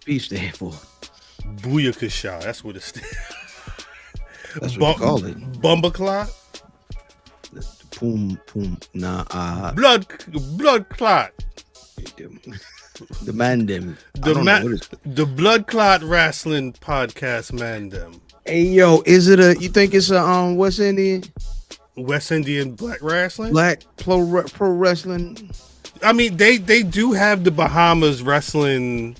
B stand for? Booyakasha. That's what it stands. That's what you call it. Bumbaclot. Boom. Nah. Blood clot. The Mandem. The Blood Clot Wrestling Podcast Mandem. Hey yo, is it you think it's a West Indian Black Wrestling? Black pro wrestling? I mean, they do have the Bahamas Wrestling.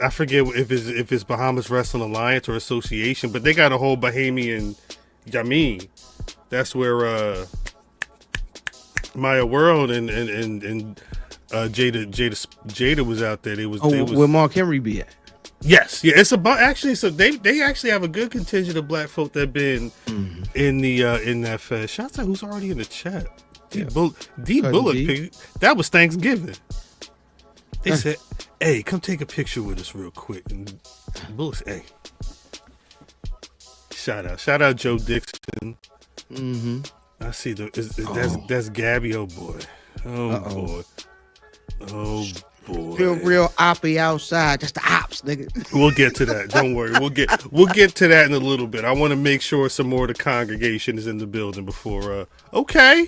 I forget if it's Bahamas Wrestling Alliance or Association, but they got a whole Bahamian Yamin. That's where Maya World and Jada was out there. They was where Mark Henry be at? Yes, yeah. It's about actually. So they actually have a good contingent of black folk that been in that fest. Shout out who's already in the chat. D Bullock. That was Thanksgiving. They said, "Hey, come take a picture with us real quick." And Bullock said, "Hey, shout out Joe Dixon." Mm-hmm. I see that's Gabby. Oh boy. Oh boy. Real oppy outside. Just the ops, nigga. We'll get to that. Don't worry. We'll get to that in a little bit. I want to make sure some more of the congregation is in the building before. Okay.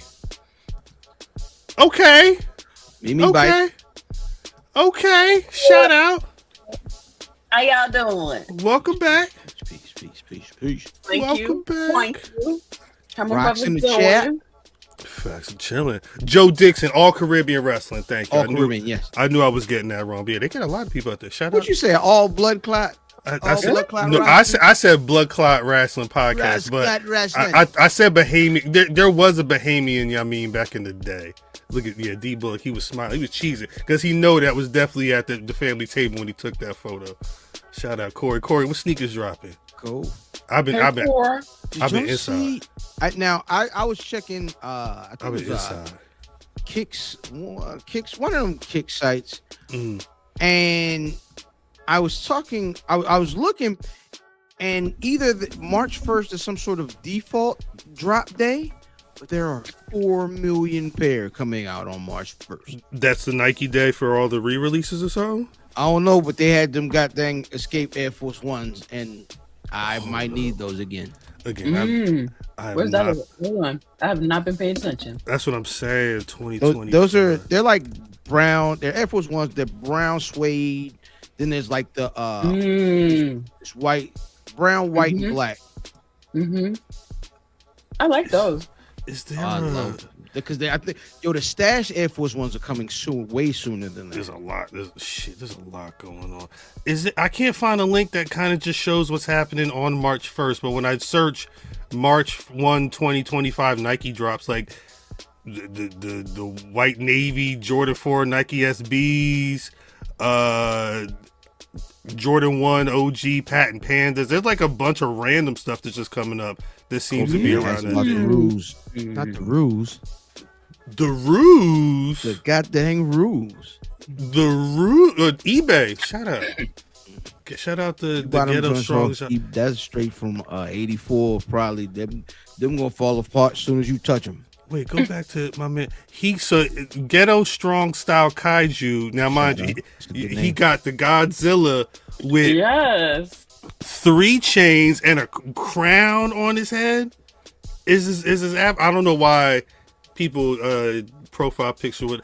Bite. Okay. Shout out. How y'all doing? Welcome back. Peace. Welcome back. Thank you. How my Rocks in brothers the chat. doing? Facts and chilling. Joe Dixon, All Caribbean Wrestling. Thank you. Caribbean, yes. I knew I was getting that wrong. But yeah, they got a lot of people out there. Shout out. What you say? All blood clot? I said Blood Clot Wrestling Podcast, but I said Bahamian. There was a Bahamian Yamin back in the day. Look at D Bullock. He was smiling. He was cheesing because he know that was definitely at the family table when he took that photo. Shout out Corey. What sneakers dropping? Cool. I've been inside. I was checking. I think I've been it was, inside. Kicks, one of them kick sites, and I was talking. I was looking, and either March 1st is some sort of default drop day, but there are 4 million pair coming out on March 1st. That's the Nike day for all the re-releases or something? I don't know, but they had them goddamn Escape Air Force Ones, and I might need those again. Where's that? Hold on. I have not been paying attention. That's what I'm saying. 2020. They're like brown. They're Air Force Ones. They're brown suede. Then there's like the it's brown, white, and black. I like those. Is there? I love them. Because I think the Stash Air Force Ones are coming soon, way sooner than that. There's a lot. There's a lot going on. I can't find a link that kind of just shows what's happening on March 1st. But when I search March 1, 2025 Nike drops, like the white navy Jordan 4 Nike SBs, Jordan 1 OG patent pandas. There's like a bunch of random stuff that's just coming up that seems to be around that. Not the ruse. The ruse. The goddamn ruse. The ruse. eBay. Shout out the Ghetto Strong. That's straight from 84. Probably them gonna fall apart as soon as you touch them. Wait, go back to my man. Ghetto Strong style kaiju. Now, mind you, he got the Godzilla with 3 chains and a crown on his head. Is his app? I don't know why people profile picture with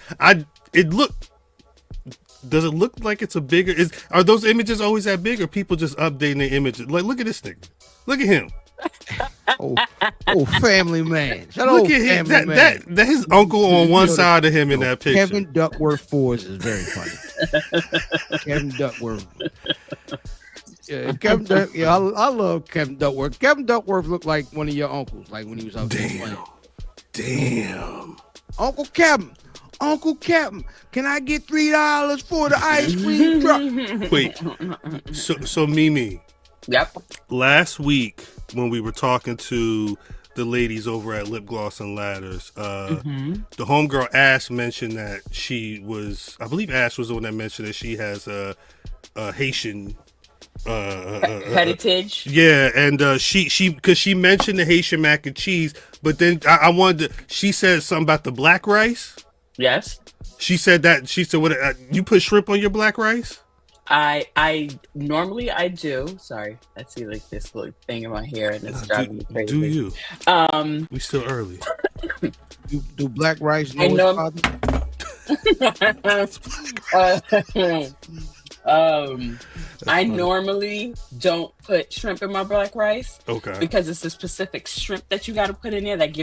does it look like it's a bigger? Are those images always that big, or people just updating the images? Like, look at this nigga. Look at him. oh, family man. Look at him. That his uncle on one side of him in that picture. Kevin Duckworth Fours is very funny. Kevin Duckworth. Yeah, I love Kevin Duckworth. Kevin Duckworth looked like one of your uncles, like when he was out there playing. Damn. Uncle Captain, can I get $3 for the ice cream truck? Wait, so Mimi. Yep. Last week when we were talking to the ladies over at Lip Gloss and Ladders, the homegirl Ash mentioned that I believe Ash was the one that mentioned that she has a Haitian heritage. Yeah, and she mentioned the Haitian mac and cheese, but then I wanted she said something about the black rice. Yes. She said what you put shrimp on your black rice? I normally I do. Sorry, I see like this little thing in my hair and it's driving me crazy. Do you? We still early. Do Black Rice know I know. I normally don't put shrimp in my black rice. Okay. Because it's a specific shrimp that you got to put in there that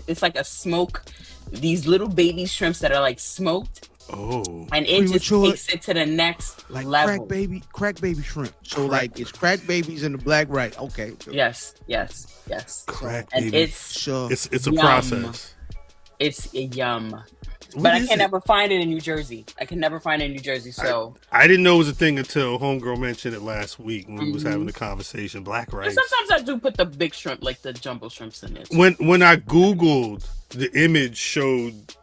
it's like a smoke. These little baby shrimps that are like smoked. Oh. And it just takes it to the next level. Crack baby shrimp. So like it's crack babies in the black rice. Okay. Yes. Crack and baby. It's a process. It's a yum. But I can never find it in New Jersey. So I didn't know it was a thing until Homegirl mentioned it last week when we was having the conversation. Black rice. And sometimes I do put the big shrimp, like the jumbo shrimps in it. When I Googled, the image showed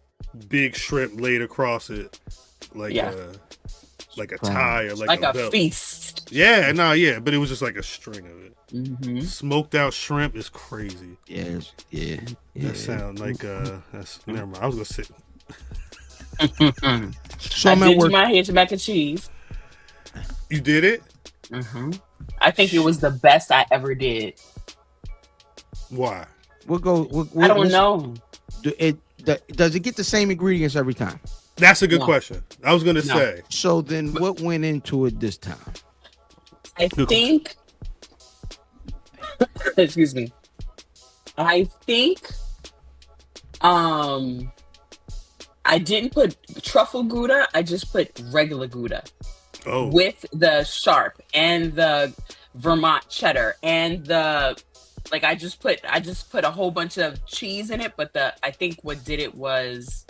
big shrimp laid across it, like a tie or like a belt. Feast. Yeah, but it was just like a string of it. Mm-hmm. Smoked out shrimp is crazy. Yes, yeah. That sound like that's never mind. I was gonna say. So I did do my Haitian mac and cheese. You did it? Mm-hmm. I think it was the best I ever did. Why? I don't know. Does it get the same ingredients every time? That's a good question. I was gonna say. So then, what went into it this time? I think. Excuse me. I think. I didn't put truffle Gouda. I just put regular Gouda. Oh. With the sharp and the Vermont cheddar and the I just put a whole bunch of cheese in it, but I think what did it was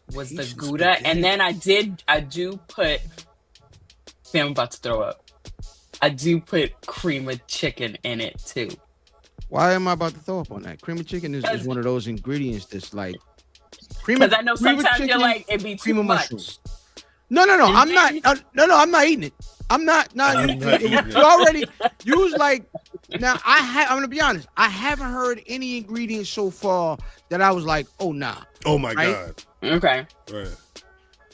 the Gouda, and then I do put. I'm about to throw up. I do put cream of chicken in it too. Why am I about to throw up on that? Cream of chicken is one of those ingredients that's like. Because I know sometimes you're like, it'd be too much. No. I'm not. I'm not eating it. I'm not. You was like. Now I'm gonna be honest. I haven't heard any ingredients so far that I was like, oh nah. Oh my god. Okay. Right.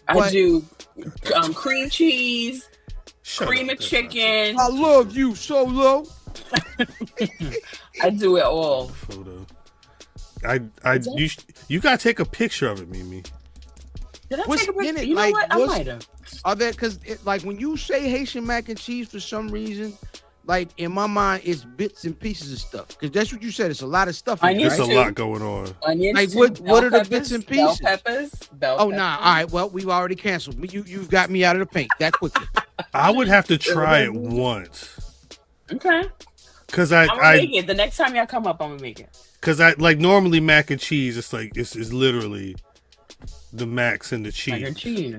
I do cream cheese, cream of chicken. I love you, Solo. I do it all. Photo. You gotta take a picture of it, Mimi. Did I What's take a picture? in it? You know what? I might have. Are there because like when you say Haitian mac and cheese for some reason, like in my mind, it's bits and pieces of stuff. Because that's what you said. It's a lot of stuff. There's a lot going on. Onions like what are the bits and pieces? Bell peppers. Nah. All right. Well, we've already canceled. You've got me out of the paint that quickly. I would have to try it once. Okay. Because I'm gonna make it the next time y'all come up. I'm gonna make it. Because normally mac and cheese, it's like it's literally the macs and the cheese. Mac and cheese.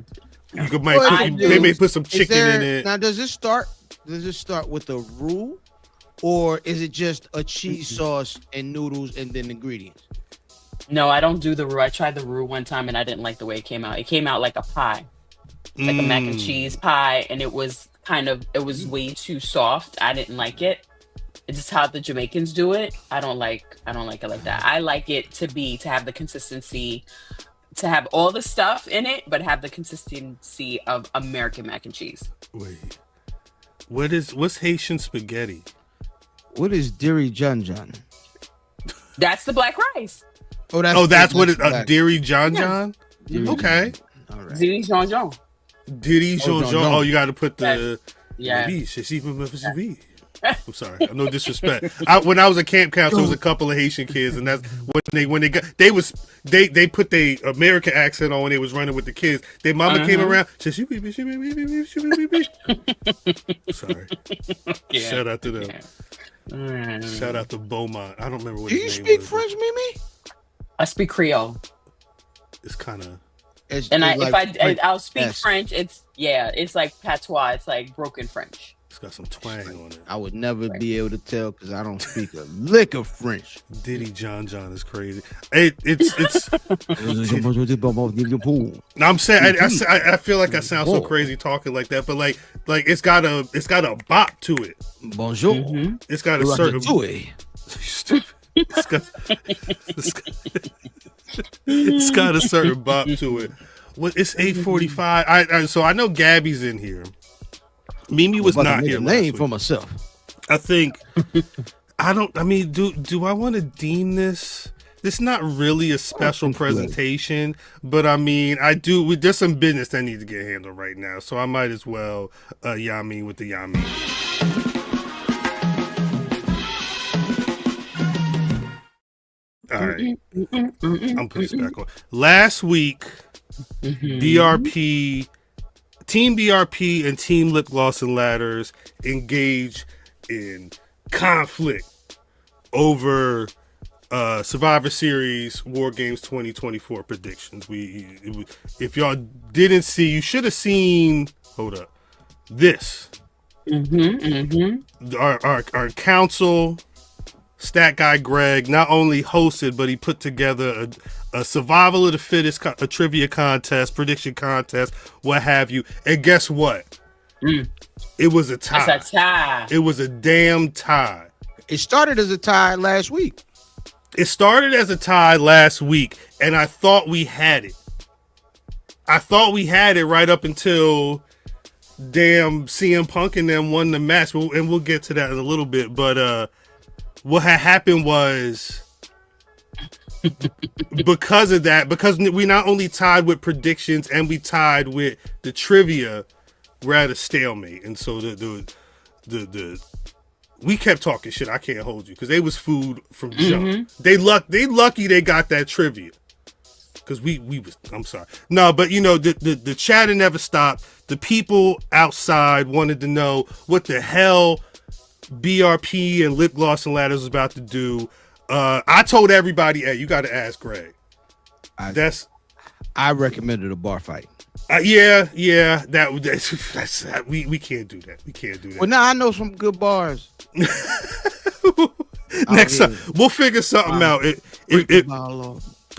They may put some chicken in it. Now, does it start with a roux, or is it just a cheese sauce and noodles and then ingredients? No, I don't do the roux. I tried the roux one time and I didn't like the way it came out. It came out like a pie, like a mac and cheese pie, and it was way too soft. I didn't like it. It's just how the Jamaicans do it. I don't like it like that. I like it to have the consistency, to have all the stuff in it, but have the consistency of American mac and cheese. Wait, what's Haitian spaghetti? What is diri john john? That's the black rice. That's what it. Diri john john. Yeah. Okay. All right. Diri john john. Diri john john. Oh, you got to put the. Yeah. I'm sorry, no disrespect. When I was at camp counselor, there was a couple of Haitian kids, and that's when they put the American accent on when they was running with the kids. Their mama came around, said, sorry. Yeah. Shout out to them. Yeah. Shout out to Beaumont. I don't remember what. Do you speak French, Mimi? I speak Creole. It's kind of. I'll speak French. It's like patois. It's like broken French. It's got some twang on it. I would never be able to tell because I don't speak a lick of French. Diddy John is crazy. It's. I'm saying I feel like I sound so crazy talking like that, but like it's got a bop to it. Bonjour. Mm-hmm. It's got a certain. It's got a certain bop to it. Well, it's 8:45. So I know Gabby's in here. Mimi was not here last week. For myself. I think do I want to deem this? This is not really a special presentation, but I mean, there's some business that needs to get handled right now, so I might as well Yamin with the Yamin. All right, I'm putting this back on. Last week, BRP, Team BRP and Team Lip Gloss and Ladders engaged in conflict over Survivor Series WarGames 2024 predictions. If y'all didn't see, you should have seen. Hold up, this. Our council. Stat guy Greg not only hosted, but he put together a survival of the fittest, a trivia contest, prediction contest, what have you. And guess what? It was a tie. It's a tie. It was a damn tie. It started as a tie last week. It started as a tie last week, and I thought we had it. I thought we had it right up until damn CM Punk and them won the match, and we'll get to that in a little bit. But what had happened was because of that, because we not only tied with predictions and we tied with the trivia, we're at a stalemate. And so the we kept talking shit. I can't hold you because they was food from jump. They lucky they got that trivia because we was. I'm sorry. No, but you know the chatter never stopped. The people outside wanted to know what the hell BRP and Lip Gloss and Ladders was about to do. I told everybody, hey, you got to ask Greg. I recommended a bar fight. Yeah. That's we can't do that. We can't do that. Well, now I know some good bars. Next time we'll figure something out. It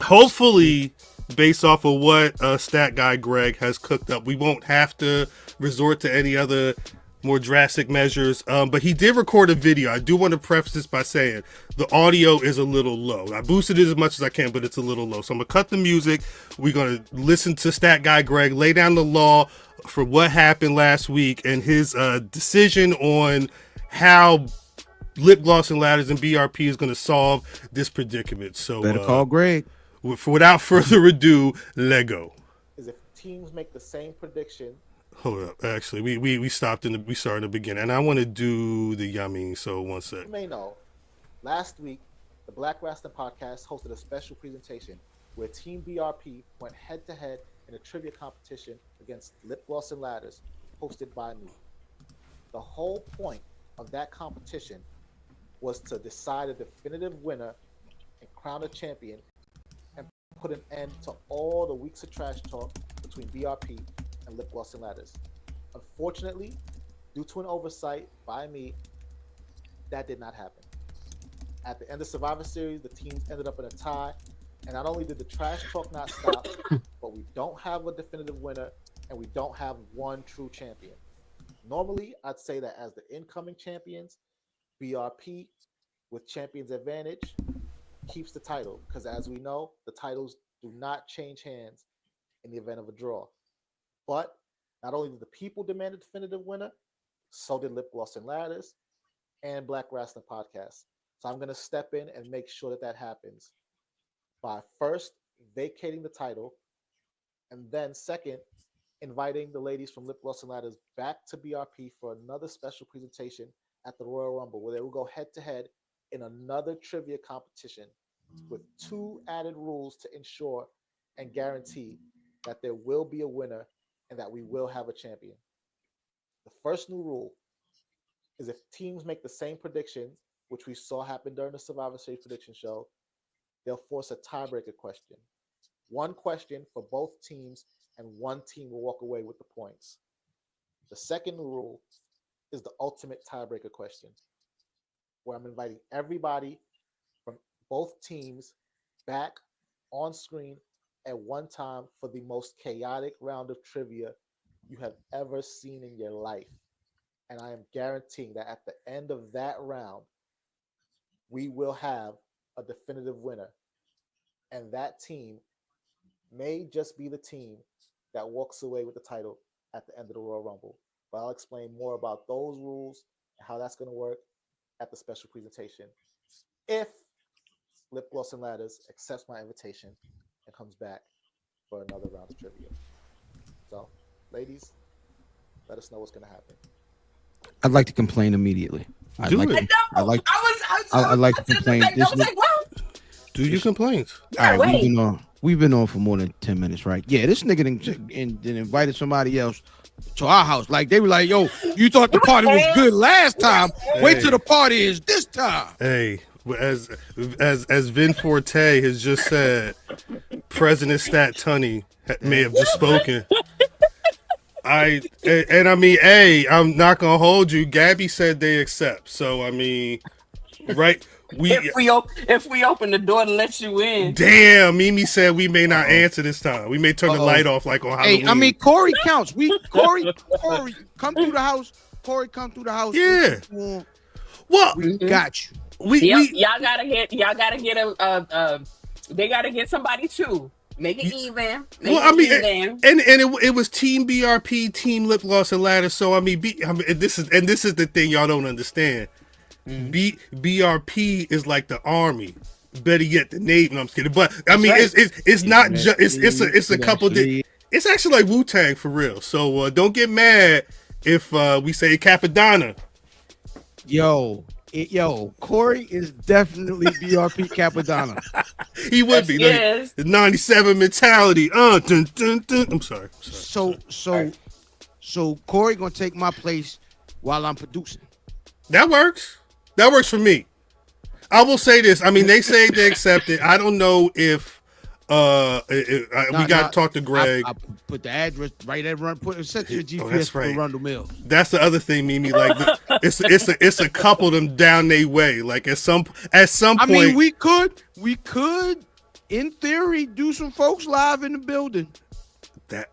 hopefully, based off of what stat guy Greg has cooked up, we won't have to resort to any other more drastic measures, but he did record a video. I do want to preface this by saying the audio is a little low. I boosted it as much as I can, but it's a little low. So I'm gonna cut the music. We're gonna listen to stat guy Greg lay down the law for what happened last week and his decision on how Lip Gloss and Ladders and BRP is gonna solve this predicament. So better call Greg. Without further ado, Lego. Is if teams make the same prediction. Hold up. Actually, we started in the beginning, and I want to do the yummy. So one sec. You may know, last week the Black Rasslin Podcast hosted a special presentation where Team BRP went head-to-head in a trivia competition against Lip Gloss and Ladders, hosted by me. The whole point of that competition was to decide a definitive winner and crown a champion, and put an end to all the weeks of trash talk between BRP and Lip Gloss and Ladders. Unfortunately, due to an oversight by me, that did not happen. At the end of Survivor Series, the teams ended up in a tie, and not only did the trash talk not stop, but we don't have a definitive winner, and we don't have one true champion. Normally, I'd say that as the incoming champions, BRP, with Champions Advantage, keeps the title, because as we know, the titles do not change hands in the event of a draw. But not only did the people demand a definitive winner, so did Lip Gloss and Ladders and Black Rasslin Podcast. So I'm going to step in and make sure that happens by first vacating the title, and then second, inviting the ladies from Lip Gloss and Ladders back to BRP for another special presentation at the Royal Rumble, where they will go head-to-head in another trivia competition with 2 added rules to ensure and guarantee that there will be a winner and that we will have a champion. The first new rule is if teams make the same prediction, which we saw happen during the Survivor Series prediction show, they'll force a tiebreaker question. 1 question for both teams, and 1 team will walk away with the points. The second new rule is the ultimate tiebreaker question, where I'm inviting everybody from both teams back on screen at one time for the most chaotic round of trivia you have ever seen in your life. And I am guaranteeing that at the end of that round, we will have a definitive winner. And that team may just be the team that walks away with the title at the end of the Royal Rumble. But I'll explain more about those rules and how that's going to work at the special presentation if Lip Gloss and Ladders accepts my invitation and comes back for another round of trivia. So, ladies, let us know what's going to happen. I'd like to complain immediately. I'd like to complain. Do your complaints. All right, we've been on for more than 10 minutes, right? Yeah, this nigga done invited somebody else to our house. Like, they were like, yo, you thought the party was good last time. Wait till the party is this time. Hey, as Vin Forte has just said, President Stat Tunney may have just spoken. I'm not gonna hold you. Gabby said they accept. So I mean, right? If we open the door to let you in. Damn, Mimi said we may not answer this time. We may turn the light off like on Halloween. Hey, I mean, Corey counts. Corey, come through the house. Corey, come through the house. Yeah. Well, we got you. Y'all gotta get they gotta get somebody too. Make it even. It was Team BRP, Team Lip Gloss and Ladder. So I mean, this is the thing y'all don't understand. BRP is like the army. Better yet, the Navy. No, I'm just kidding. But I mean, it's not just it's a couple. It's actually like Wu-Tang for real. So don't get mad if we say Capadonna. Yo, Corey is definitely BRP Capadonna. He would be. Like, the 97 mentality. Dun, dun, dun. I'm sorry. So Corey gonna take my place while I'm producing. That works. That works for me. I will say this. I mean, they say they accept it. I don't know if we got to talk to Greg. I put the address right there. Set your GPS for Rundle Mills. That's the other thing, Mimi. Like it's a couple of them down their way. Like at some point. I mean, we could, in theory, do some folks live in the building. That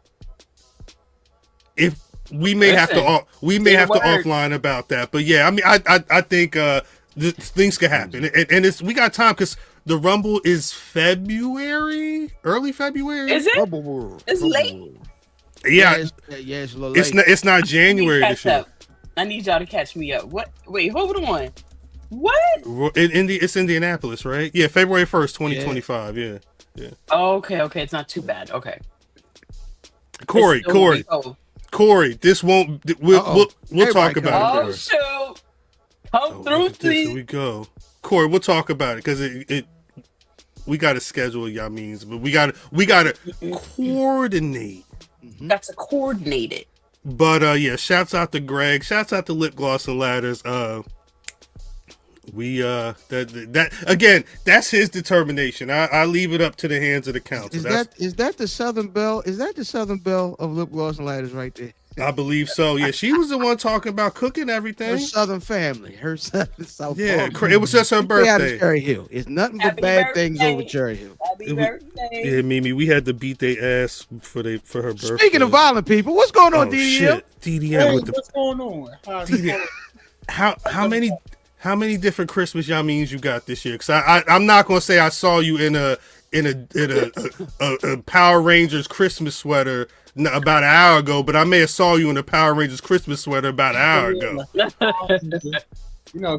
if we may have to offline about that. But yeah, I mean, I think things could happen, and we got time because the Rumble is February, early February. Is it? It's late. Yeah, it's a little late. It's not January this year. I need y'all to catch me up. What? Wait, hold on. What? It's Indianapolis, right? Yeah, February 1st, 2025. Yeah. Okay. It's not too bad. Okay. Corey, this won't. We'll talk about it. Oh shoot! Come through, please. Here we go. Corey, we'll talk about it because we got to schedule y'all means, but we got to coordinate. That's coordinated. But yeah, shouts out to Greg. Shouts out to Lip Gloss and Ladders. That again, that's his determination. I leave it up to the hands of the council. Is that the Southern Belle? Is that the Southern Belle of Lip Gloss and Ladders right there? I believe so. Yeah, she was the one talking about cooking everything. Her Southern family, her South. Yeah, it was just her birthday. Cherry Hill. It's nothing but bad things over Cherry Hill. Happy birthday. Yeah, Mimi, we had to beat their ass for her birthday. Speaking of violent people, what's going on, DDM? DDM, what's going on? How many different Christmas y'all means you got this year? Because I'm not gonna say I saw you in a Power Rangers Christmas sweater about an hour ago, but I may have saw you in a Power Rangers Christmas sweater about an hour ago.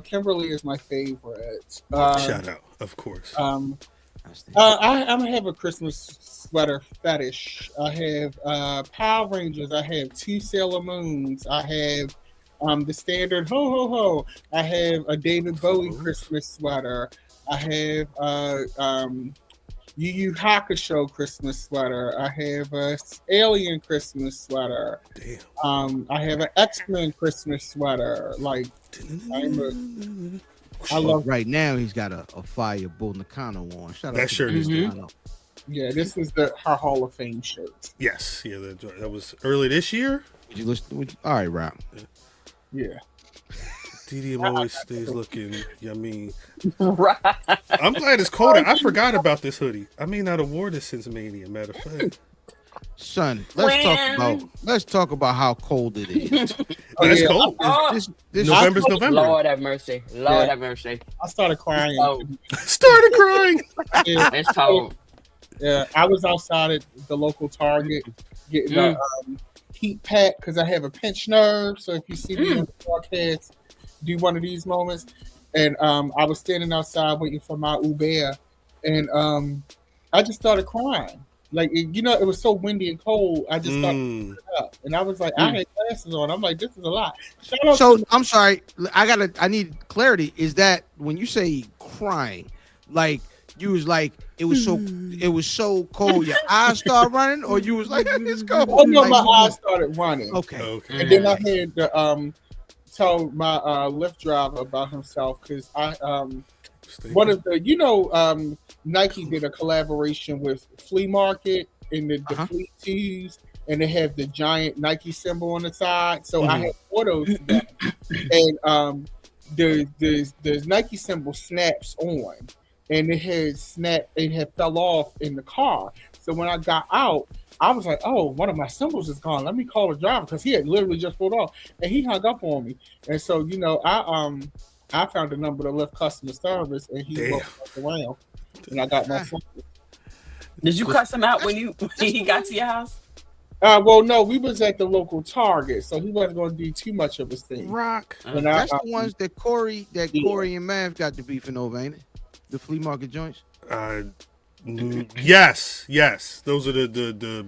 Kimberly is my favorite. Shout out, of course. I have a Christmas sweater fetish. I have Power Rangers. I have 2 Sailor Moons. I have the standard ho ho ho. I have a David Bowie Christmas sweater. I have Yu Yu Hakusho Christmas sweater. I have a Alien Christmas sweater. Damn. I have an X-Men Christmas sweater. Like I love. Right now, he's got a fire Bull Nakano on. Shout out that shirt is Nakano. Yeah, this is her Hall of Fame shirt. Yes, yeah, that was early this year. Did you listen? All right, Rob. Yeah. DDM always stays looking yummy. Right. I'm glad it's cold. I forgot about this hoodie. I may not have worn this since Mania, matter of fact. Son, let's talk about how cold it is. It's cold. This November's November. Lord have mercy. Lord have mercy. I started crying. Started crying. Yeah. It's cold. Yeah, I was outside at the local Target getting a heat pack because I have a pinched nerve. So if you see me on the broadcast, do one of these moments. And I was standing outside waiting for my Uber, and I just started crying. Like, it was so windy and cold. I just started up, and I was like, I had glasses on. I'm like, this is a lot. I'm sorry. I need clarity. Is that when you say crying, like you was like it was so cold, your eyes started running, or you was like it's cold? Oh no, like, my eyes started running. Okay. And then I had to tell my Lyft driver about himself because one of the Nike did a collaboration with Flea Market in the Flea tees, and they have the giant Nike symbol on the side. So I had photos of them, and the Nike symbol snaps on, and it had fell off in the car. So when I got out, I was like, oh, one of my symbols is gone. Let me call the driver because he had literally just pulled off, and he hung up on me. And so I found the number to Lyft customer service, and he walked around, and I got my phone. Did you cuss him out when he got to your house? Well, no, we was at the local Target, so he wasn't going to do too much of his thing. Rock. That's the ones that Corey and Matth got the beefing over, ain't it? The flea market joints. Yes. Those are the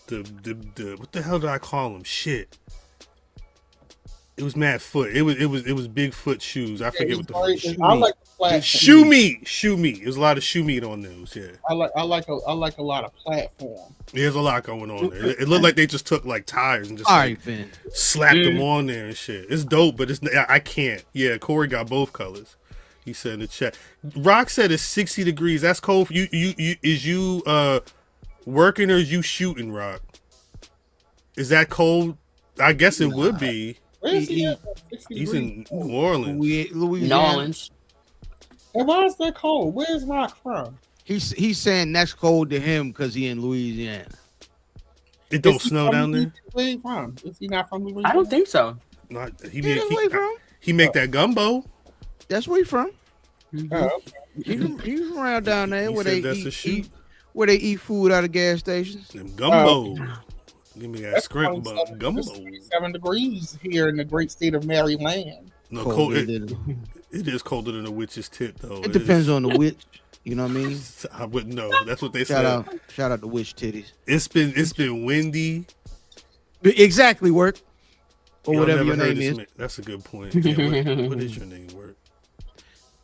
what the hell did I call them? Shit. It was Mad Foot. It was Bigfoot shoes. I forget what the I like the platform. Shoe meat. It was a lot of shoe meat on those. Yeah. I like a lot of platform. There's a lot going on there. It looked like they just took like tires and just slapped them on there and shit. It's dope, but I can't. Yeah, Corey got both colors. He said in the chat. Rock said it's 60 degrees. That's cold for you. Is you working or is you shooting, Rock? Is that cold? I guess it would be. He's in New Orleans. New Orleans. And why is that cold? Where's Rock from? He's saying that's cold to him because he in Louisiana. It don't snow down there. Where he from? Is he not from Louisiana? I don't think so. He make that gumbo. That's where he from. Mm-hmm. He's around down there where they eat food out of gas stations. Them gumbo. Give me that script, but gumbo. 7 degrees here in the great state of Maryland. No, cold. It is colder than a witch's tit, though. It depends on the witch. You know what I mean? I wouldn't know. That's what they said. Shout out to witch titties. It's been windy. Exactly, Work. Or whatever your name is. That's a good point. Yeah, what is your name, Work?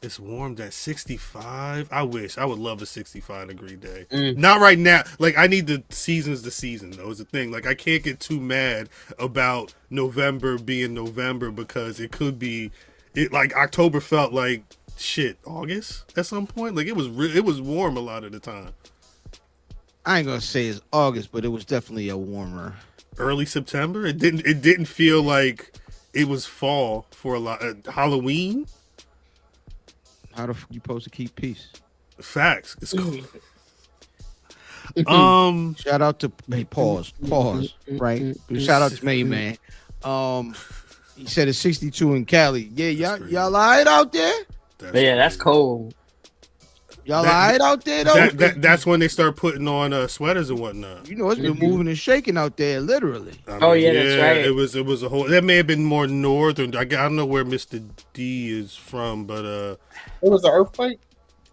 It's warmed at 65. I would love a 65 degree day. Not right now. Like, I need the seasons to season, though, is the thing. Like, I can't get too mad about November being November because it could be like October felt like shit August at some point. Like, it was warm a lot of the time. I ain't gonna say it's August, but it was definitely a warmer early September. It didn't feel like it was fall for a lot. Halloween. How the fuck you supposed to keep peace? Facts. It's cool. Shout out to pause. Right. Shout out to me, man. He said it's 62 in Cali. Yeah, y'all alright out there? That's cold. Y'all alright out there though? That's when they start putting on sweaters and whatnot. You know, it's been moving and shaking out there, literally. That's right. It was a whole. That may have been more northern. I don't know where Mr. D is from, but it was an earthquake.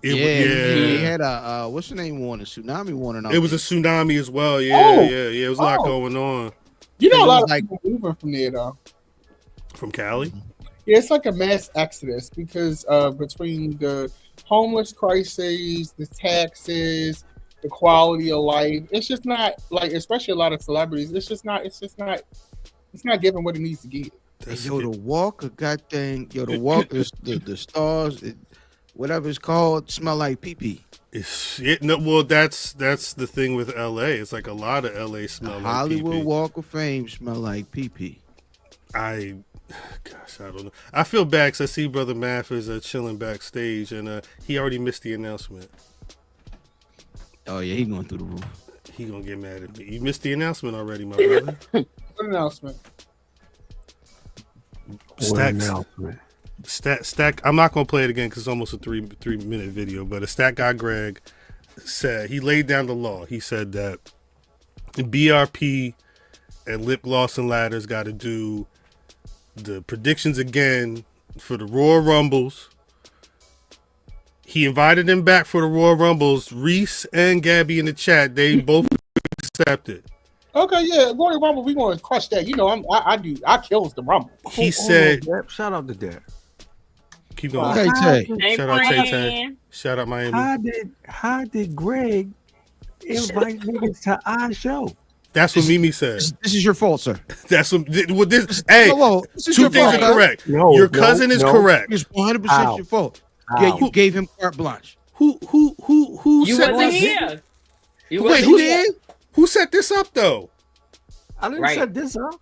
He had a what's the name warning? Tsunami warning. It was a tsunami as well. Yeah. It was a lot going on. You know, a lot of people moving from there though. From Cali. Yeah, it's like a mass exodus because between the homeless crises, the taxes, the quality of life, it's just not like, especially a lot of celebrities, it's not giving what it needs to give. The walk, the stars, whatever it's called, smell like pee-pee. Well, that's the thing with LA. It's like a lot of LA smell like Hollywood pee-pee. Walk of Fame smell like pee-pee. I don't know. I feel bad because I see Brother Matth is chilling backstage, and he already missed the announcement. Oh yeah, he going through the roof. He gonna get mad at me. You missed the announcement already, my brother. What announcement? Stack. I'm not gonna play it again because it's almost a 3-minute video. But a Stat Guy Greg said he laid down the law. He said that BRP and Lip Gloss and Ladders got to do the predictions again for the Royal Rumbles. He invited them back for the Royal Rumbles. Reese and Gabby in the chat, they both accepted. Okay, yeah, Royal Rumble, we gonna crush that. You know, I kills the Rumble. He said, shout out to Dad. Keep going. Shout out Tay. Shout out Miami. How did Greg invite niggas to our show? That's what Mimi said. This is your fault, sir. That's what this. Hey, two things are correct. Your cousin is correct. It's 100% your fault. Yeah, you gave him carte blanche. Who you said wasn't this? here. You Wait, wasn't here. Who set this up though? I didn't set this up.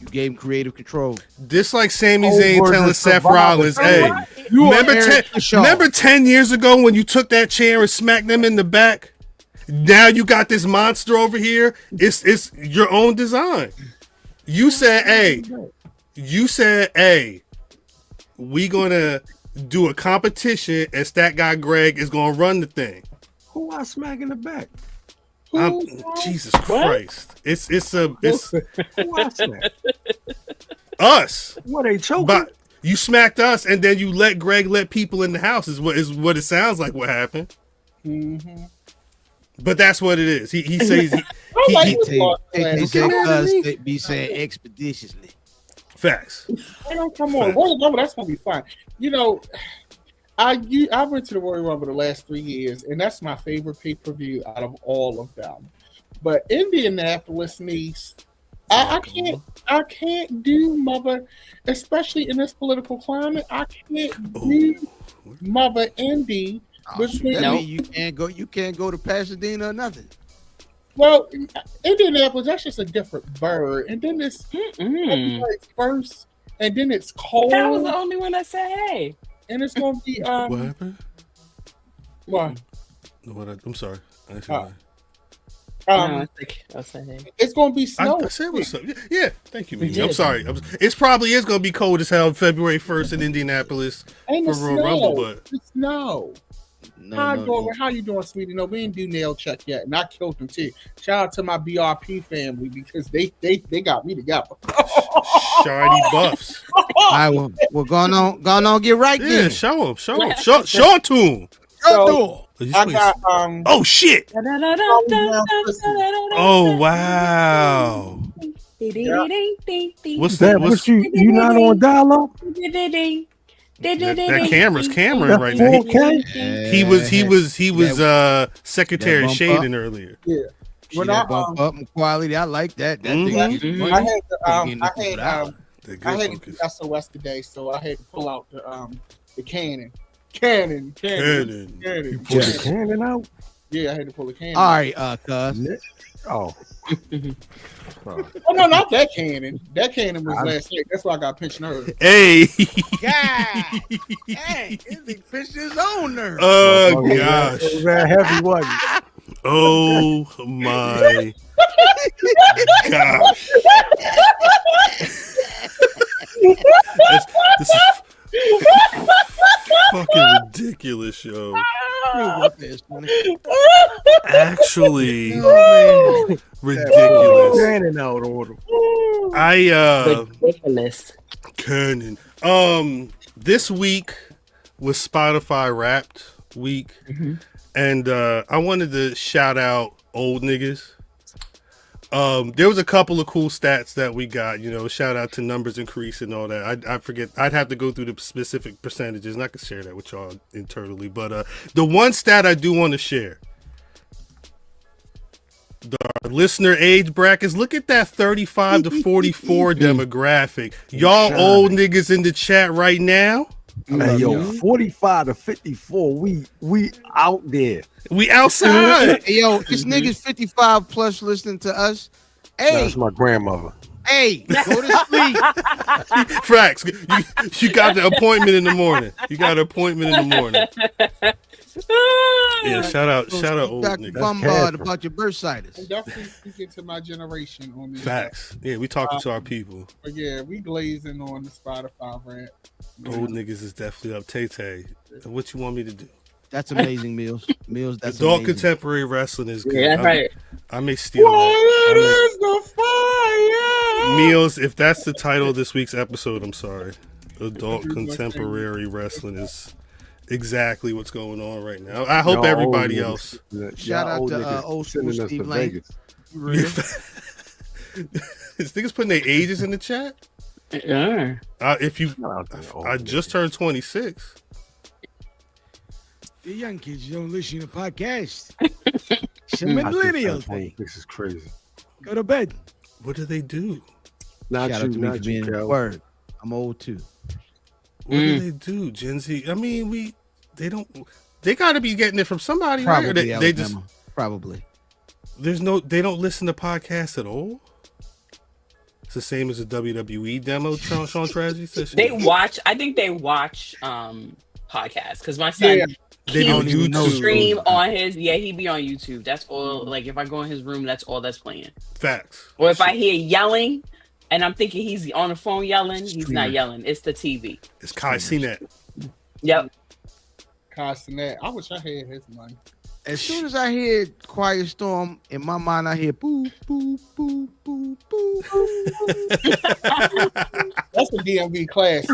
You gave him creative control. This like Sami Zayn telling Seth Rollins, "Hey, remember 10 years ago when you took that chair and smacked them in the back? Now you got this monster over here. It's your own design. You said, hey, we gonna do a competition and Stat Guy Greg is gonna run the thing." Who I smack in the back? Jesus Christ! It's who I smack? Us. What, they choking? But you smacked us, and then you let Greg let people in the house. Is what it sounds like. What happened? Mm-hmm. But that's what it is. He says they be saying expeditiously. Facts. Come on, Royal Rumble, that's gonna be fun. You know, I went to the Royal Rumble the last 3 years, and that's my favorite pay-per-view out of all of them. But Indianapolis needs. I can't do Mother, especially in this political climate. I can't do Mother Indy. You can't go to Pasadena or nothing. Well, Indianapolis, that's just a different bird. And then it's first, and then it's cold. That was the only one that said hey. And it's gonna be what happened? What? I'm sorry. It's gonna be snow. I said what's up. Yeah, thank you, Mimi. I'm sorry. It's probably is gonna be cold as hell February 1st in Indianapolis for Royal Rumble, but it's snow. How you doing, sweetie? No, we didn't do nail check yet, and I killed them too. Shout out to my BRP family because they got me together. Shiny buffs. I will. We're going on. Get right there. Yeah, show it to him. I got oh shit! Oh wow! What's that? You not on dial-up? That camera's camera right now. He was Secretary Shaden earlier. Yeah. When I bump up in quality, I like that. I had to SOS today, so I had to pull out the cannon. You pull the cannon out? Yeah, I had to pull the cannon. All right, cuz. Oh. Oh no, not that cannon. That cannon was last night. That's why I got pinched nerve. Hey. God. Hey, he pinched his own nerve. Oh gosh. It was that heavy, wasn't it? Oh my gosh. This is fucking ridiculous, yo. Actually, ridiculous. Ridiculous. Cannon. This week was Spotify Wrapped week, and I wanted to shout out old niggas. There was a couple of cool stats that we got, shout out to numbers increase and all that. I forget, I'd have to go through the specific percentages and I can share that with y'all internally. But the one stat I do want to share, the listener age brackets, look at that 35 to 44 demographic. Y'all old niggas in the chat right now. Hey, yo, 45 to 54, we out there. We outside. Hey, yo, this nigga's 55 plus listening to us. Hey, that's my grandmother. Hey, go to sleep. Frax, you got the appointment in the morning. Yeah, shout out old Dr. Bombard about your birth situs. I'm definitely speaking to my generation on this. Facts. Yeah, we talking to our people. But yeah, we glazing on the Spotify rant. Old niggas is definitely up. Tay, what you want me to do? That's amazing, Meals. Meals, that's Adult amazing. contemporary wrestling is good. Yeah, right. I may steal that. Meals, if that's the title of this week's episode, I'm sorry. Adult contemporary wrestling is exactly what's going on right now. I hope everybody else. Shout out to old school Steve Lane. This nigga's putting their ages in the chat. Yeah. I just turned 26. The young kids don't listen to podcasts. Some millennials. This is crazy. Go to bed. What do they do? Shout out to me for being a word. I'm old too. What do they do, Gen Z? I mean, they got to be getting it from somebody, probably, right? Or they just probably. They don't listen to podcasts at all. It's the same as a WWE demo. Sean Tragedy says I think they watch podcasts because my son. Yeah. They be on YouTube. Stream on his. Yeah, he be on YouTube. That's all. Like if I go in his room, that's all that's playing. Facts. Or if I hear yelling, and I'm thinking he's on the phone yelling, he's not yelling. It's the TV. It's Kai CNET. Yep. Kai CNET. I wish I had his money. As soon as I hear Quiet Storm, in my mind I hear boo, boo, boo, boo, boo, boo. That's a DMV classic.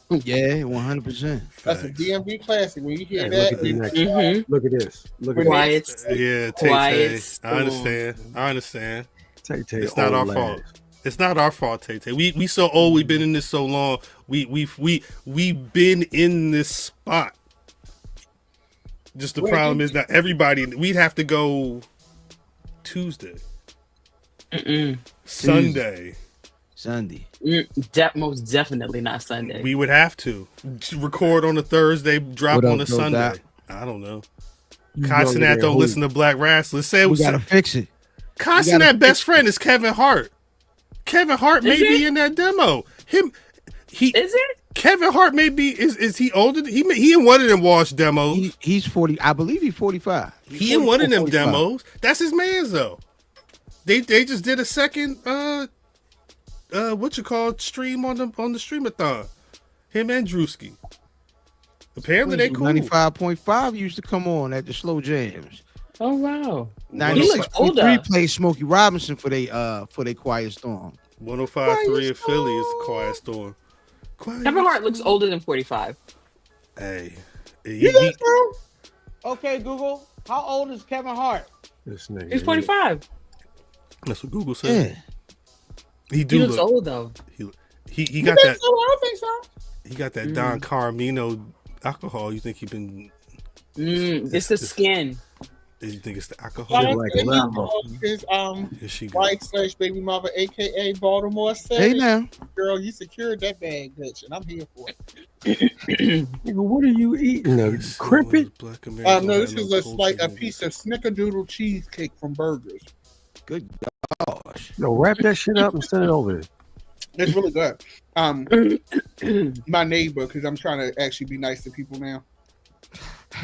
Yeah, 100%. That's a DMV classic. When you hear that, look at this. Look at Quiet. this. Yeah, Quiet. I understand. Tay-Tay, it's not our fault. It's not our fault, Tay-Tay. We so old. We've been in this so long. We've been in this spot. Just the problem is that everybody, we'd have to go Tuesday, Sunday. Most definitely not Sunday. We would have to record on a Thursday, drop on a Sunday. I don't know. Constantine don't listen to Black Rasslin. We gotta fix it. Constantine best friend is Kevin Hart. Kevin Hart may be in that demo. He is it? Kevin Hart may be. Is he older? He in one of them Wash demos. He's 40. I believe he's 45. He in one of them 45. Demos. That's his man's though. They just did a second stream on the streamathon. Him and Drewski. Apparently they cool. 95.5 used to come on at the slow jams. Oh wow. 96.3 plays Smokey Robinson for they Quiet Storm. 105.3 in Philly is Quiet Storm. Kevin Hart looks older than 45. Hey. Okay, Google. How old is Kevin Hart? This nigga. He's 45. That's what Google said. Yeah. He looks old though. He got that. I don't think so. He got that Don Carmino alcohol. You think he been? It's the skin. You think it's the alcohol? His wife/baby mother, aka Baltimore, said, "Hey now, girl, you secured that bag, bitch, and I'm here for it." Nigga, what are you eating? A crimpet? No, this is like a piece of snickerdoodle cheesecake from Burgers. Good gosh! No, wrap that shit up and send it over. It's really good. My neighbor, because I'm trying to actually be nice to people now.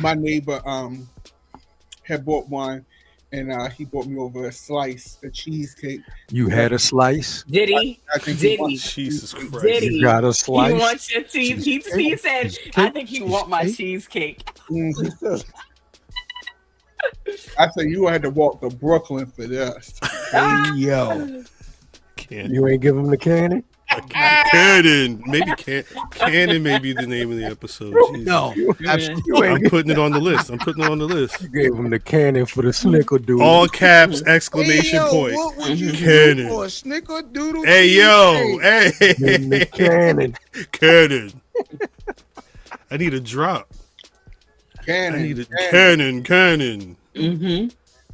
My neighbor, had bought one, and he bought me over a slice of cheesecake. You had a slice? Did he? Did he? Jesus Christ! Did he? You got a slice? He wants your cheese. He said, "I think you want my cheesecake." I said you had to walk to Brooklyn for this. Hey yo, you ain't give him the candy? Cannon, maybe Cannon may be the name of the episode. Jesus. no, I'm putting it on the list. You gave him the cannon for the snickerdoodle. All caps, exclamation point. What would you Cannon. do for a snickerdoodle? Hey yo, hey, the cannon. Cannon. I need a drop. Cannon. I need a cannon. Mm-hmm.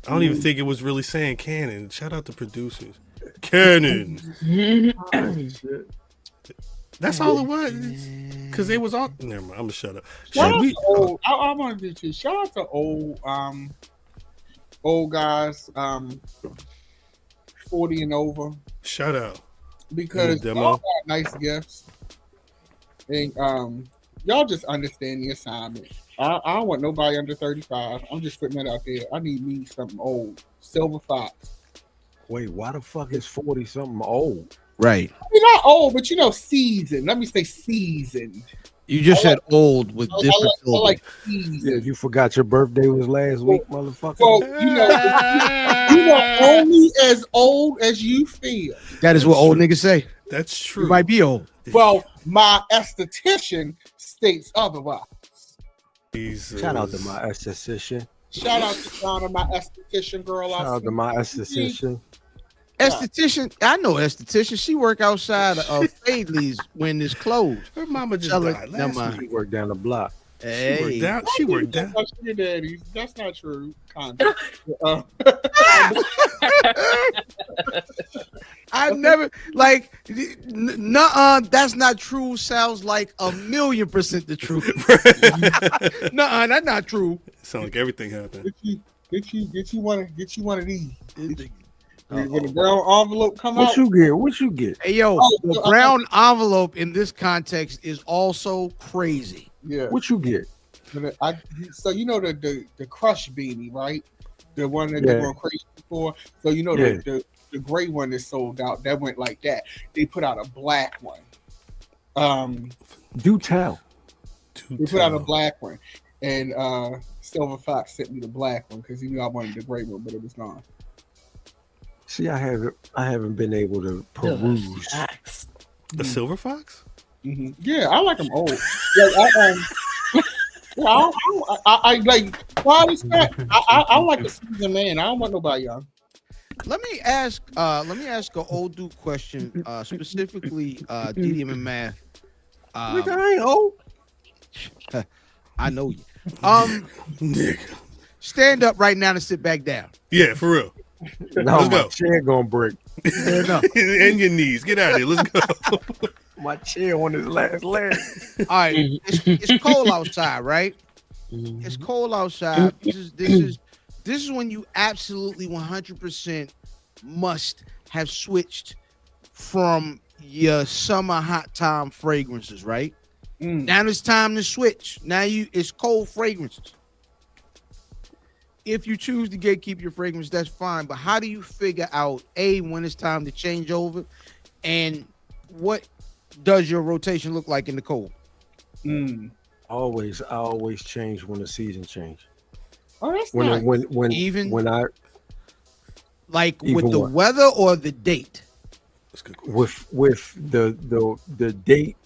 I don't even think it was really saying cannon. Shout out to producers. Cannon. That's all it was. Because they was all. Never mind. I'm gonna shut up. I want to do too. Shout out to old guys, 40 and over. Shout out. Because y'all got nice gifts, and y'all just understand the assignment. I don't want nobody under 35. I'm just putting that out there. I need me something old. Silver Fox. Wait, why the fuck is 40 something old? Right. I mean, not old, but seasoned. Let me say seasoned. You just said old with different syllables. Yeah, you forgot your birthday was last week, motherfucker. Well, you are only as old as you feel. That is what old niggas say. That's true. You might be old. Well, my esthetician states otherwise. Jesus. Shout out to my esthetician. Shout out to Donna, my esthetician girl. Shout out to my esthetician. Esthetician, I know esthetician. She work outside of Fadley's when it's closed. Her mama just died last week. She worked down the block. Hey. She worked down. Your daddy. That's not true. I never like nuh-uh, that's not true. Sounds like 1,000,000% the truth. Nuh-uh, that's not true. Sound like everything happened. Get you one of these. When the brown envelope come out. What you get? Hey yo, the brown envelope in this context is also crazy. Yeah. What you get? So you know the crush beanie, right? The one that they're going crazy for. So you know the gray one is sold out. That went like that. They put out a black one. Do tell. They put out a black one, and Silver Fox sent me the black one because he knew I wanted the gray one, but it was gone. See, I haven't been able to peruse. The Silver Fox? Mm-hmm. Yeah, I like them old. I like. Why is that? I like a seasoned man. I don't want nobody young. Let me ask an old dude question, specifically DDM and Math. I ain't old. I know you. Nigga. Stand up right now and sit back down. Yeah, for real. No, my chair gonna break. And your knees. Get out of here. Let's go. My chair on his last leg. All right, it's cold outside, right? It's cold outside. This is when you absolutely 100% must have switched from your summer hot time fragrances, right? Now it's time to switch. Now it's cold fragrances. If you choose to gatekeep your fragrance, that's fine. But how do you figure out when it's time to change over, and what does your rotation look like in the cold? I always change when the season change. Oh, that's nice. When I like with the weather or the date? With the date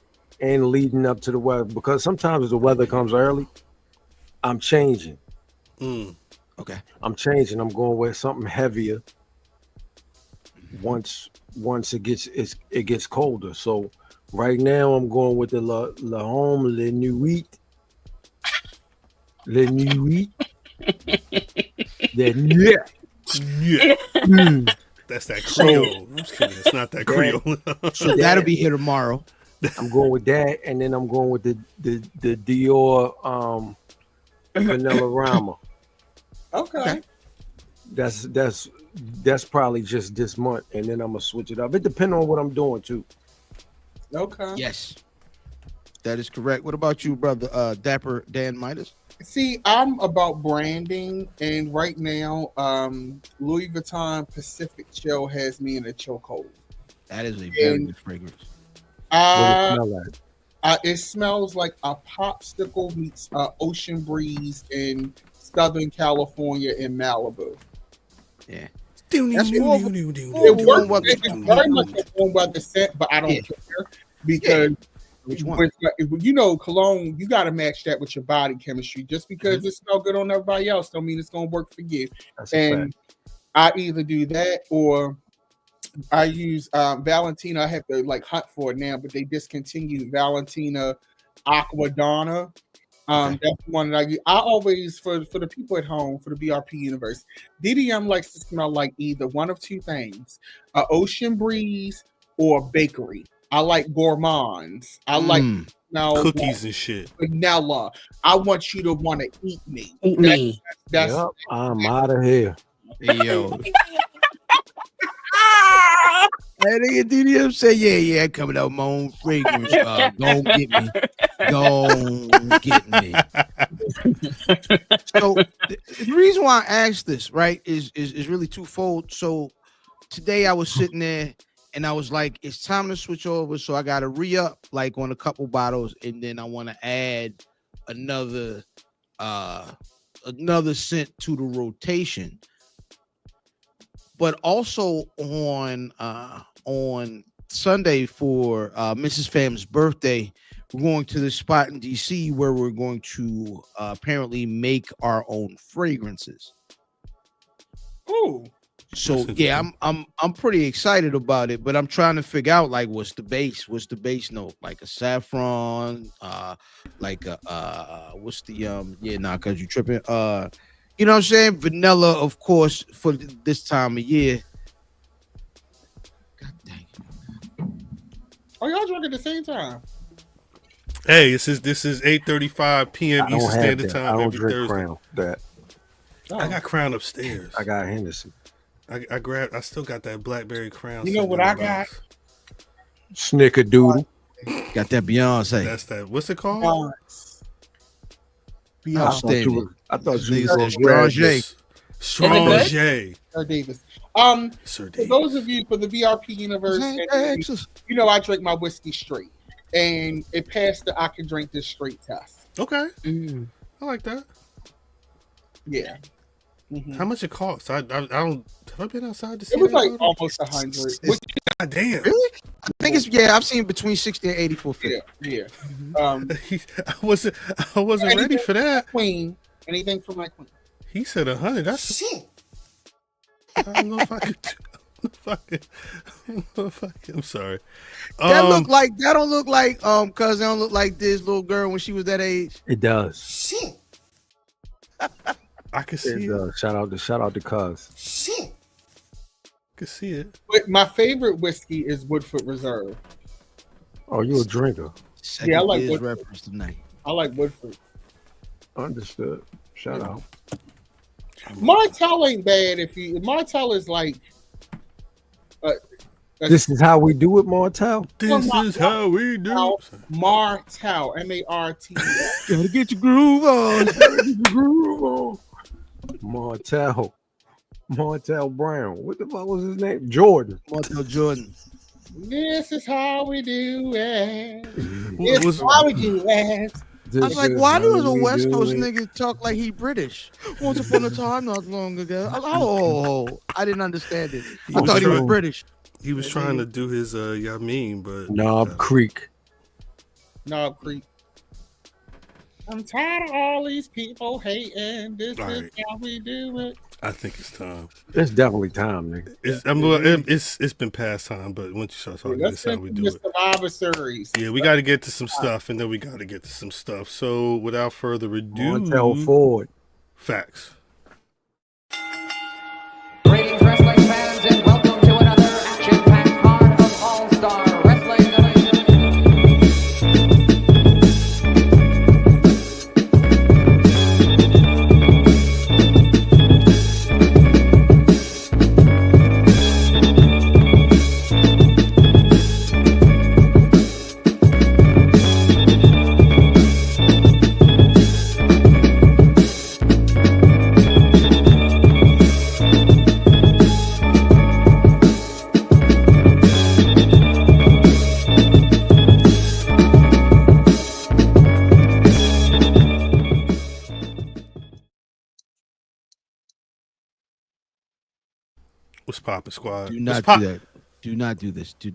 and leading up to the weather, because sometimes the weather comes early. I'm changing. Okay. I'm changing. I'm going with something heavier. Once it gets colder. So right now I'm going with the La Homme Le Nuit. Le Nuit. Yeah. That's that Creole. I'm just kidding. It's not that Creole. So that'll be here tomorrow. I'm going with that, and then I'm going with the Dior Vanilla Rama. Okay. That's probably just this month, and then I'm gonna switch it up. It depends on what I'm doing too. Okay. Yes, that is correct. What about you, brother? Dapper Dan Midas? See, I'm about branding, and right now, Louis Vuitton Pacific Chill has me in a chokehold. That is a very good fragrance. It smells like a popsicle meets ocean breeze in Southern California in Malibu. Yeah. It's very much informed by the scent, but I don't care because cologne, you got to match that with your body chemistry. Just because it smells good on everybody else don't mean it's going to work for you. And I either do that or I use Valentina. I have to hunt for it now, but they discontinued Valentina Aquadonna. That's the one that I use. I always, for the people at home, for the BRP universe, DDM likes to smell like either one of two things: ocean breeze or bakery. I like gourmands. I like cookies and shit. Vanilla. I want you to want to eat me. I'm out of here. Hey, yo. That nigga DDM say, yeah, coming out my own fragrance. Go get me. So the reason why I asked this, right, is really twofold. So today I was sitting there and I was like, it's time to switch over. So I got to re-up like on a couple bottles, and then I want to add another scent to the rotation. But also on Sunday for Mrs. Fam's birthday, we're going to this spot in DC where we're going to apparently make our own fragrances. Ooh. So yeah, I'm pretty excited about it, but I'm trying to figure out like what's the base note, like a saffron, like a what's the cause you tripping, you know what I'm saying, vanilla, of course, for this time of year. God dang it. Oh, y'all drunk at the same time? Hey, this is 8:35 p.m. Eastern Standard Time. I don't every drink Thursday. Crown. That I got Crown upstairs. I got Hennessy. I still got that blackberry Crown. You know what I got? Snickerdoodle. Got that Beyonce. That's that. What's it called? Outstanding. I thought you said said Strange. Sir Davis. Sir For Davis. those of you for the BRP universe, you know I drink my whiskey straight, and it passed the I can drink this straight test. Okay. I like that. Yeah. How much it costs? I don't. Have I been outside to see? It was that like already? almost 100. God damn. Really? I think it's I've seen between 60 and 84. Yeah. I wasn't ready for that. Queen. Anything for my queen? He said 100. That's shit. I don't know if I could. I'm sorry. That don't look like cuz it don't look like this little girl when she was that age. It does. Shit. I can see it. Shout out to Cuz. Shit. I can see it. But my favorite whiskey is Woodford Reserve. Oh, you a drinker? Yeah, I like Woodford Woodford. reference tonight. I like Woodford. Understood. Shout out. Martell ain't bad Martell is like. This is how we do it, Martell. This is how we do it. Martell, M-A-R-T. Gotta get your groove on. Martell Brown. What the fuck was his name? Jordan. Martell Jordan. This is how we do it. What This is how we do it. I was like, why do the West Coast niggas talk like he British? Once upon a time, not long ago. I didn't understand it. I thought he was British. He was trying to do his Yamin, but Knob Creek. Knob Creek. I'm tired of all these people hating. This is how we do it. I think it's time. It's definitely time, nigga. It's been past time, but once you start talking, this is how we do it. Survivor Series. Yeah, we got to get to some stuff, and then we got to get to some stuff. So, without further ado, Martell Ford. Facts. Greetings, wrestling fans, and welcome to another action-packed card of All-Star Wrestling. What's poppin', squad? Do not do that. Do not do this. Do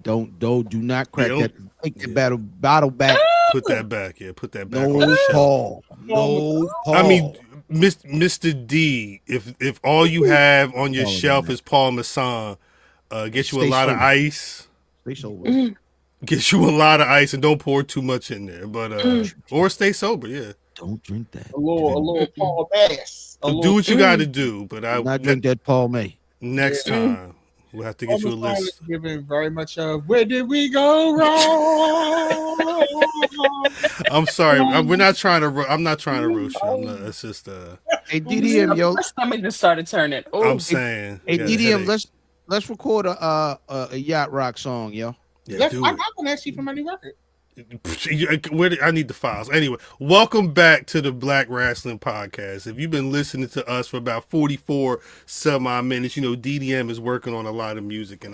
not crack that. Take the bottle back. Put that back. Yeah, put that back. No Paul. No Paul. I mean, Mr. D, if all you have on your shelf is Paul Masson, get you a lot of ice. Stay sober. Get you a lot of ice and don't pour too much in there. But or stay sober, yeah. Don't drink that. A little Paul Bass. Do what you got to do, but I not drink that Paul May. Next time we'll have to get you a list. Given very much of where did we go wrong? I'm sorry, we're not trying to. I'm not trying to roast you. It's just Hey DDM, yo. My stomach just started turning. Oh, I'm saying. Hey DDM, let's record a yacht rock song, yo. Yeah, I got one actually from any record. I need the files. Anyway, welcome back to the Black Rasslin Podcast. If you've been listening to us for about 44 semi minutes, you know DDM is working on a lot of music, and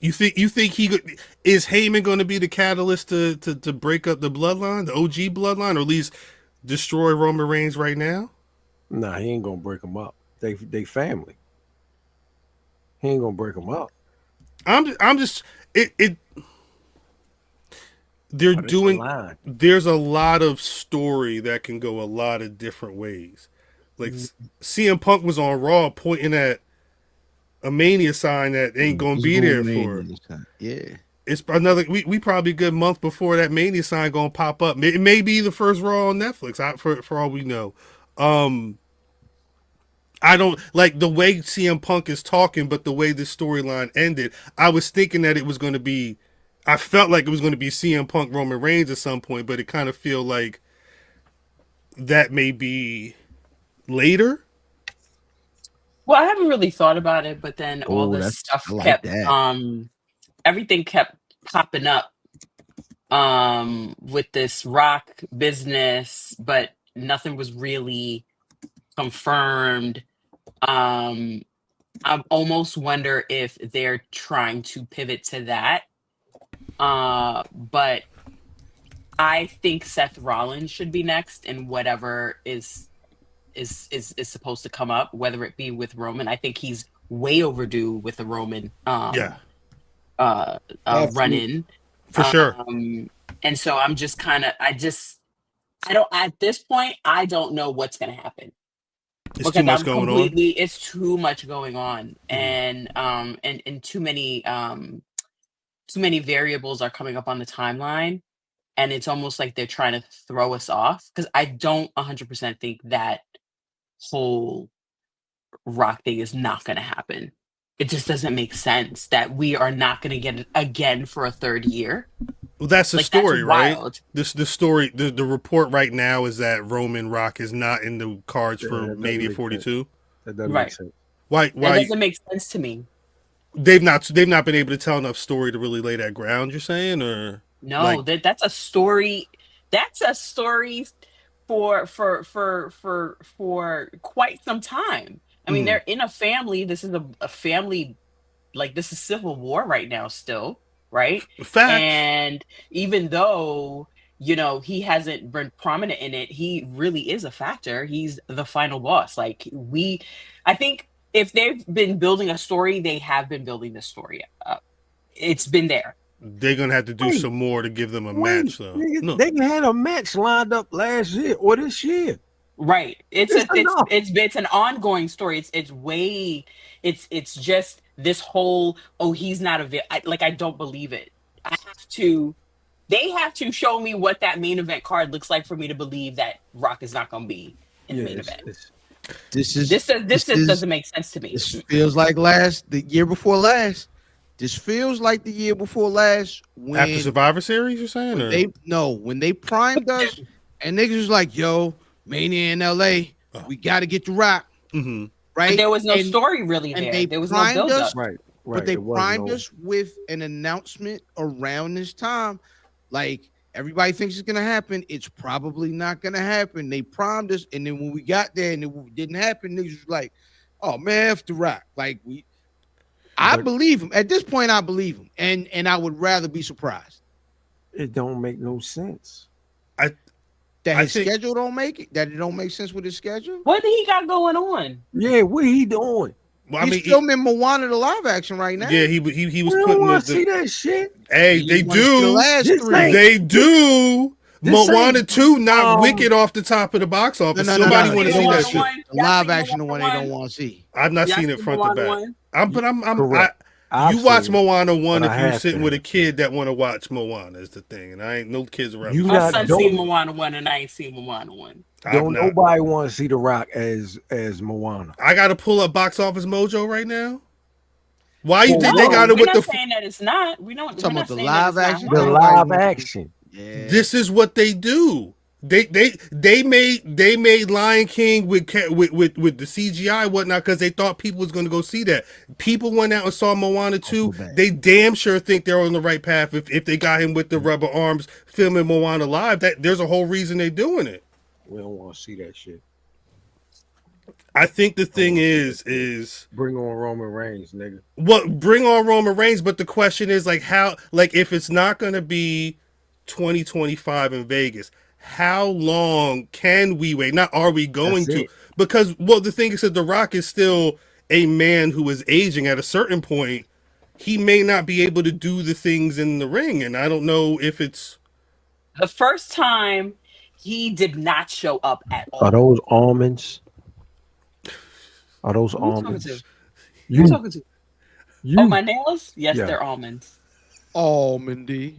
You think is Heyman going to be the catalyst to break up the bloodline, the OG bloodline, or at least destroy Roman Reigns right now? Nah, he ain't gonna break them up. They family. He ain't gonna break them up. They're doing. There's a lot of story that can go a lot of different ways. Like CM Punk was on Raw pointing at a Mania sign that ain't gonna be there for. Yeah, it's another. We probably a good month before that Mania sign gonna pop up. It may be the first Raw on Netflix. For all we know. I don't like the way CM Punk is talking, but the way this storyline ended, I was thinking that it was going to be. I felt like it was going to be CM Punk Roman Reigns at some point, but it kind of feel like that may be later. Well, I haven't really thought about it, but then all this stuff kept everything kept popping up with this Rock business, but nothing was really confirmed. I almost wonder if they're trying to pivot to that. But I think Seth Rollins should be next in whatever is supposed to come up, whether it be with Roman. I think he's way overdue with the Roman run in. For sure. And so I'm just I don't at this point I don't know what's gonna happen. It's too much going on. It's too much going on. And too many variables are coming up on the timeline, and it's almost like they're trying to throw us off, because I don't 100% think that whole Rock thing is not going to happen. It just doesn't make sense that we are not going to get it again for a third year. Well, that's the story, right? Wild. The story, the report right now is that Roman Rock is not in the cards for Mania 42. That doesn't make sense. Why? That doesn't make sense to me. They've not been able to tell enough story to really lay that ground. You're saying, or no? That's a story. That's a story for quite some time. I mean, they're in a family. This is a family. Like, this is civil war right now still, right? Facts. And even though, he hasn't been prominent in it, he really is a factor. He's the final boss. Like, I think if they've been building a story, they have been building the story up. It's been there. They're going to have to do some more to give them a match, though. No. They had a match lined up last year or this year. Right. It's an ongoing story. It's just this whole, he's not I don't believe it. They have to show me what that main event card looks like for me to believe that Rock is not going to be in the main event. This doesn't make sense to me. This feels like the year before last. This feels like the year before last. After Survivor Series, you're saying? When they primed us and niggas was like, yo, Mania in LA, we got to get the Rock. Mm-hmm. Right? But there was no story really there. There was no build-up. Right. But they primed us with an announcement around this time. Like, everybody thinks it's going to happen. It's probably not going to happen. They primed us, and then when we got there and it didn't happen, niggas was like, oh, man, F the Rock. Like, I believe him. At this point, I believe him. And I would rather be surprised. It don't make no sense. Schedule don't make it? That it don't make sense with his schedule? What do he got going on? Yeah, what he doing? Well, He's filming Moana the live action right now. Yeah, he was putting the see that shit. Hey, they do. They do. Moana 2 knocked Wicked off the top of the box office. Somebody want to see that shit. The live action, the one they don't want to see. I've not seen it front to back. You watch Moana 1 if you're sitting with a kid that want to watch Moana is the thing, and I ain't no kids around. My son seen Moana 1 and I ain't seen Moana 1. Don't nobody want to see The Rock as Moana. I got to pull up Box Office Mojo right now. Why you think they got it with the? We're not saying that it's not. We don't. Talking about the live action. The live action. Yeah. This is what they do. They made Lion King with the CGI and whatnot because they thought people was going to go see that. People went out and saw Moana 2. They damn sure think they're on the right path if they got him with the rubber arms filming Moana live. There's a whole reason they're doing it. We don't want to see that shit. I think the thing is bring on Roman Reigns, nigga. Bring on Roman Reigns, but the question is like how, like if it's not going to be 2025 in Vegas, how long can we wait? Not are we going to? Because the thing is that The Rock is still a man who is aging. At a certain point, he may not be able to do the things in the ring, and I don't know if it's the first time he did not show up at all. Are those almonds? Are those almonds? Who you talking to? Oh, my nails? Yes, they're almonds. Almondy.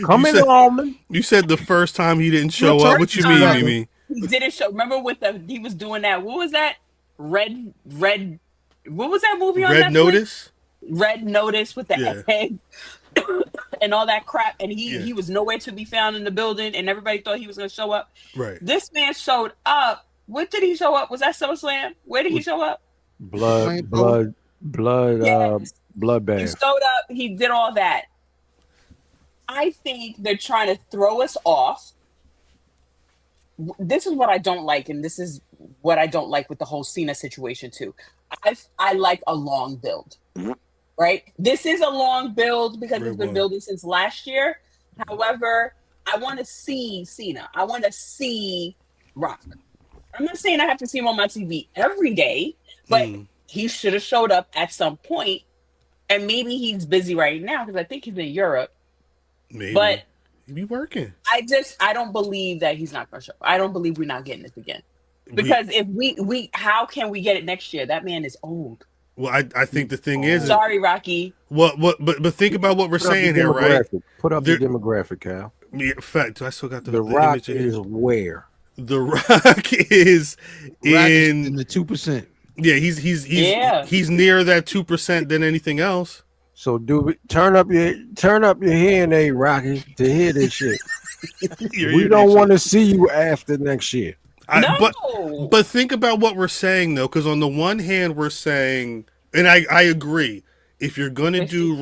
Come in, almond. You said the first time he didn't show up. What you mean, Mimi? He didn't show. Remember he was doing that. What was that? Red. What was that movie on Netflix? Red Notice? Red Notice with the egg and all that crap. And he was nowhere to be found in the building, and everybody thought he was going to show up. Right. This man showed up. What did he show up? Was that SummerSlam? Where did he show up? Bloodbath. He showed up. He did all that. I think they're trying to throw us off. This is what I don't like, and this is what I don't like with the whole Cena situation too. I like a long build, right? This is a long build because it's been building since last year. However, I want to see Cena. I want to see Rock. I'm not saying I have to see him on my TV every day, but he should have showed up at some point. And maybe he's busy right now because I think he's in Europe. Maybe. But he be working. I don't believe that he's not going to show up. I don't believe we're not getting this again. Because if we how can we get it next year? That man is old. Well, I think the thing is, sorry, Rocky. But think about what we're saying here, right? Put up the demographic, Cal. In fact, I still got the Rock image is where? The Rock is in the 2%. Yeah, he's near that 2% than anything else. So turn up your hearing aid, Rocky, to hear this shit. We don't want to see you after next year. But think about what we're saying though, because on the one hand we're saying, and I agree, if you're gonna do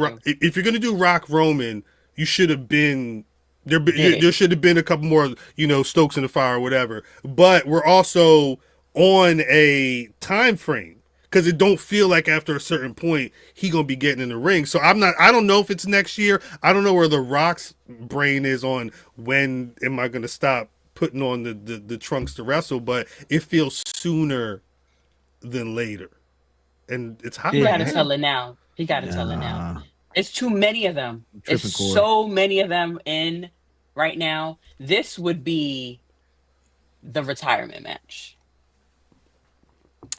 Rock Roman, you should have been there. There should have been a couple more, Stokes in the fire or whatever. But we're also on a time frame because it don't feel like after a certain point he gonna be getting in the ring. So I don't know if it's next year. I don't know where the Rock's brain is on when am I gonna stop putting on the trunks to wrestle, but it feels sooner than later. And it's hot. He gotta tell it now. It's too many of them. It's so many of them in right now. This would be the retirement match.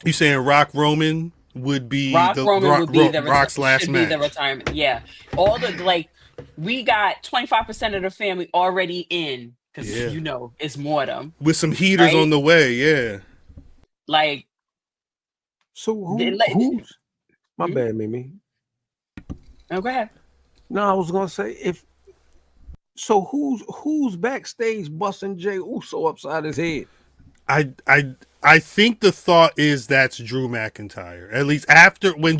You saying Rock Roman would be Rock's last match? The retirement. Yeah. All the we got 25% of the family already in because it's Mortem with some heaters on the way. Yeah. So who's my bad, Mimi? No, go ahead. No, I was gonna say who's backstage busting Jey Uso upside his head? I think the thought is that's Drew McIntyre. At least when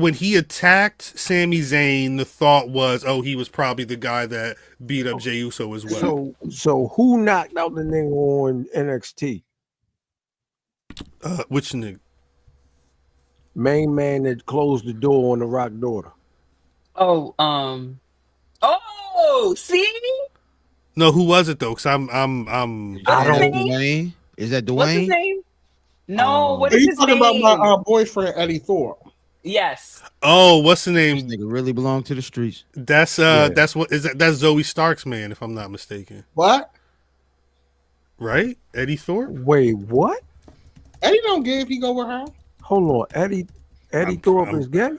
when he attacked Sami Zayn, the thought was, he was probably the guy that beat up Jey Uso as well. So who knocked out the nigga on NXT? Which nigga? Main man that closed the door on the Rock daughter. See? No, who was it though? Because I don't. Dwayne? Is that Dwayne? What's his name? No, what is his name? Are you talking about my boyfriend Eddie Thorpe? Yes. Oh, what's the name? This nigga really belong to the streets. That's that's Zoe Stark's man, if I'm not mistaken. What? Right? Eddie Thorpe? Wait, what? Eddie don't give. He go with her. Hold on, Eddie Thorpe is gay?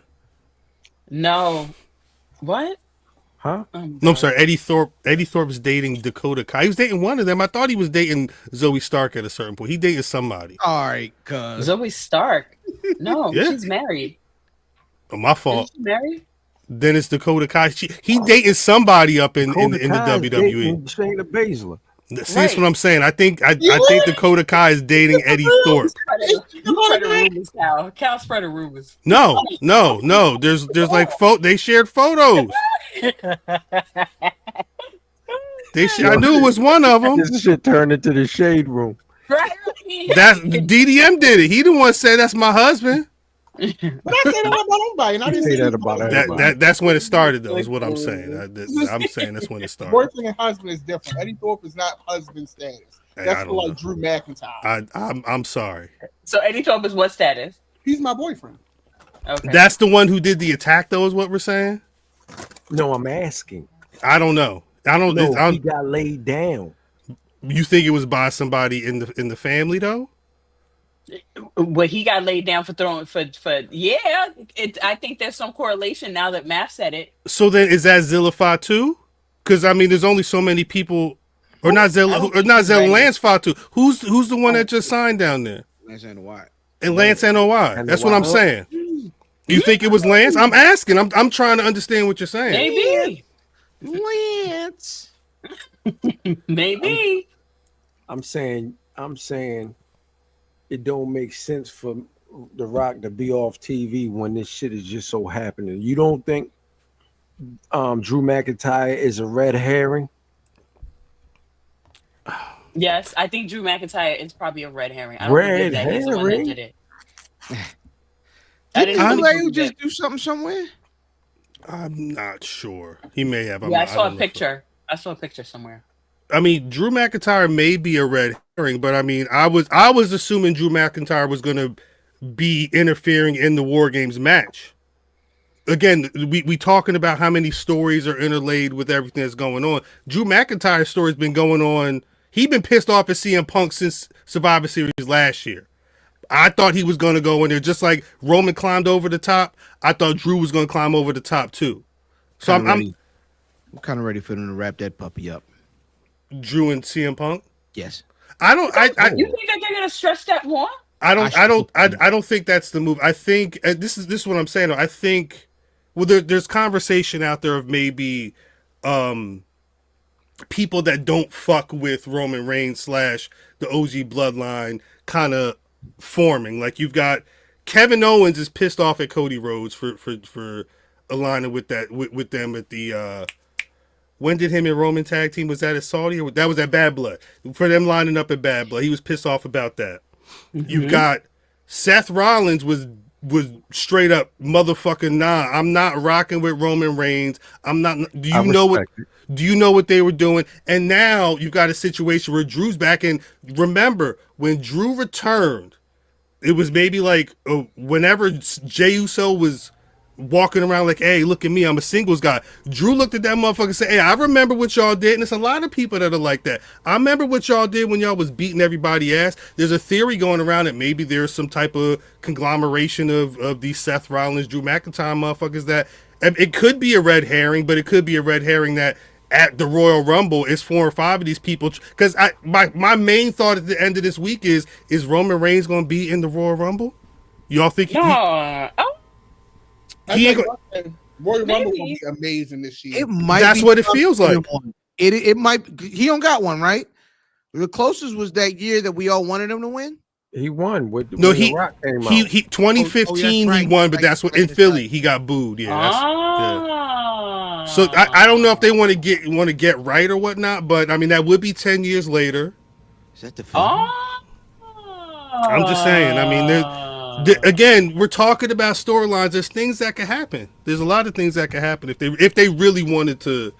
No. What? Huh? No, I'm sorry. Eddie Thorpe is dating Dakota Kai. He was dating one of them. I thought he was dating Zoe Stark at a certain point. He dated somebody. All right, cuz Zoe Stark. No, she's married. Oh, my fault. Is she married? Then it's Dakota Kai. He dating somebody up in the WWE. Shayna Baszler. See, that's what I'm saying. I think Dakota Kai is dating Eddie Thorpe. Cal spread rumors. No. There's like they shared photos. I knew it was one of them. This shit turned into the shade room. Right. That's DDM did it. He the one said that's my husband. But I say that about nobody, and I didn't say that about everybody. That's when it started, though. Is what I'm saying. I'm saying that's when it started. Boyfriend and husband is different. Eddie Thorpe is not husband status. That's for like Drew McIntyre. I'm sorry. So Eddie Thorpe is what status? He's my boyfriend. Okay. That's the one who did the attack, though. Is what we're saying. No, I'm asking. I don't know. He got laid down. You think it was by somebody in the family, though? Well, he got laid down for throwing for yeah. I think there's some correlation now that Matth said it. So then, is that Zilla too? Because I mean, there's only so many people, or not Zilla, Lance Fatu. Who's the one that just signed down there? Lance NOI. And Lance NOI. That's what I'm saying. You think it was Lance? I'm asking. I'm trying to understand what you're saying. Maybe Lance. Maybe. I'm saying it don't make sense for The Rock to be off TV when this shit is just so happening. You don't think Drew McIntyre is a red herring? Yes, I think Drew McIntyre is probably a red herring. I don't think that he's the one that did it. Didn't Leo just do something somewhere? I'm not sure. He may have. I saw a picture. I saw a picture somewhere. I mean, Drew McIntyre may be a red herring, but I mean, I was assuming Drew McIntyre was going to be interfering in the WarGames match. Again, we talking about how many stories are interlaid with everything that's going on. Drew McIntyre's story's been going on. He's been pissed off at CM Punk since Survivor Series last year. I thought he was going to go in there just like Roman climbed over the top. I thought Drew was going to climb over the top too. So I'm kind of ready for them to wrap that puppy up. Drew and CM Punk. Yes. You think that they're going to stretch that more? I don't think that's the move. I think this is what I'm saying. I think there's conversation out there of maybe people that don't fuck with Roman Reigns / the OG bloodline kind of forming. Like you've got Kevin Owens is pissed off at Cody Rhodes for aligning with them at the when did him and Roman tag team? Was that at Saudi or that was at Bad Blood? For them lining up at Bad Blood, he was pissed off about that. Mm-hmm. You've got Seth Rollins was straight up motherfucking nah. I'm not rocking with Roman Reigns. I'm not. Do you know what they were doing? And now you've got a situation where Drew's back. And remember when Drew returned, it was maybe like whenever Jey Uso was walking around like, hey, look at me, I'm a singles guy. Drew looked at that motherfucker and said, hey, I remember what y'all did. And it's a lot of people that are like that. I remember what y'all did when y'all was beating everybody ass. There's a theory going around that maybe there's some type of conglomeration of these Seth Rollins, Drew McIntyre motherfuckers that it could be a red herring, but it could be a red herring that at the Royal Rumble is 4 or 5 of these people. Because my main thought at the end of this week is Roman Reigns going to be in the Royal Rumble? Y'all think he ain't Royal Rumble will be amazing this year. That's what it feels like. It might. He don't got one, right? The closest was that year that we all wanted him to win. He won with The Rock came out. He 2015 he won, but that's what in Philly he got booed. Yeah. Yeah. So I don't know if they want to get right or whatnot, but I mean that would be 10 years later. Is that the film? I'm just saying. I mean, again, we're talking about storylines. There's things that could happen. There's a lot of things that could happen if they really wanted to.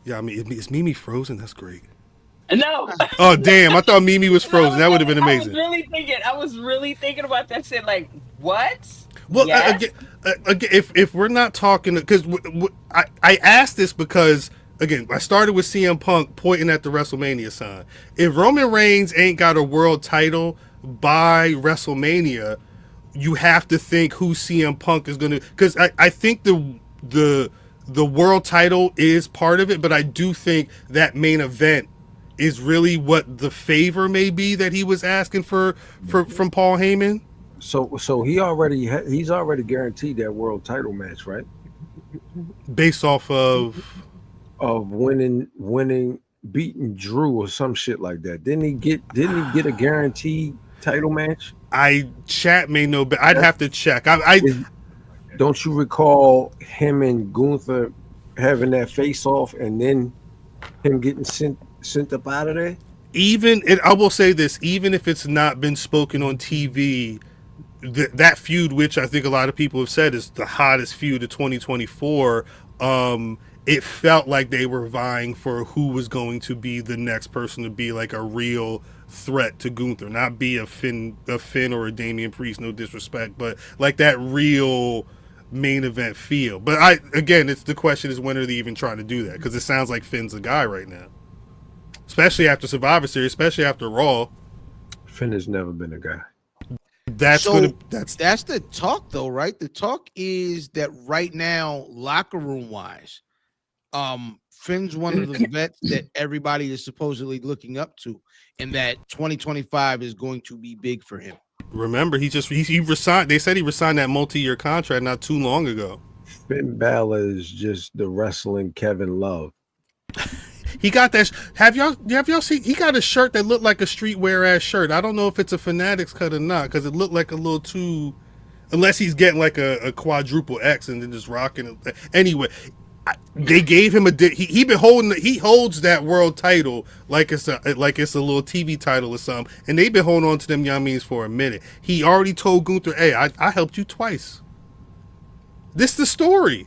Yeah, I mean, is Mimi frozen? That's great. No. Oh damn! I thought Mimi was frozen. That would have been amazing. I was really thinking about that. Shit, like what? Well, yes. Again, if we're not talking, because I asked this because again, I started with CM Punk pointing at the WrestleMania sign. If Roman Reigns ain't got a world title by WrestleMania, you have to think who CM Punk is gonna. Because I think the world title is part of it, but I do think that main event is really what the favor may be that he was asking for from Paul Heyman. So he's already guaranteed that world title match, right? Based off of winning, beating Drew or some shit like that. Didn't he get a guaranteed title match? Chat may know, but I'd have to check. Don't you recall him and Gunther having that face off and then him getting sent up out of there? I will say this, even if it's not been spoken on TV, that feud, which I think a lot of people have said is the hottest feud of 2024, it felt like they were vying for who was going to be the next person to be like a real threat to Gunther, not be a Finn or a Damian Priest, no disrespect, but like that real main event feel. But it's the question is, when are they even trying to do that? Because it sounds like Finn's the guy right now, especially after Survivor Series, especially after Raw. Finn has never been a guy. That's the talk, though, right? The talk is that right now, locker room wise, Finn's one of the vets that everybody is supposedly looking up to, and that 2025 is going to be big for him. Remember, he resigned. They said he resigned that multi-year contract not too long ago. Finn Balor is just the wrestling Kevin Love. He got that. Have y'all seen? He got a shirt that looked like a streetwear ass shirt. I don't know if it's a Fanatics cut or not, because it looked like a little too. Unless he's getting like a quadruple X and then just rocking it. Anyway, they gave him he holds that world title like it's a little TV title or something, and they've been holding on to them young means for a minute. He already told Gunther, "Hey, I helped you twice. This is the story."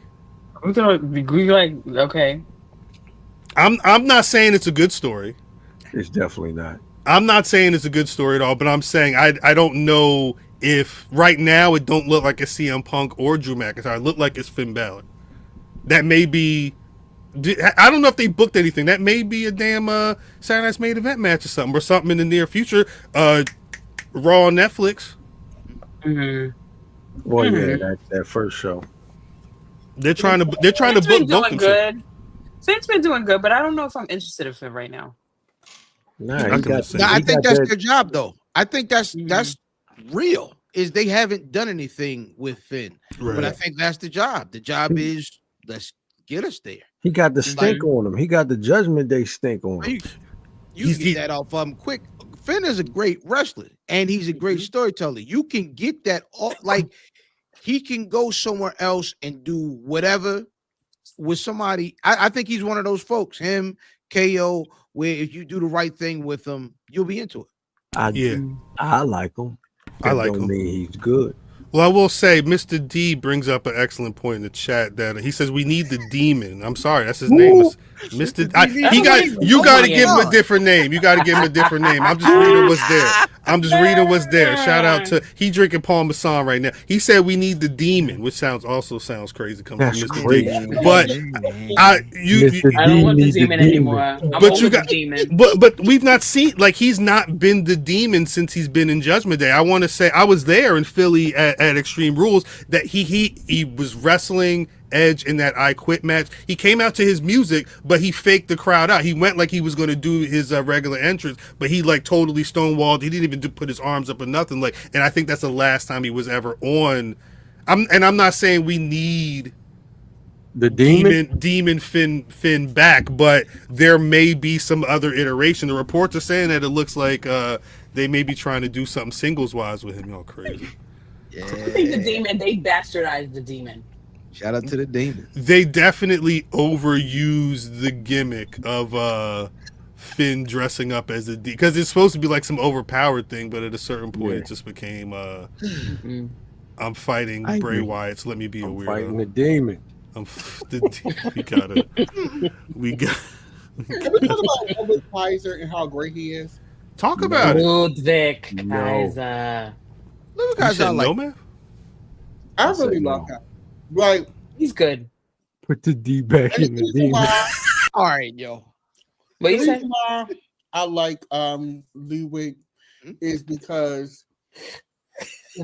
We're gonna be like, okay. I'm not saying it's a good story. It's definitely not. I'm not saying it's a good story at all, but I'm saying I don't know if right now it don't look like it's CM Punk or Drew McIntyre. It look like it's Finn Balor. That may be. I don't know if they booked anything. That may be a damn Saturday Night's Main Event match or something in the near future. Raw on Netflix. Mm-hmm. Well, yeah, that first show. They're trying to book both of them. Finn's been doing good, but I don't know if I'm interested in Finn right now. I think that's their job, though. I think that's real. Is they haven't done anything with Finn, but I think that's the job. The job is let's get us there. He got the stink on him. He got the Judgment Day stink on him. You get that off of him quick. Finn is a great wrestler, and he's a great storyteller. You can get that off, like he can go somewhere else and do whatever with somebody. I think he's one of those folks, him, KO, where if you do the right thing with him, you'll be into it. I like him. I like him. He's good. Well, I will say, Mr. D brings up an excellent point in the chat that he says we need the demon. I'm sorry, that's his name. Mr. You got to give him a different name. You got to give him a different name. I'm just reading what's there. Shout out to he drinking Paul Masson right now. He said we need the demon, which sounds crazy coming from Mr. D. But I don't want the demon anymore. But we've not seen, like, he's not been the demon since he's been in Judgment Day. I want to say I was there in Philly at Extreme Rules that he was wrestling Edge in that I Quit match. He came out to his music, but he faked the crowd out. He went like he was going to do his regular entrance, but he like totally stonewalled. He didn't even put his arms up or nothing. Like, and I think that's the last time he was ever on. I'm not saying we need the demon Finn back, but there may be some other iteration. The reports are saying that it looks like they may be trying to do something singles wise with him. Y'all crazy. Yeah. I think the demon, they bastardized the demon. Shout out to the demon. They definitely overused the gimmick of Finn dressing up as a demon, because it's supposed to be like some overpowered thing, but at a certain point it just became I'm fighting Bray Wyatt, so let me be a weirdo. Fighting the demon. We got Can we talk about Ludwig Kaiser and how great he is? Talk about it. Ludwig Kaiser. Ludwig Kaiser, man. I really love him. Like, he's good. Put the D back in the demon. All right, yo. What you say? I like Ludwig is because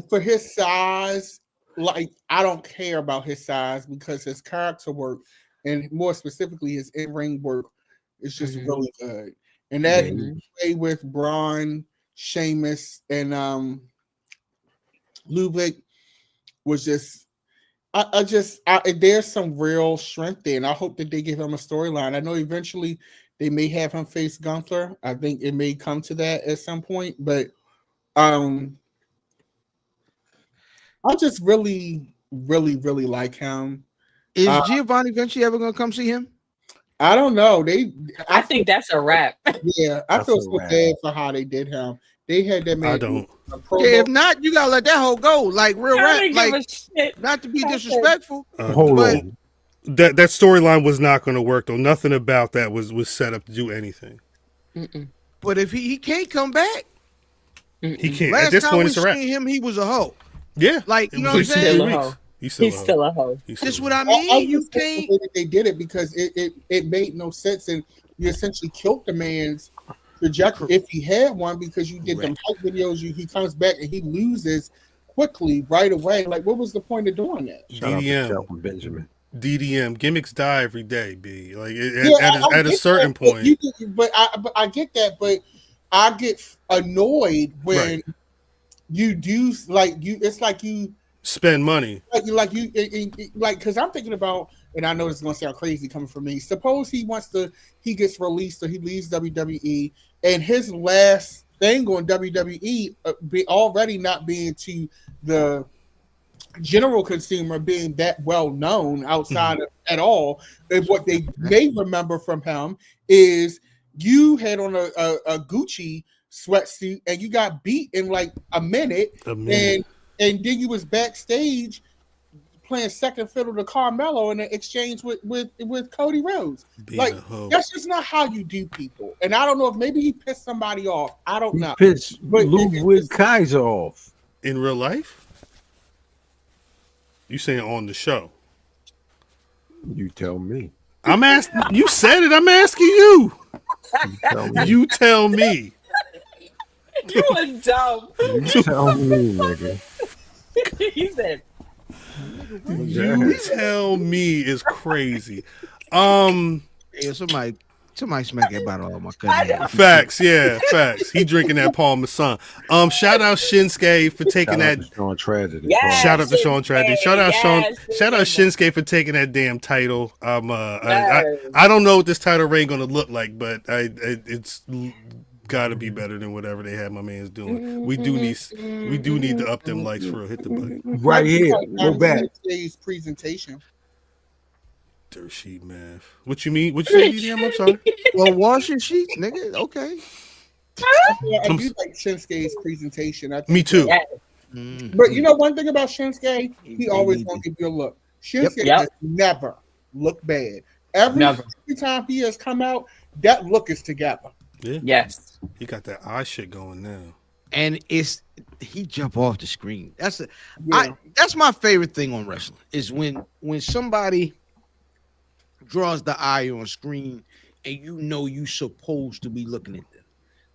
for his size, like, I don't care about his size because his character work and more specifically his in-ring work is just really good. And that play with Braun, Sheamus, and Ludwig was just there's some real strength there, and I hope that they give him a storyline. I know eventually they may have him face Gunther. I think it may come to that at some point, but I just really, really, really like him. Is Giovanni Vinci ever going to come see him? I don't know. I think that's a wrap. Yeah, I feel so bad for how they did him. They had that man. I don't. Yeah, if not, you gotta let that whole go. Like real rap. Like not to be disrespectful. Hold on. That storyline was not going to work though. Nothing about that was set up to do anything. But if he can't come back, he can't. Last At this time point, we it's a wrap. seen him, he was a hoe. Yeah, like you know what I'm saying. He's still a hoe. That's what I mean. You can't. They did it because it made no sense, and you essentially killed the man's trajectory if he had one, because you did them hype videos. He comes back and he loses quickly right away. Like, what was the point of doing that? DDM, Benjamin. DDM gimmicks die every day. B like I at a certain point. But I get that. But I get annoyed when you do It's like you spend money. Because I'm thinking about, and I know this is gonna sound crazy coming from me. Suppose he gets released or he leaves WWE, and his last thing on WWE be already not being to the general consumer being that well known outside of at all. And what they may remember from him is you had on a Gucci sweatsuit and you got beat in like a minute. And then you was backstage playing second fiddle to Carmelo in an exchange with Cody Rhodes. That's just not how you do people. And I don't know if maybe he pissed somebody off. I don't know. Pissed Ludwig Kaiser off in real life. You saying on the show? You tell me. I'm asking. You said it. I'm asking you. You tell me. You are dumb. You tell me, nigga. He said. You tell me is crazy. Yeah, somebody smack that bottle on my cousin. Facts. He drinking that Paul Masson. Shout out Shinsuke for taking that. Sean Tragedy. Yes, shout out to Sean Tragedy. Shout out Shinsuke for taking that damn title. I don't know what this title reign gonna look like, but it's gotta be better than whatever they had my man's doing. We do need to up them likes for real. Hit the button right here. Go back. Today's presentation. Dirt sheet math. What you mean? What you say, DDM? I'm sorry. Well, washing sheets, nigga. Okay. I do like Shinsuke's presentation. Me too. But you know one thing about Shinsuke, he always gonna give you a look. Shinsuke has never looked bad. Every time he has come out, that look is together. Yeah. Yes. He got that eye shit going now. And he jump off the screen. That's my favorite thing on wrestling is when somebody draws the eye on screen and you know you supposed to be looking at them.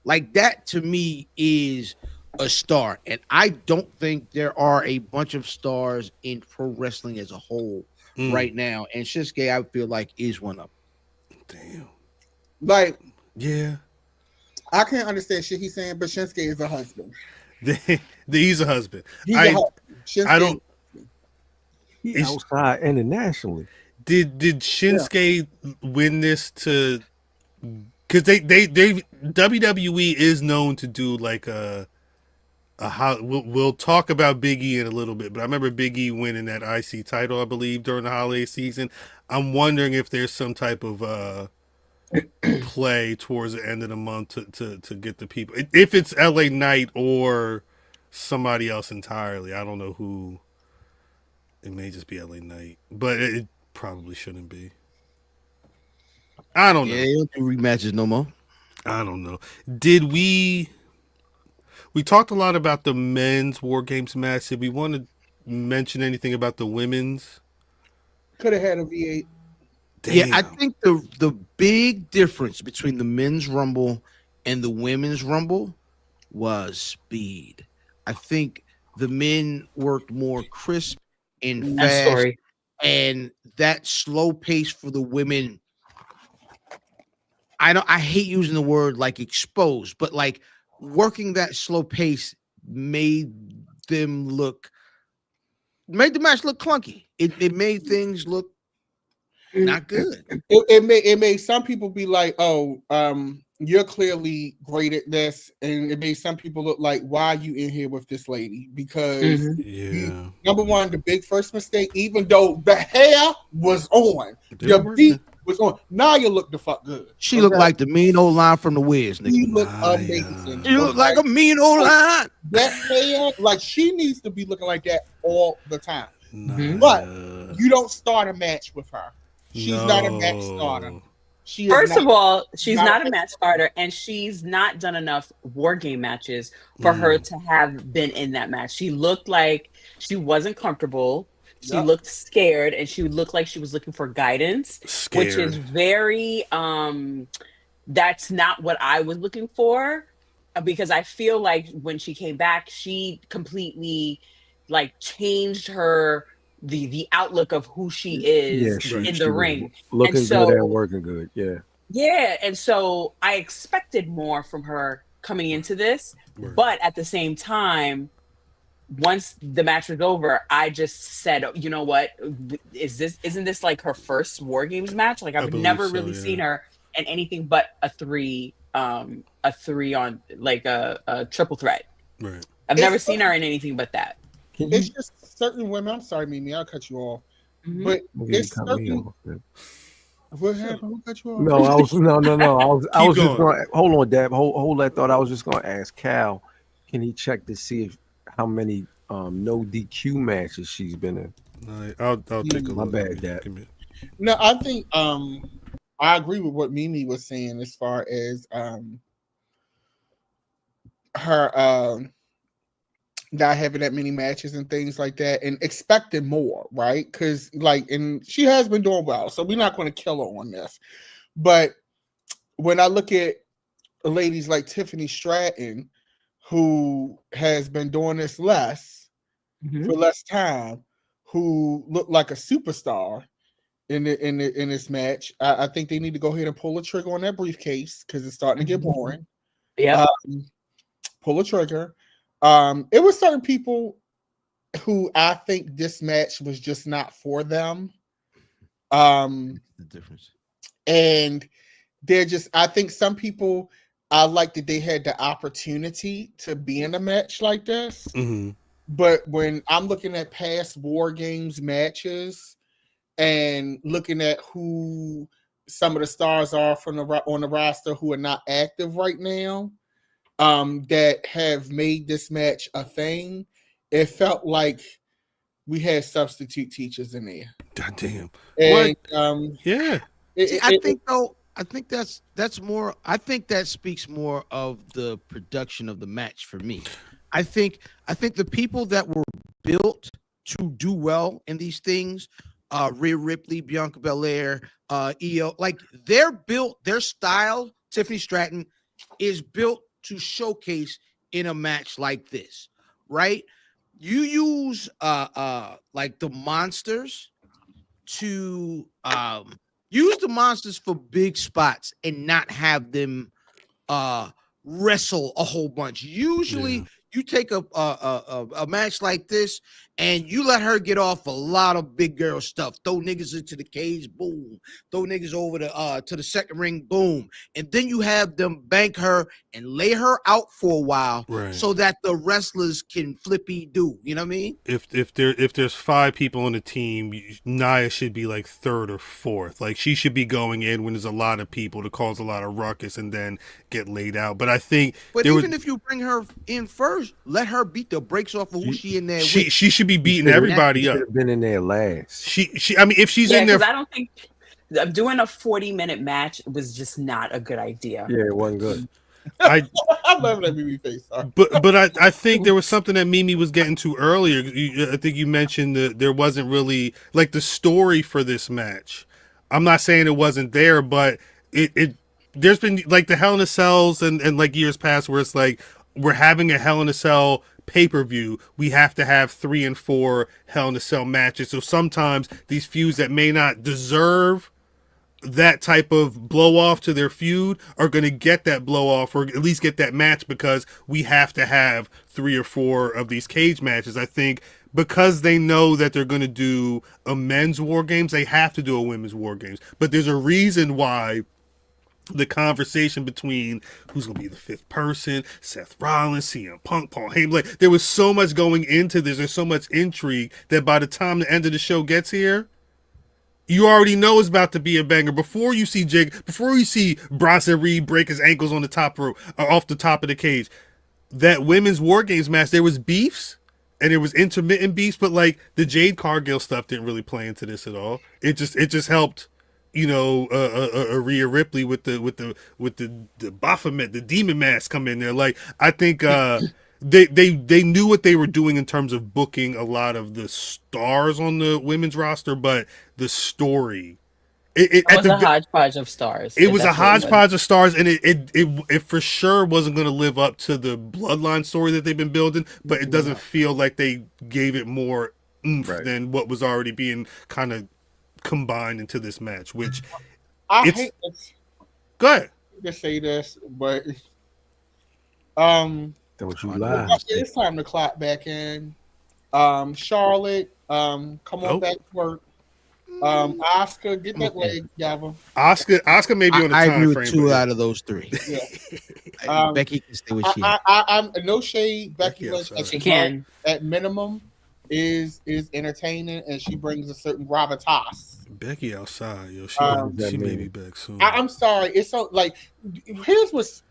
Like that to me is a star. And I don't think there are a bunch of stars in pro wrestling as a whole right now. And Shinsuke, I feel like, is one of them. Damn. Like, yeah. I can't understand shit he's saying, but Shinsuke is a husband. He's a husband. I don't. He's outside internationally. Did Shinsuke win this to? Because they WWE is known to do like we'll talk about Big E in a little bit, but I remember Big E winning that IC title, I believe, during the holiday season. I'm wondering if there's some type of play towards the end of the month to get the people, if it's LA Knight or somebody else entirely. I don't know who. It may just be LA Knight, but it probably shouldn't be. I don't know. Yeah, they don't do rematches no more. I don't know. Did we talked a lot about the men's WarGames match. Did we want to mention anything about the women's? Could have had a V8. Damn. Yeah, I think the big difference between the men's Rumble and the women's Rumble was speed. I think the men worked more crisp and fast, and that slow pace for the women. I hate using the word like exposed, but like working that slow pace made the match look clunky. It made things look not good. It made some people be like, "Oh, you're clearly great at this," and it made some people look like, "Why are you in here with this lady?" Because number one, the big first mistake, even though the hair was on, the beat was on. Nia looked the fuck good. She looked like the mean old line from the Wiz, nigga. She looked amazing. She looked like a mean old line. That hair, like she needs to be looking like that all the time. But you don't start a match with her. She's not a match starter. First of all, she's not a match starter, and she's not done enough war game matches for her to have been in that match. She looked like she wasn't comfortable. She looked scared, and she looked like she was looking for guidance, which is very that's not what I was looking for, because I feel like when she came back, she completely like changed her the outlook of who she is in the ring. Looking good and working good. Yeah. And so I expected more from her coming into this, but at the same time, once the match was over, I just said, you know what, isn't this like her first War Games match? Like I've never really seen her in anything but a three on like a triple threat. Right. I've never seen her in anything but that. It's just certain women. I'm sorry, Mimi, I'll cut you off. But it's certain. What happened? Who cut you off? No, I was just going. Hold on, Dab. Hold that thought. I was just going to ask Cal, can he check to see how many no DQ matches she's been in? I'll take a look. My bad, Dab. No, I think I agree with what Mimi was saying as far as her not having that many matches and things like that, and expecting more, right? Because and she has been doing well, so we're not going to kill her on this. But when I look at ladies like Tiffany Stratton, who has been doing this less for less time, who looked like a superstar in this match, I think they need to go ahead and pull the trigger on that briefcase because it's starting to get boring. Yeah, pull the trigger. It was certain people who I think this match was just not for them. The difference. And they're just, I think some people, I like that they had the opportunity to be in a match like this. But when I'm looking at past War Games matches and looking at who some of the stars are on the roster who are not active right now, that have made this match a thing, it felt like we had substitute teachers in there. God damn. And, yeah. I think that's more. I think that speaks more of the production of the match for me. I think the people that were built to do well in these things, Rhea Ripley, Bianca Belair, Io, like they're built. Their style, Tiffany Stratton, is built to showcase in a match like this, right? You use like the monsters to use the monsters for big spots and not have them wrestle a whole bunch. Usually you take a match like this and you let her get off a lot of big girl stuff. Throw niggas into the cage, boom. Throw niggas over to the second ring, boom. And then you have them bank her and lay her out for a while, so that the wrestlers can flippy do. You know what I mean? If there's 5 people on the team, Nia should be like 3rd or 4th. Like she should be going in when there's a lot of people to cause a lot of ruckus and then get laid out. But I think, if you bring her in first, let her beat the brakes off of who she in there. She should be beating everybody up. Should have been in there last. I mean, if she's in there, I don't think doing a 40-minute match was just not a good idea. Yeah, it wasn't good. I love that Mimi face. But I think there was something that Mimi was getting to earlier. I think you mentioned that there wasn't really like the story for this match. I'm not saying it wasn't there, but there's been like the Hell in a Cells and like years past where it's like we're having a Hell in a Cell pay-per-view, we have to have 3 and 4 Hell in a Cell matches. So sometimes these feuds that may not deserve that type of blow off to their feud are going to get that blow off, or at least get that match, because we have to have 3 or 4 of these cage matches. I think because they know that they're going to do a men's War Games, they have to do a women's War Games. But there's a reason why the conversation between who's going to be the 5th person, Seth Rollins, CM Punk, Paul Heyman, like there was so much going into this, there's so much intrigue that by the time the end of the show gets here, you already know it's about to be a banger before you see Bronson Reed break his ankles on the top rope or off the top of the cage. That women's War Games match, there was beefs and it was intermittent beefs, but like the Jade Cargill stuff didn't really play into this at all. It just helped, Rhea Ripley with the Baphomet, the demon mask come in there. Like I think they knew what they were doing in terms of booking a lot of the stars on the women's roster, but the story. It was a hodgepodge of stars. It was a hodgepodge of stars, and it for sure wasn't going to live up to the bloodline story that they've been building. But it doesn't feel like they gave it more oomph than what was already being kind of combined into this match. Which I hate go ahead to say this, but don't you lie. It's time to clock back in. Charlotte, come on back to work. Oscar, get that leg together. Oscar may be on the time frame. I agree with 2 out of those 3. Yeah. Becky can stay with she. I'm no shade. Becky Lynch, she can at minimum is entertaining, and she brings a certain gravitas. Becky outside, she may be back soon. I'm sorry. It's so like here's what's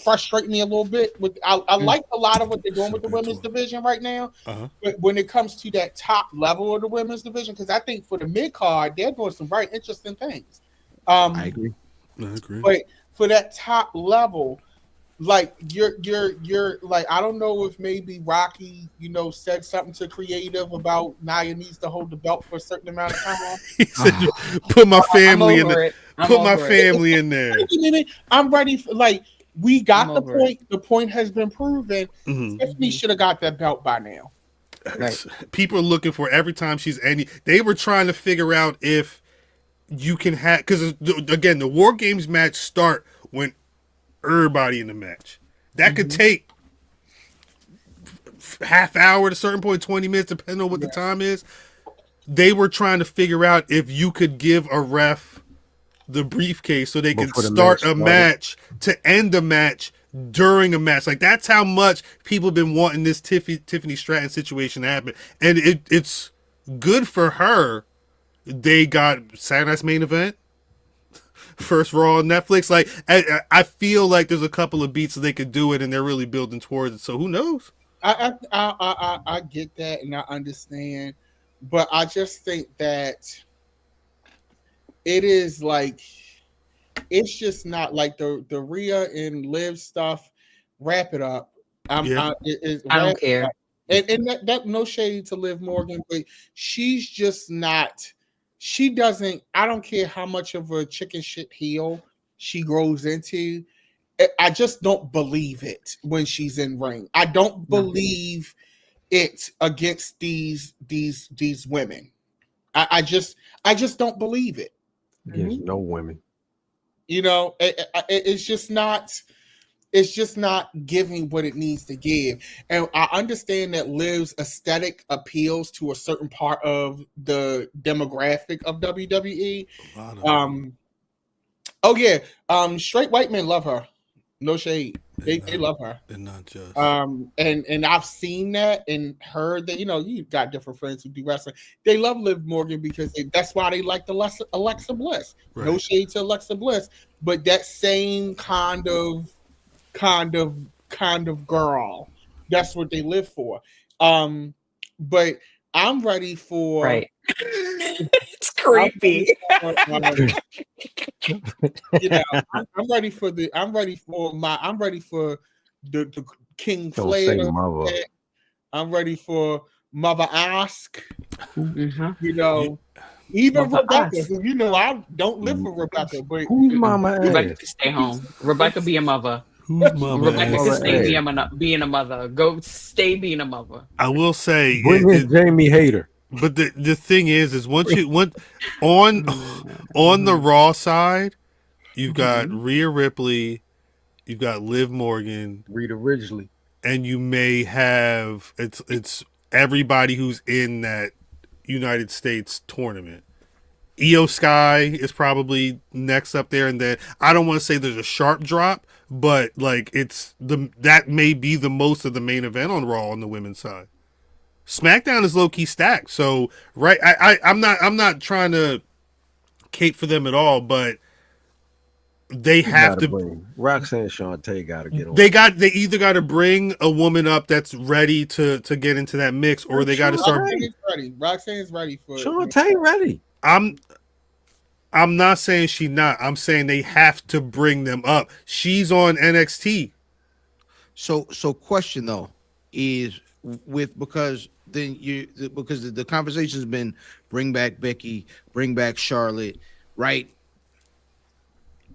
frustrating me a little bit. I like a lot of what they're doing with the women's division right now, but when it comes to that top level of the women's division, because I think for the mid card they're doing some very interesting things. I agree. But for that top level, like you're like, I don't know if maybe Rocky, said something to creative about Nia needs to hold the belt for a certain amount of time. He said, "Put my family in there. Put my family in there." I'm ready for we got the point. The point has been proven. Tiffany should have got that belt by now. Right. People are looking for every time she's any. They were trying to figure out if you can have, because again, the War Games match start when everybody in the match. That could take half hour to a certain point, 20 minutes, depending on what the time is. They were trying to figure out if you could give a ref the briefcase so they could start a match to end the match during a match. Like that's how much people have been wanting this Tiffany Stratton situation to happen, and it's good for her. They got Saturday Night's Main Event, first Raw on Netflix. Like I feel like there's a couple of beats that they could do it, and they're really building towards it. So who knows? I get that and I understand, but I just think that it is like, it's just not like the Rhea and Liv stuff. Wrap it up. I don't care. And that no shade to Liv Morgan, but she's just not. She doesn't. I don't care how much of a chicken shit heel she grows into. I just don't believe it when she's in ring. I don't believe it against these women. I just don't believe it. There's no women. It's just not. It's just not giving what it needs to give. And I understand that Liv's aesthetic appeals to a certain part of the demographic of WWE. Straight white men love her. No shade. They love her. They're not just. And I've seen that and heard that, you've got different friends who do wrestling. They love Liv Morgan because that's why they like Alexa Bliss. Right. No shade to Alexa Bliss, but that same kind of girl. That's what they live for. But I'm ready for. Right. It's creepy. I'm ready for the King Flair. I'm ready for Mother Ask. Even Mother Rebecca, Ask. who I don't live for Rebecca, but who's Mama Rebecca can stay home. Rebecca be a mother. Rebecca can stay being a mother. Go stay being a mother. I will say, Jamie Hayter. But the thing is once on the Raw side, you've got Rhea Ripley, you've got Liv Morgan, Rita Ridgely, and you may have it's everybody who's in that United States tournament. Io Sky is probably next up there, and then I don't want to say there's a sharp drop, but like that may be the most of the main event on Raw on the women's side. SmackDown is low key stacked, so right. I'm not trying to advocate for them at all, but they have to bring Roxanne Shante got to get on. They either got to bring a woman up that's ready to get into that mix, or they got to start. Roxanne's ready for Shante ready. I'm not saying she not. I'm saying they have to bring them up. She's on NXT. So question though is because the conversation's been bring back Becky, bring back Charlotte, right?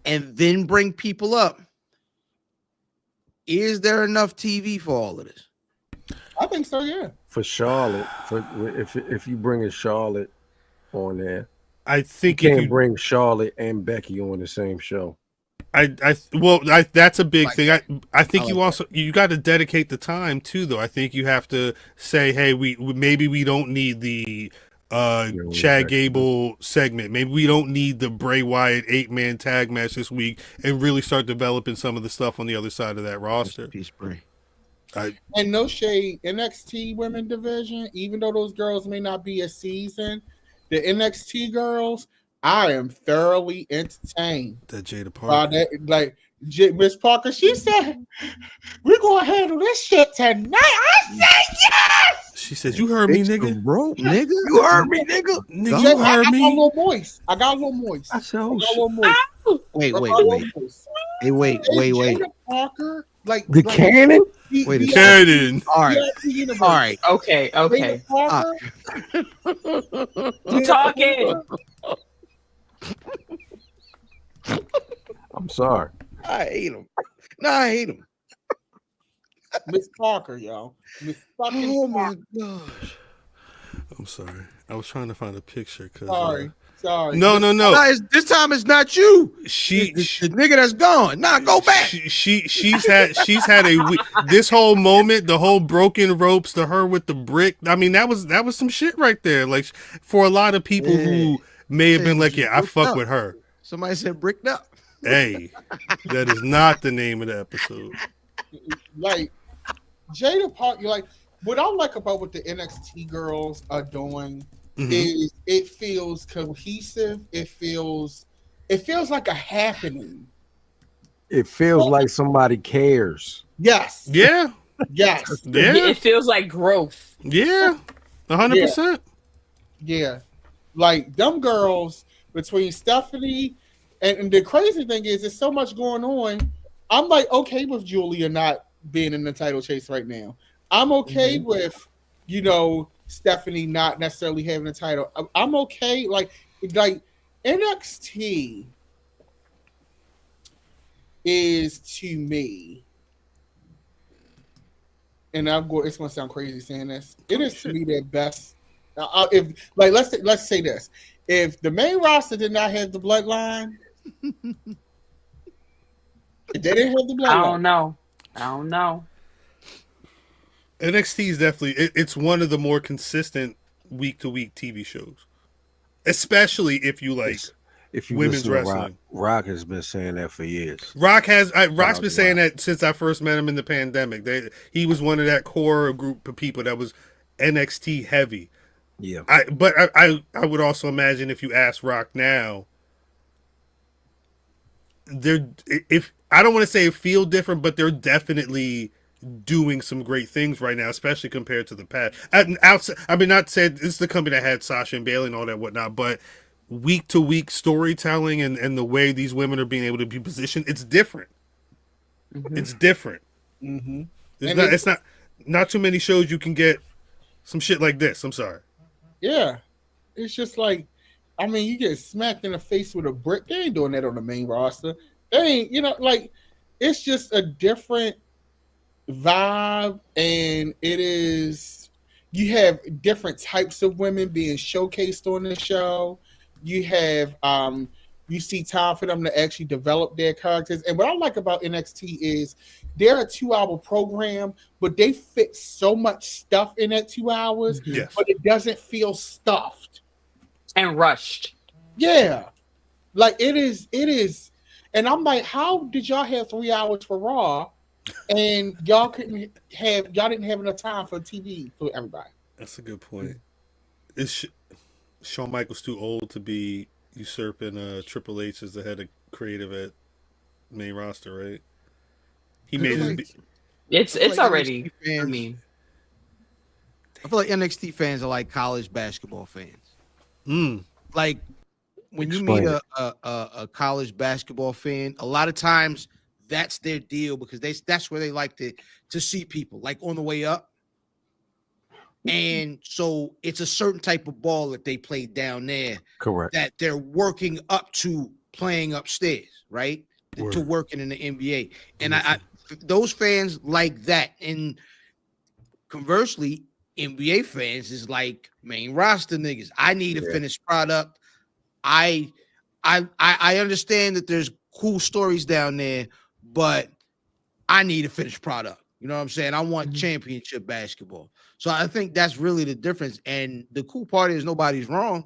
And then bring people up. Is there enough TV for all of this? I think so, yeah. For Charlotte, if you bring a Charlotte on there, I think you can't bring Charlotte and Becky on the same show. That's a big thing. I think like you got to dedicate the time too, though. I think you have to say, hey, we don't need the Chad Gable segment. Maybe we don't need the Bray Wyatt 8-man tag match this week, and really start developing some of the stuff on the other side of that roster. Peace, Bray. And no shade, NXT women division, even though those girls may not be a season, the NXT girls, I am thoroughly entertained. That Jada Parker. Miss Parker, she said, we're going to handle this shit tonight. I said yes! She says, you heard me, nigga. Bro, nigga. You heard me, nigga. Nigga, you heard me. I got a little moist. I said, oh, Wait. Hey, wait. Jada Parker, the cannon? Wait a second. All right. Okay. Jada Parker, You talking? I'm sorry. I hate him. No, I hate him. Miss Parker, y'all. Miss fucking Oh my Parker. gosh. I'm sorry. I was trying to find a picture. Sorry. No. This time it's not you. The nigga that's gone. Nah, go back. She's had a week. This whole moment, the whole broken ropes, to her with the brick. I mean, that was some shit right there. Like, for a lot of people who may have been like, yeah, I fuck with her. Somebody said bricked up. Hey, that is not the name of the episode. Like, Jada Parker, like, what I like about what the NXT girls are doing is it feels cohesive. It feels like a happening. It feels like somebody cares. Yes. Yeah. Yes. Yeah. It feels like growth. Yeah. 100%. Yeah. Like, them girls between Stephanie and the crazy thing is, there's so much going on. I'm like okay with Julia not being in the title chase right now. I'm okay with, Stephanie not necessarily having a title. I'm okay. Like NXT is, to me, and it's gonna sound crazy saying this. It is to me their best. Let's say this: if the main roster did not have the bloodline, if they didn't have the bloodline, I don't know. NXT is definitely it's one of the more consistent week-to-week TV shows, especially if you like women's wrestling. Rock has been saying that for years. Rock's been saying that since I first met him in the pandemic. He was one of that core group of people that was NXT heavy. Yeah, but I would also imagine if you ask Rock now, I don't want to say it feel different, but they're definitely doing some great things right now, especially compared to the past. Not said this is the company that had Sasha and Bayley and all that whatnot, but week to week storytelling and the way these women are being able to be positioned, it's different. It's different. It's not too many shows you can get some shit like this. I'm sorry. Yeah, it's just like, you get smacked in the face with a brick. They ain't doing that on the main roster. They ain't, it's just a different vibe, and it is, you have different types of women being showcased on the show. You have you see time for them to actually develop their characters. And what I like about NXT is they're a 2-hour program, but they fit so much stuff in that 2 hours, but it doesn't feel stuffed and rushed. Yeah, like it is. And I'm like, how did y'all have 3 hours for Raw, and y'all didn't have enough time for TV for everybody? That's a good point. Is Shawn Michaels too old to be, usurping Triple H as the head of creative at main roster, right? He made it's already. I mean, I feel like NXT fans are like college basketball fans. Like when you meet a college basketball fan, a lot of times that's their deal because that's where they like to see people, like on the way up. And so it's a certain type of ball that they play down there. Correct. That they're working up to playing upstairs, right? To working in the NBA. And I those fans like that. And conversely, NBA fans is like main roster niggas. I need a finished product. I understand that there's cool stories down there, but I need a finished product. You know what I'm saying? I want championship basketball. So I think that's really the difference. And the cool part is nobody's wrong,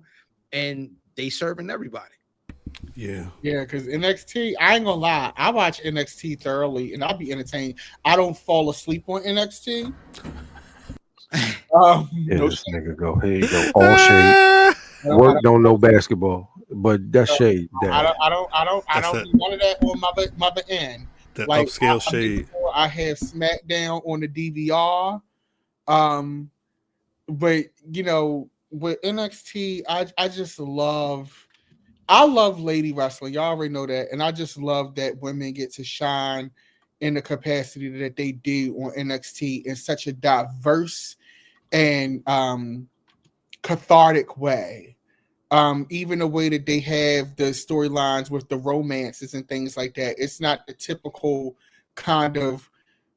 and they serving everybody. Yeah, because NXT, I ain't gonna lie, I watch NXT thoroughly, and I'll be entertained. I don't fall asleep on NXT. This nigga go. Here you go. All shade. Work don't know basketball, but that's shade. I don't do none of that on mother end. That like, upscale shade. I have SmackDown on the DVR. But you know, with NXT, I love lady wrestling. Y'all already know that, and I just love that women get to shine in the capacity that they do on NXT in such a diverse and cathartic way. Even the way that they have the storylines with the romances and things like that, it's not the typical kind of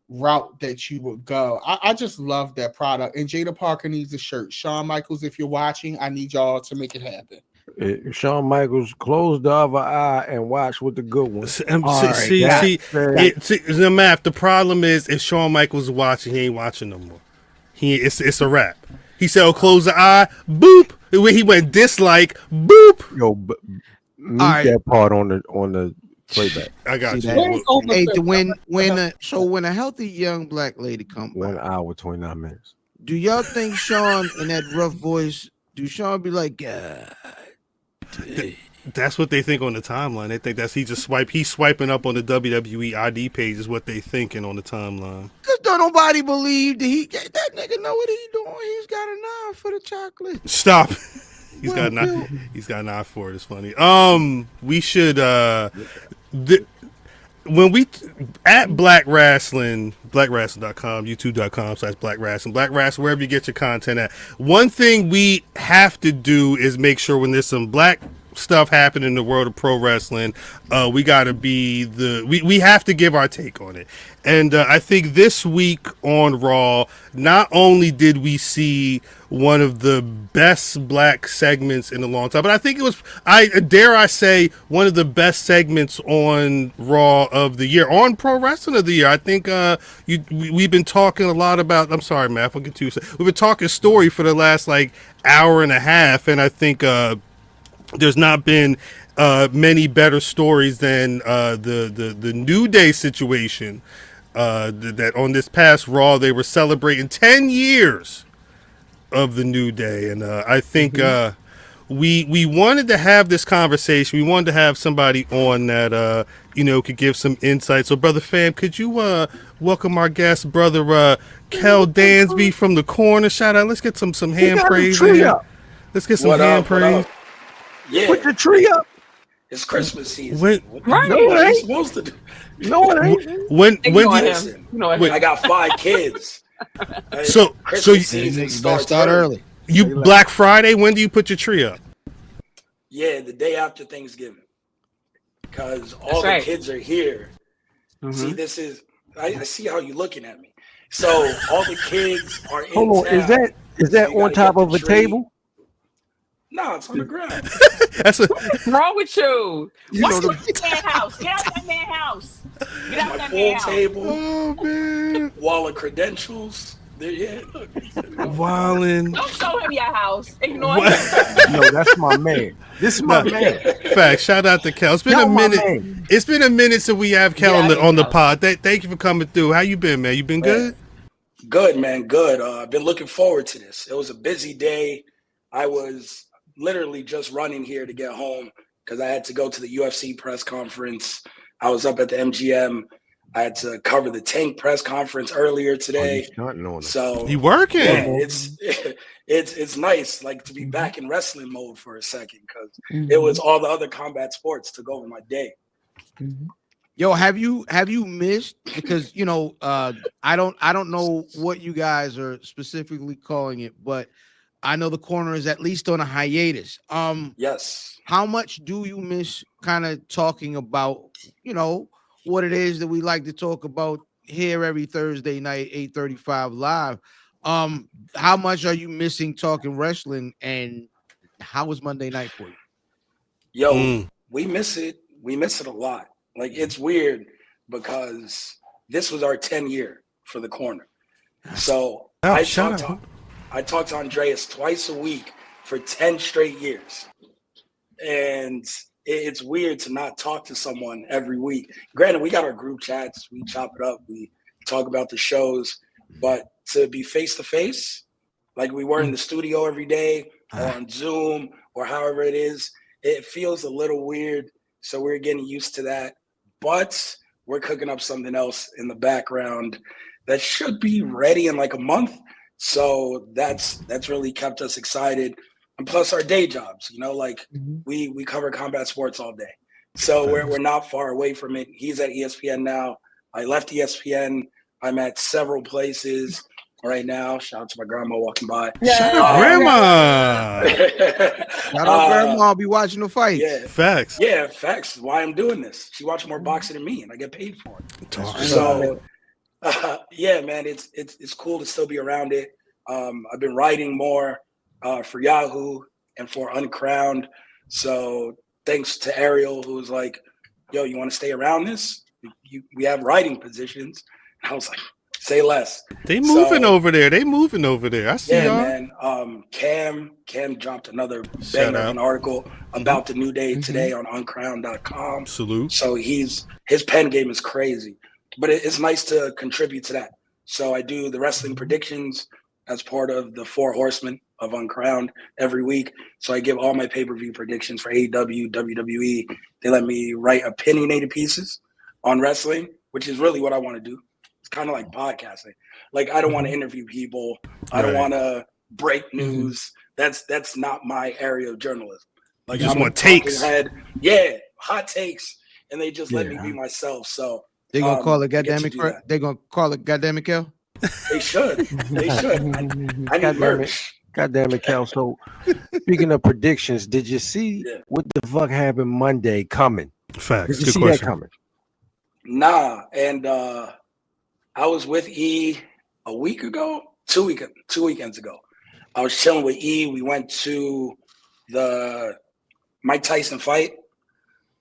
route that you would go. I just love that product. And Jada Parker needs a shirt. Shawn Michaels, if you're watching, I need y'all to make it happen. Shawn Michaels, close the other eye and watch with the good ones. See, Matth, the problem is if Shawn Michaels is watching, he ain't watching no more. It's a wrap. He said, "Oh, close the eye, boop." When he went dislike, boop. Yo, mute that part on the playback. I got you. Hey, when a healthy young black lady come 1 hour 29 minutes. Do y'all think Shawn in that rough voice? Do Shawn be like, God? That's what they think on the timeline. They think he's swiping up on the WWE ID page is what they thinking on the timeline. Cause don't nobody believe that nigga know what he's doing. He's got an eye for the chocolate. Stop. He's got an eye for it. It's funny. We should when we at Black Rasslin, blackrasslin.com, youtube.com/Black Rasslin, Black Rasslin, wherever you get your content at. One thing we have to do is make sure when there's some black stuff happening in the world of pro wrestling, we gotta be we have to give our take on it. And I think this week on Raw, not only did we see one of the best black segments in a long time, but I think it was, dare I say, one of the best segments on Raw of the year, on Pro Wrestling of the year. I think we've been talking a lot about, I'm sorry, Matt, we'll get to you. We've been talking story for the last hour and a half, and I think there's not been many better stories than the New Day situation. That on this past Raw, they were celebrating 10 years of the New Day, and I think we wanted to have this conversation. We wanted to have somebody on that could give some insight. So, Brother Fam, could you welcome our guest, Brother Kel Dansby from the corner? Shout out. Let's get some hand praise. Let's get some hand praise. Yeah. Put the tree up. It's Christmas season. Right. No, it ain't. Supposed to do? No, it ain't. When I got 5 kids. So Christmas season starts early. You Black Friday, when do you put your tree up? Yeah, the day after Thanksgiving. Because all the kids are here. See, this is I see how you're looking at me. So all the kids are in Hold on, town. is that on top of a table? No, it's on the ground. What's wrong with you? What's that man house? Get out that man house. Get out that man house. Table. Oh man. Wall of credentials. There, yeah. Look. Wildin'. Don't show him your house. Ignore him. No, that's my man. This is my man. Fact. Shout out to Kel. It's been a minute. It's been a minute since we have Kel on the pod. Thank you for coming through. How you been, man? You been good? Good, man. Good. I've been looking forward to this. It was a busy day. I was literally just running here to get home because I had to go to the UFC press conference. I was up at the MGM. I had to cover the Tank press conference earlier today. So you working? Yeah, it's nice, like, to be back in wrestling mode for a second, because it was all the other combat sports took over my day. Yo, have you missed, because I don't know what you guys are specifically calling it, but I know the corner is at least on a hiatus. Yes. How much do you miss kind of talking about, what it is that we like to talk about here every Thursday night, 8:35 live? How much are you missing talking wrestling, and how was Monday night for you? Yo, we miss it. We miss it a lot. Like, it's weird because this was our 10th year for the corner. So I talked to Andreas twice a week for 10 straight years. And it's weird to not talk to someone every week. Granted, we got our group chats, we chop it up, we talk about the shows, but to be face to face, like we were in the studio every day or on Zoom or however it is, it feels a little weird. So we're getting used to that, but we're cooking up something else in the background that should be ready in like a month. So that's really kept us excited. And plus our day jobs, we cover combat sports all day. So we're not far away from it. He's at ESPN now. I left ESPN. I'm at several places right now. Shout out to my grandma walking by. Shout out grandma. Shout out grandma. I'll be watching the fights. Yeah. Facts. Yeah, facts. Why I'm doing this. She watches more boxing than me, and I get paid for it. Yeah, man, it's cool to still be around it. I've been writing more for Yahoo and for Uncrowned. So thanks to Ariel, who was like, yo, you want to stay around this? We have writing positions. And I was like, say less. They moving over there. I see y'all. Man. Cam dropped another banger of an article about the New Day today on uncrowned.com. Salute. So his pen game is crazy. But it's nice to contribute to that. So I do the wrestling predictions as part of the 4 Horsemen of Uncrowned every week. So I give all my pay-per-view predictions for AEW, WWE. They let me write opinionated pieces on wrestling, which is really what I want to do. It's kind of like podcasting. Like, I don't want to interview people. I don't want to break news. That's not my area of journalism. Like, you just want takes. Yeah, hot takes. And they just let me be myself. So they're gonna call it goddamn Kel? They should. I need merch. Goddamn it, Kel. So speaking of predictions, did you see what the fuck happened Monday coming? Facts. Did you see that coming? Nah, and I was with E a week ago, 2 weekends ago. I was chilling with E. We went to the Mike Tyson fight.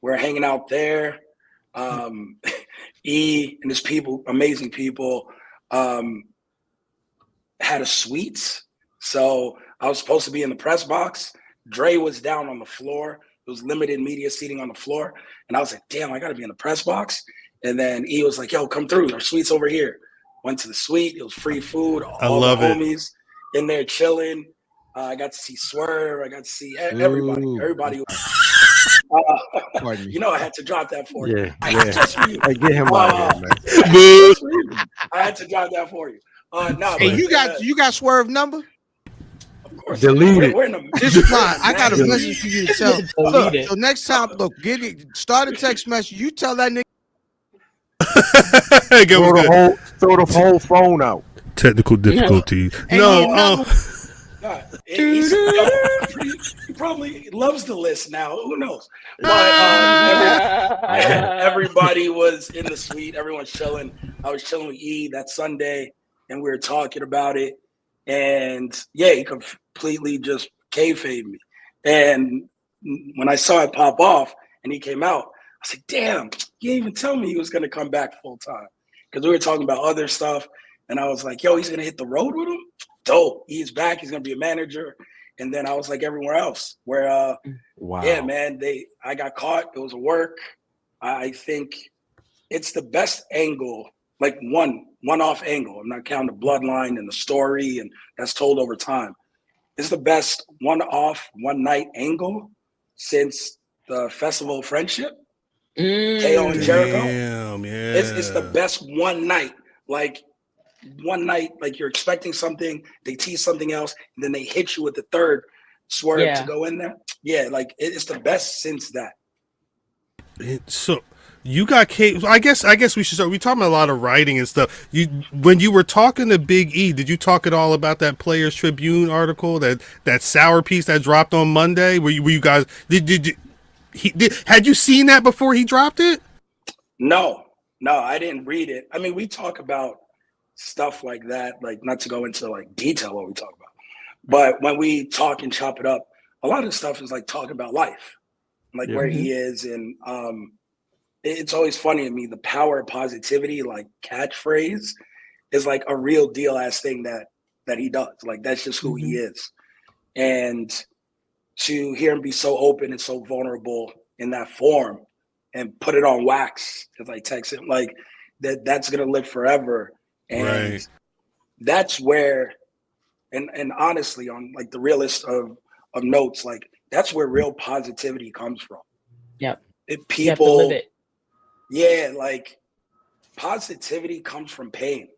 We're hanging out there. E and his people, amazing people, had a suite. So I was supposed to be in the press box. Dre was down on the floor. It was limited media seating on the floor. And I was like, damn, I got to be in the press box. And then E was like, yo, come through. Our suite's over here. Went to the suite. It was free food. All the homies in there chilling. I got to see Swerve. I got to see everybody. Ooh. Everybody. I had to drop that for you. I get him out here, man. I had to drop that for you. Hey, you got Swerve number? Of course. Delete it. We're in This is fine. I got a message for you to tell. Look, so next time, start a text message. You tell that nigga. Throw the whole phone out. Technical difficulties. No. He probably loves the list now. Who knows? But everybody was in the suite. Everyone's chilling. I was chilling with E that Sunday, and we were talking about it. And yeah, he completely just kayfabed me. And when I saw it pop off and he came out, I was like, damn, he didn't even tell me he was going to come back full time. Because we were talking about other stuff. And I was like, yo, he's going to hit the road with him? Dope. He's back. He's going to be a manager. And then I was like everywhere else where, yeah, man, I got caught. It was a work. I think it's the best angle, like one-off angle. I'm not counting the bloodline and the story, and that's told over time. It's the best one-off, one-night angle since the Festival of Friendship. KO and Jericho. Damn, yeah. It's the best one night. Like you're expecting something, they tease something else, and then they hit you with the third swerve to go in there. Yeah, like it's the best since that. So you got Kate. I guess we should start. We talking about a lot of writing and stuff. When you were talking to Big E, did you talk at all about that Players Tribune article, that sour piece that dropped on Monday? Were you guys had you seen that before he dropped it? No, I didn't read it. I mean, we talk about stuff like that, like not to go into like detail what we talk about, but when we talk and chop it up, a lot of stuff is like talking about life, like where he is, and it's always funny to me, the power of positivity, like catchphrase, is like a real deal ass thing that he does. Like that's just who he is, and to hear him be so open and so vulnerable in that form and put it on wax, because I text him like that's gonna live forever. And that's where, and honestly, on like the realest of notes, like that's where real positivity comes from. Yep. People, you have to live it. Yeah, like positivity comes from pain.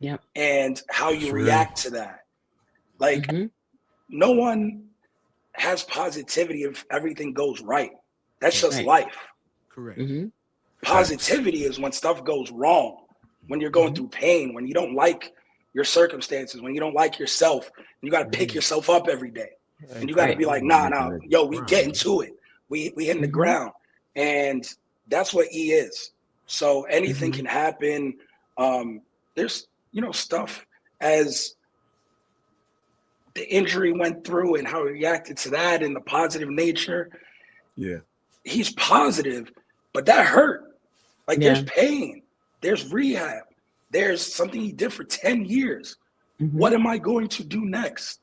Yep. And how you react to that. Like no one has positivity if everything goes right. That's just life. Correct. Positivity is when stuff goes wrong, when you're going through pain, when you don't like your circumstances, when you don't like yourself, and you got to pick yourself up every day. And you got to be like, nah, yo, we getting to it. We hitting the ground. And that's what E is. So anything can happen. There's, stuff as the injury went through and how he reacted to that and the positive nature. Yeah. He's positive, but that hurt. Like there's pain, there's rehab, there's something he did for 10 years. What am I going to do next?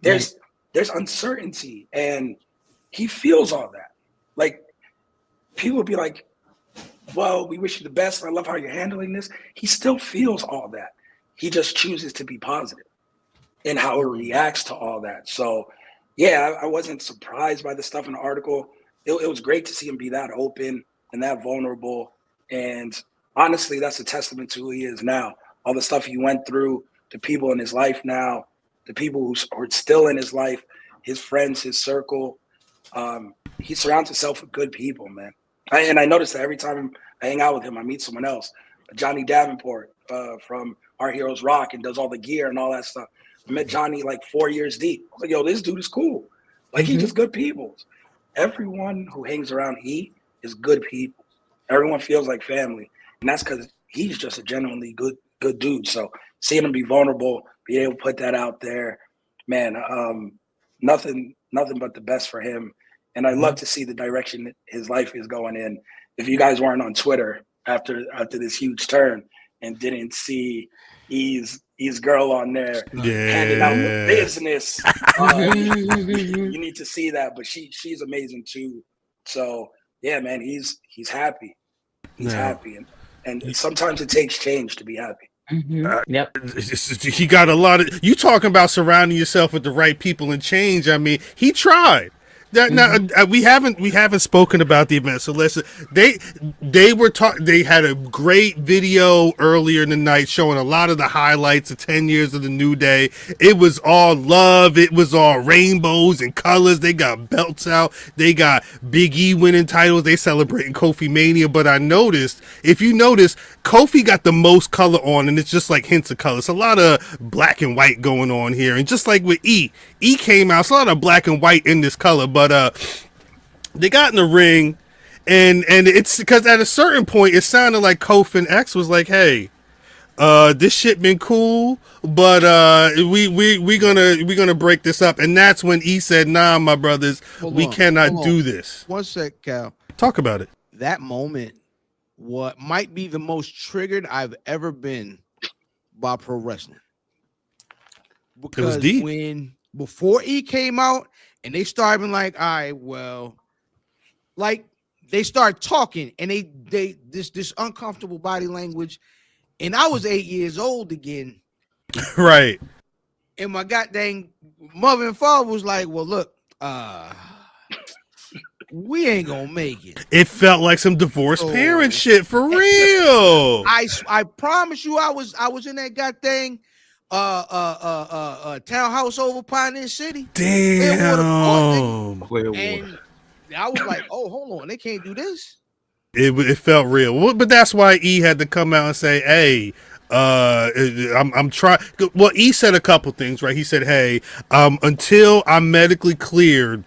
There's uncertainty, and he feels all that. Like people would be like, well, we wish you the best. I love how you're handling this. He still feels all that. He just chooses to be positive in how he reacts to all that. So, yeah, I wasn't surprised by the stuff in the article. It was great to see him be that open and that vulnerable. And honestly, that's a testament to who he is now. All the stuff he went through, the people in his life now, the people who are still in his life, his friends, his circle. He surrounds himself with good people, man. And I noticed that every time I hang out with him, I meet someone else. Johnny Davenport from Our Heroes Rock and does all the gear and all that stuff. I met Johnny like 4 years deep. I was like, yo, this dude is cool. Like, he's just good people. Everyone who hangs around E is good people. Everyone feels like family. And that's because he's just a genuinely good dude. So seeing him be vulnerable, being able to put that out there, man, nothing but the best for him. And I love to see the direction that his life is going in. If you guys weren't on Twitter after this huge turn and didn't see E's girl on there handing out the business, you need to see that. But she's amazing too. So yeah, man, he's happy. He's happy, and sometimes it takes change to be happy. He got a lot of. You talking about surrounding yourself with the right people and change? I mean, he tried. Now we haven't spoken about the event, so listen. They had a great video earlier in the night showing a lot of the highlights of 10 years of the New Day. It was all love. It was all rainbows and colors. They got belts out. They got Big E winning titles. They celebrating Kofi Mania. But I noticed, if you notice, Kofi got the most color on, and it's just like hints of color. It's a lot of black and white going on here, and just like with E came out. It's a lot of black and white in this color, but they got in the ring, and it's because at a certain point it sounded like Kofi and X was like, "Hey, this shit been cool, but we gonna break this up." And that's when E said, "Nah, my brothers, we cannot do this." One sec, Cal. Talk about it. That moment, what might be the most triggered I've ever been by pro wrestling. Because it was deep. Before E came out and they started being like, all right, well, like they start talking and they this uncomfortable body language. And I was 8 years old again. Right. And my goddamn mother and father was like, well, look, we ain't gonna make it. It felt like some divorced parent shit for real. I promise you, I was in that goddamn townhouse over Pioneer City. Damn. And I was like, oh, hold on, they can't do this. It felt real, but that's why E had to come out and say, "Hey, I'm trying." Well, E said a couple things, right? He said, "Hey, until I'm medically cleared,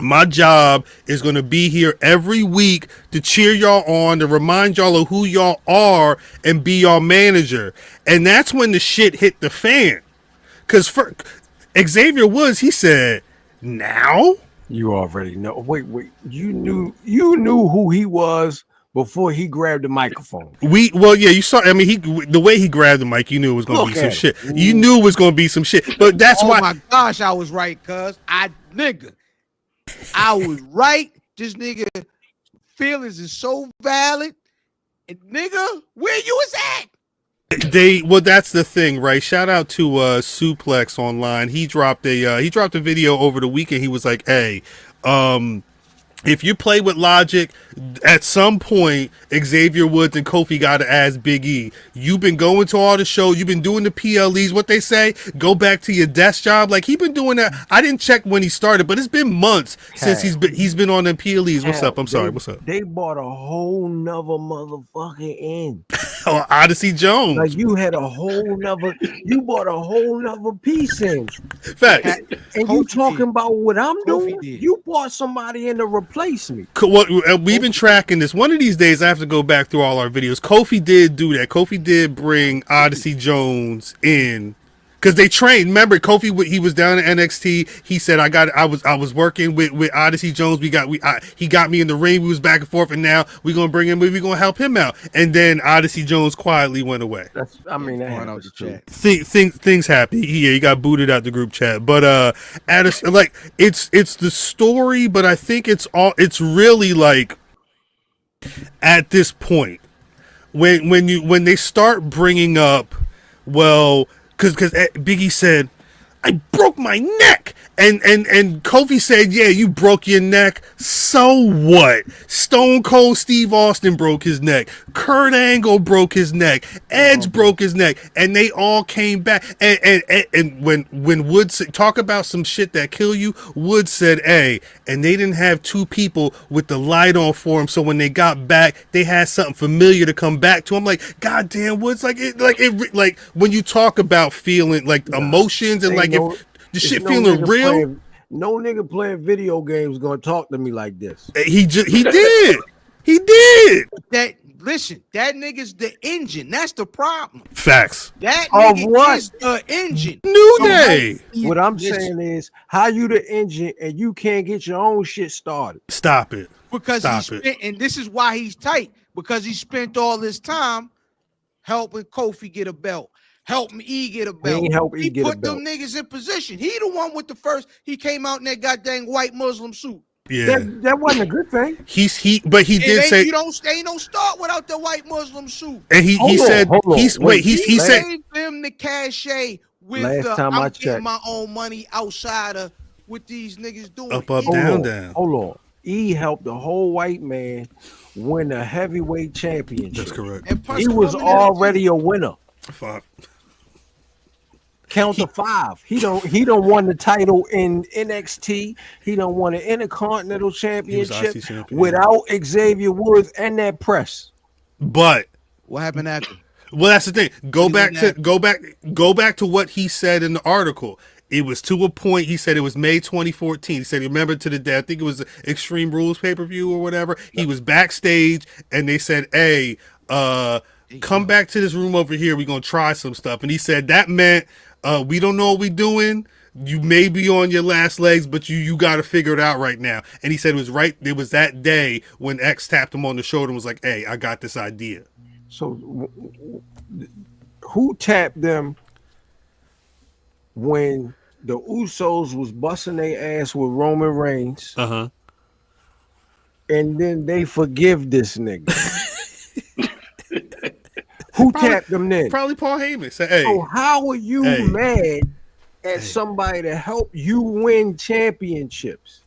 my job is going to be here every week to cheer y'all on, to remind y'all of who y'all are, and be y'all manager." And that's when the shit hit the fan, because for Xavier Woods, he said, "Now." You already know. Wait. You knew who he was before he grabbed the microphone. You saw. I mean, the way he grabbed the mic, you knew it was going to be some shit. You knew it was going to be some shit. But that's why. Oh my gosh, I was right, cuz I was right. This nigga feelings is so valid. And nigga, where you was at? That's the thing, right? Shout out to Suplex Online. He dropped a video over the weekend. He was like, "Hey, if you play with logic, at some point, Xavier Woods and Kofi got to ask Big E. You've been going to all the shows. You've been doing the PLEs. What they say, go back to your desk job. Like, he been doing that. I didn't check when he started, but it's been months since he's been on the PLEs. What's up? I'm sorry. What's up? They bought a whole nother motherfucking end. Oh, Odyssey Jones. Like you bought a whole nother piece in. Facts. And you talking about what I'm doing? You bought somebody in to replace me. We've been tracking this. One of these days, I have to go back through all our videos. Kofi did do that. Kofi did bring Odyssey Jones in. Because they trained. Remember, Kofi, he was down at NXT. He said, I was working with Odyssey Jones. He got me in the ring. We was back and forth, and now we're gonna bring him. We're gonna help him out. And then Odyssey Jones quietly went away. Things happen. He got booted out the group chat. But it's the story. But I think it's really like at this point when they start bringing up, well. Because Biggie said, I broke my neck. And Kofi said, yeah, you broke your neck. So what? Stone Cold Steve Austin broke his neck. Kurt Angle broke his neck. Edge broke his neck. And they all came back. And when Woods talk about some shit that kill you, Woods said, hey, and they didn't have two people with the light on for them. So when they got back, they had something familiar to come back to. I'm like, goddamn, Woods, like when you talk about feeling like emotions and like if the shit feeling real. No nigga playing video games gonna talk to me like this. He did. He did. That nigga's the engine. That's the problem. Facts. That nigga is the engine. New Day. What I'm saying is, how you the engine and you can't get your own shit started? Stop it. Because and this is why he's tight. Because he spent all this time helping Kofi get a belt. Help me get a belt. He put them niggas in position. He the one with the first. He came out in that goddamn white Muslim suit. Yeah, that wasn't a good thing. But he did say you don't start without the white Muslim suit. And he said he said gave them the cachet with last time I checked my own money outside of what these niggas doing. Up, down. Hold on. E helped the whole white man win a heavyweight championship. That's correct. He was already a winner. 5. Count to 5. He don't won the title in NXT. He don't won an Intercontinental Championship without Xavier Woods and that press. But what happened after? Well, that's the thing. Go back to what he said in the article. It was to a point. He said it was May 2014. He said he remembered to the day. I think it was the Extreme Rules pay-per-view or whatever. He was backstage and they said, "Hey, come back to this room over here. We're gonna try some stuff." And he said that meant we don't know what we're doing. You may be on your last legs, but you got to figure it out right now. And he said it was that day when X tapped him on the shoulder and was like, "Hey, I got this idea." So who tapped them when the Usos was busting their ass with Roman Reigns? Uh-huh. And then they forgive this nigga. Who tapped them then? Probably Paul Heyman. Say, hey. So how are you mad at somebody to help you win championships?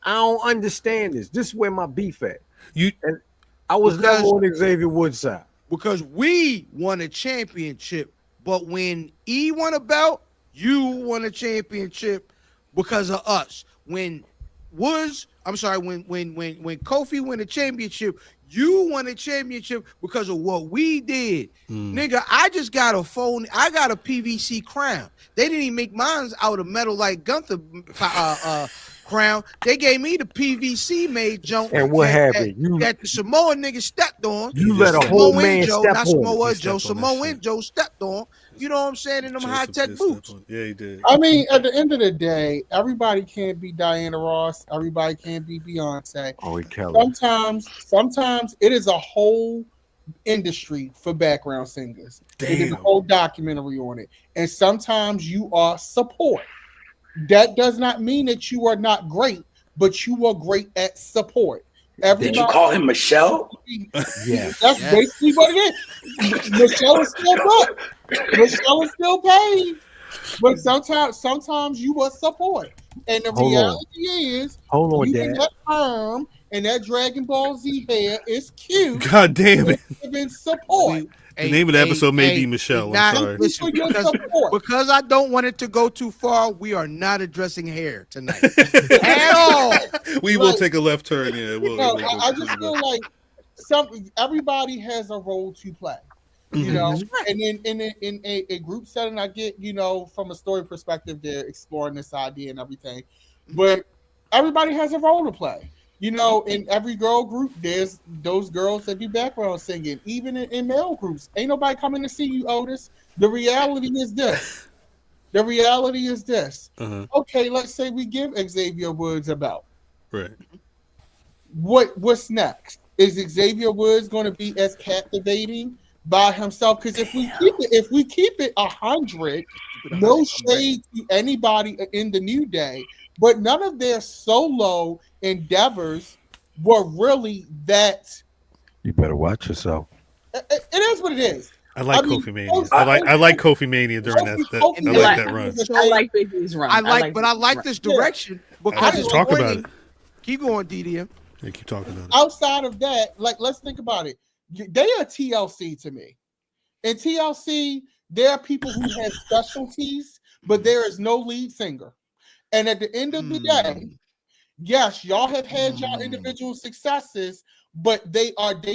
I don't understand this. This is where my beef at. And I was never on Xavier Woods' side. Because we won a championship, but when E won a belt, you won a championship because of us. When Kofi won a championship, you won a championship because of what we did. Nigga, I just got a phone. I got a PVC crown. They didn't even make mine out of metal like Gunther crown. They gave me the PVC made junk. And what happened? That the Samoa nigga stepped on. You let a whole man Joe, step not on. Samoa Joe. Samoa Joe stepped on. You know what I'm saying? In them high-tech boots. Yeah, he did. I mean, at the end of the day, everybody can't be Diana Ross. Everybody can't be Beyonce. Oh, Kelly. Sometimes it is a whole industry for background singers. It is a whole documentary on it. And sometimes you are support. That does not mean that you are not great, but you are great at support. Did you call him Michelle? Yeah, that's basically what it is. Michelle is still booked. Michelle is still paid. But sometimes you will support. And the reality is, you in that perm and that Dragon Ball Z hair is cute. God damn it. Giving support. The name of the episode may be Michelle. I'm sorry. Listen, because I don't want it to go too far, we are not addressing hair tonight at all. We will take a left turn. Yeah, I just feel like everybody has a role to play. You know, and in a group setting, I get, from a story perspective, they're exploring this idea and everything, but everybody has a role to play. In every girl group, there's those girls that do background singing. Even in male groups, ain't nobody coming to see you, Otis. The reality is this. Okay, let's say we give Xavier Woods a belt. Right. What's next? Is Xavier Woods going to be as captivating by himself? Because if we keep it 100, no shade to anybody in the New Day, but none of their solo endeavors were really that. You better watch yourself. It is what it is. I like Kofi Mania. I like Kofi Mania during that run. I like Big E's run. I like this direction because let's talk about it. Keep going, DDM. Yeah, keep talking about it. Outside of that, let's think about it. They are TLC to me. In TLC, there are people who have specialties, but there is no lead singer. And at the end of the day, yes, y'all have had y'all individual successes, but they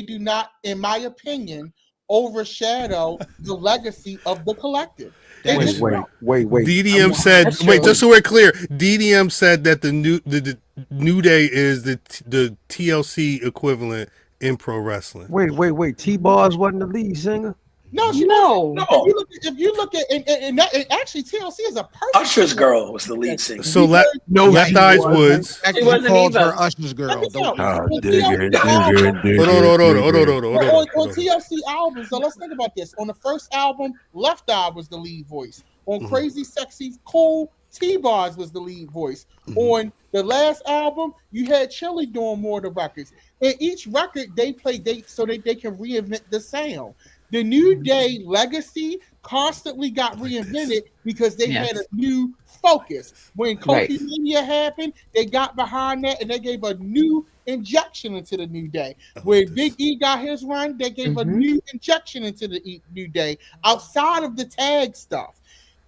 do not, in my opinion, overshadow the legacy of the collective. Wait. DDM said, just so we're clear, DDM said that the New Day is the TLC equivalent in pro wrestling. Wait. T-Bars wasn't the lead singer? No. If you look at and actually TLC is a perfect. Usher's girl was the lead singer. So Left Eyes Woods. Actually, called her Usher's girl. On TLC albums, so let's think about this. On the first album, Left Eye was the lead voice. On Crazy Sexy Cool, T-Bars was the lead voice. On the last album, you had Chili doing more of the records. And each record they played so they can reinvent the sound. The New Day legacy constantly got reinvented because they had a new focus. When Kofi Mania happened, they got behind that and they gave a new injection into the New Day. When Big E got his run, they gave a new injection into the New Day outside of the tag stuff.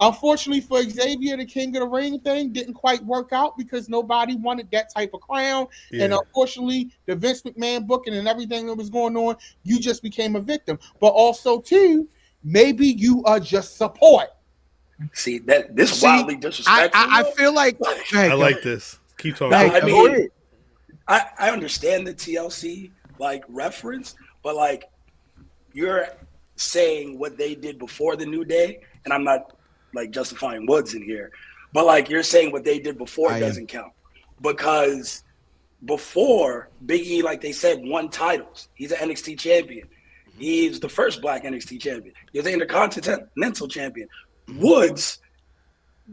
Unfortunately for Xavier, the King of the Ring thing didn't quite work out because nobody wanted that type of crown. Yeah. And unfortunately, the Vince McMahon booking and everything that was going on, you just became a victim. But also, too, maybe you are just support. See, this wildly disrespectful. I feel like I like this. Keep talking. I mean, I understand the TLC reference, but you're saying what they did before the New Day, and I'm not justifying Woods in here, but you're saying what they did before doesn't count, because before Big E, like they said, won titles. He's an NXT champion. He's the first Black NXT champion. He's the Intercontinental champion. Woods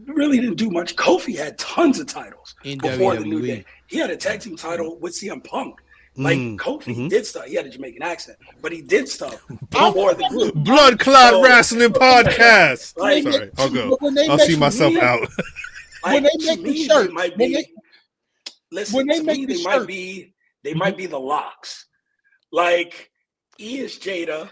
really didn't do much. Kofi had tons of titles before the New Day. He had a tag team title with CM Punk. Kofi did stuff. He had a Jamaican accent, but he did stuff before the group. Blood Clot Wrestling Podcast. Sorry, I'll go. I'll see myself out. When they make the shirt, listen, when they to make me, the they shirt, might be the locks. Like E is Jada,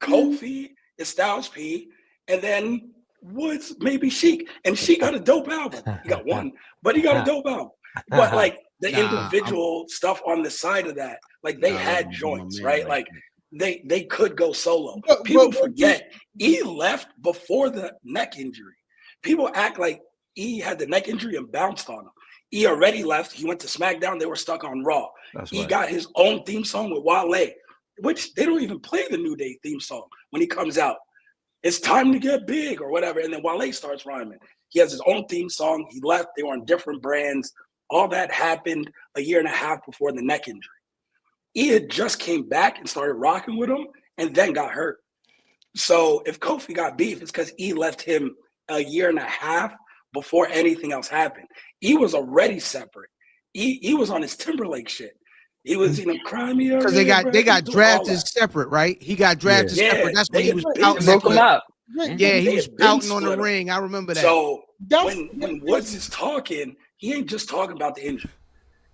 Kofi is Styles P, and then Woods maybe Sheik. And Sheik got a dope album. He got one, but he got a dope album. But like the individual stuff on the side of that, like they had joints, right? Like they could go solo. People forget E left before the neck injury. People act like E had the neck injury and bounced on him. E already left. He went to SmackDown. They were stuck on Raw. He got his own theme song with Wale, which they don't even play the New Day theme song when he comes out. It's time to get big or whatever. And then Wale starts rhyming. He has his own theme song. He left. They were on different brands. All that happened a year and a half before the neck injury. E had just came back and started rocking with him and then got hurt. So if Kofi got beef, it's because E left him a year and a half before anything else happened. E was already separate. E was on his Timberlake shit. He was crying me because they got drafted separate, right? He got drafted separate. That's when he was out. Broke him up. Yeah, he was pouting on the ring. I remember that. So when Woods is talking, he ain't just talking about the injury.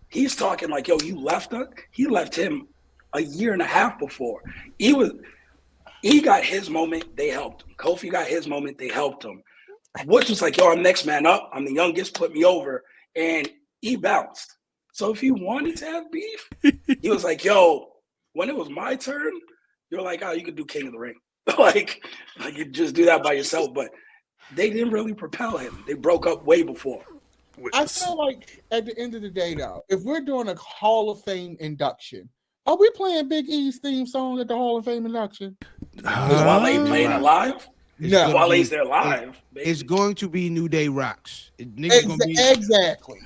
He's talking like, yo, you left us. He left him a year and a half before. He got his moment, they helped him. Kofi got his moment, they helped him. Woods was like, yo, I'm next man up. I'm the youngest, put me over. And he bounced. So if he wanted to have beef, he was like, yo, when it was my turn, you're like, oh, you could do King of the Ring. like you just do that by yourself. But they didn't really propel him. They broke up way before. I feel like at the end of the day, though, if we're doing a Hall of Fame induction, are we playing Big E's theme song at the Hall of Fame induction? Is Wale playing it live? No. Wale's there live. It's going to be New Day Rocks. Exactly.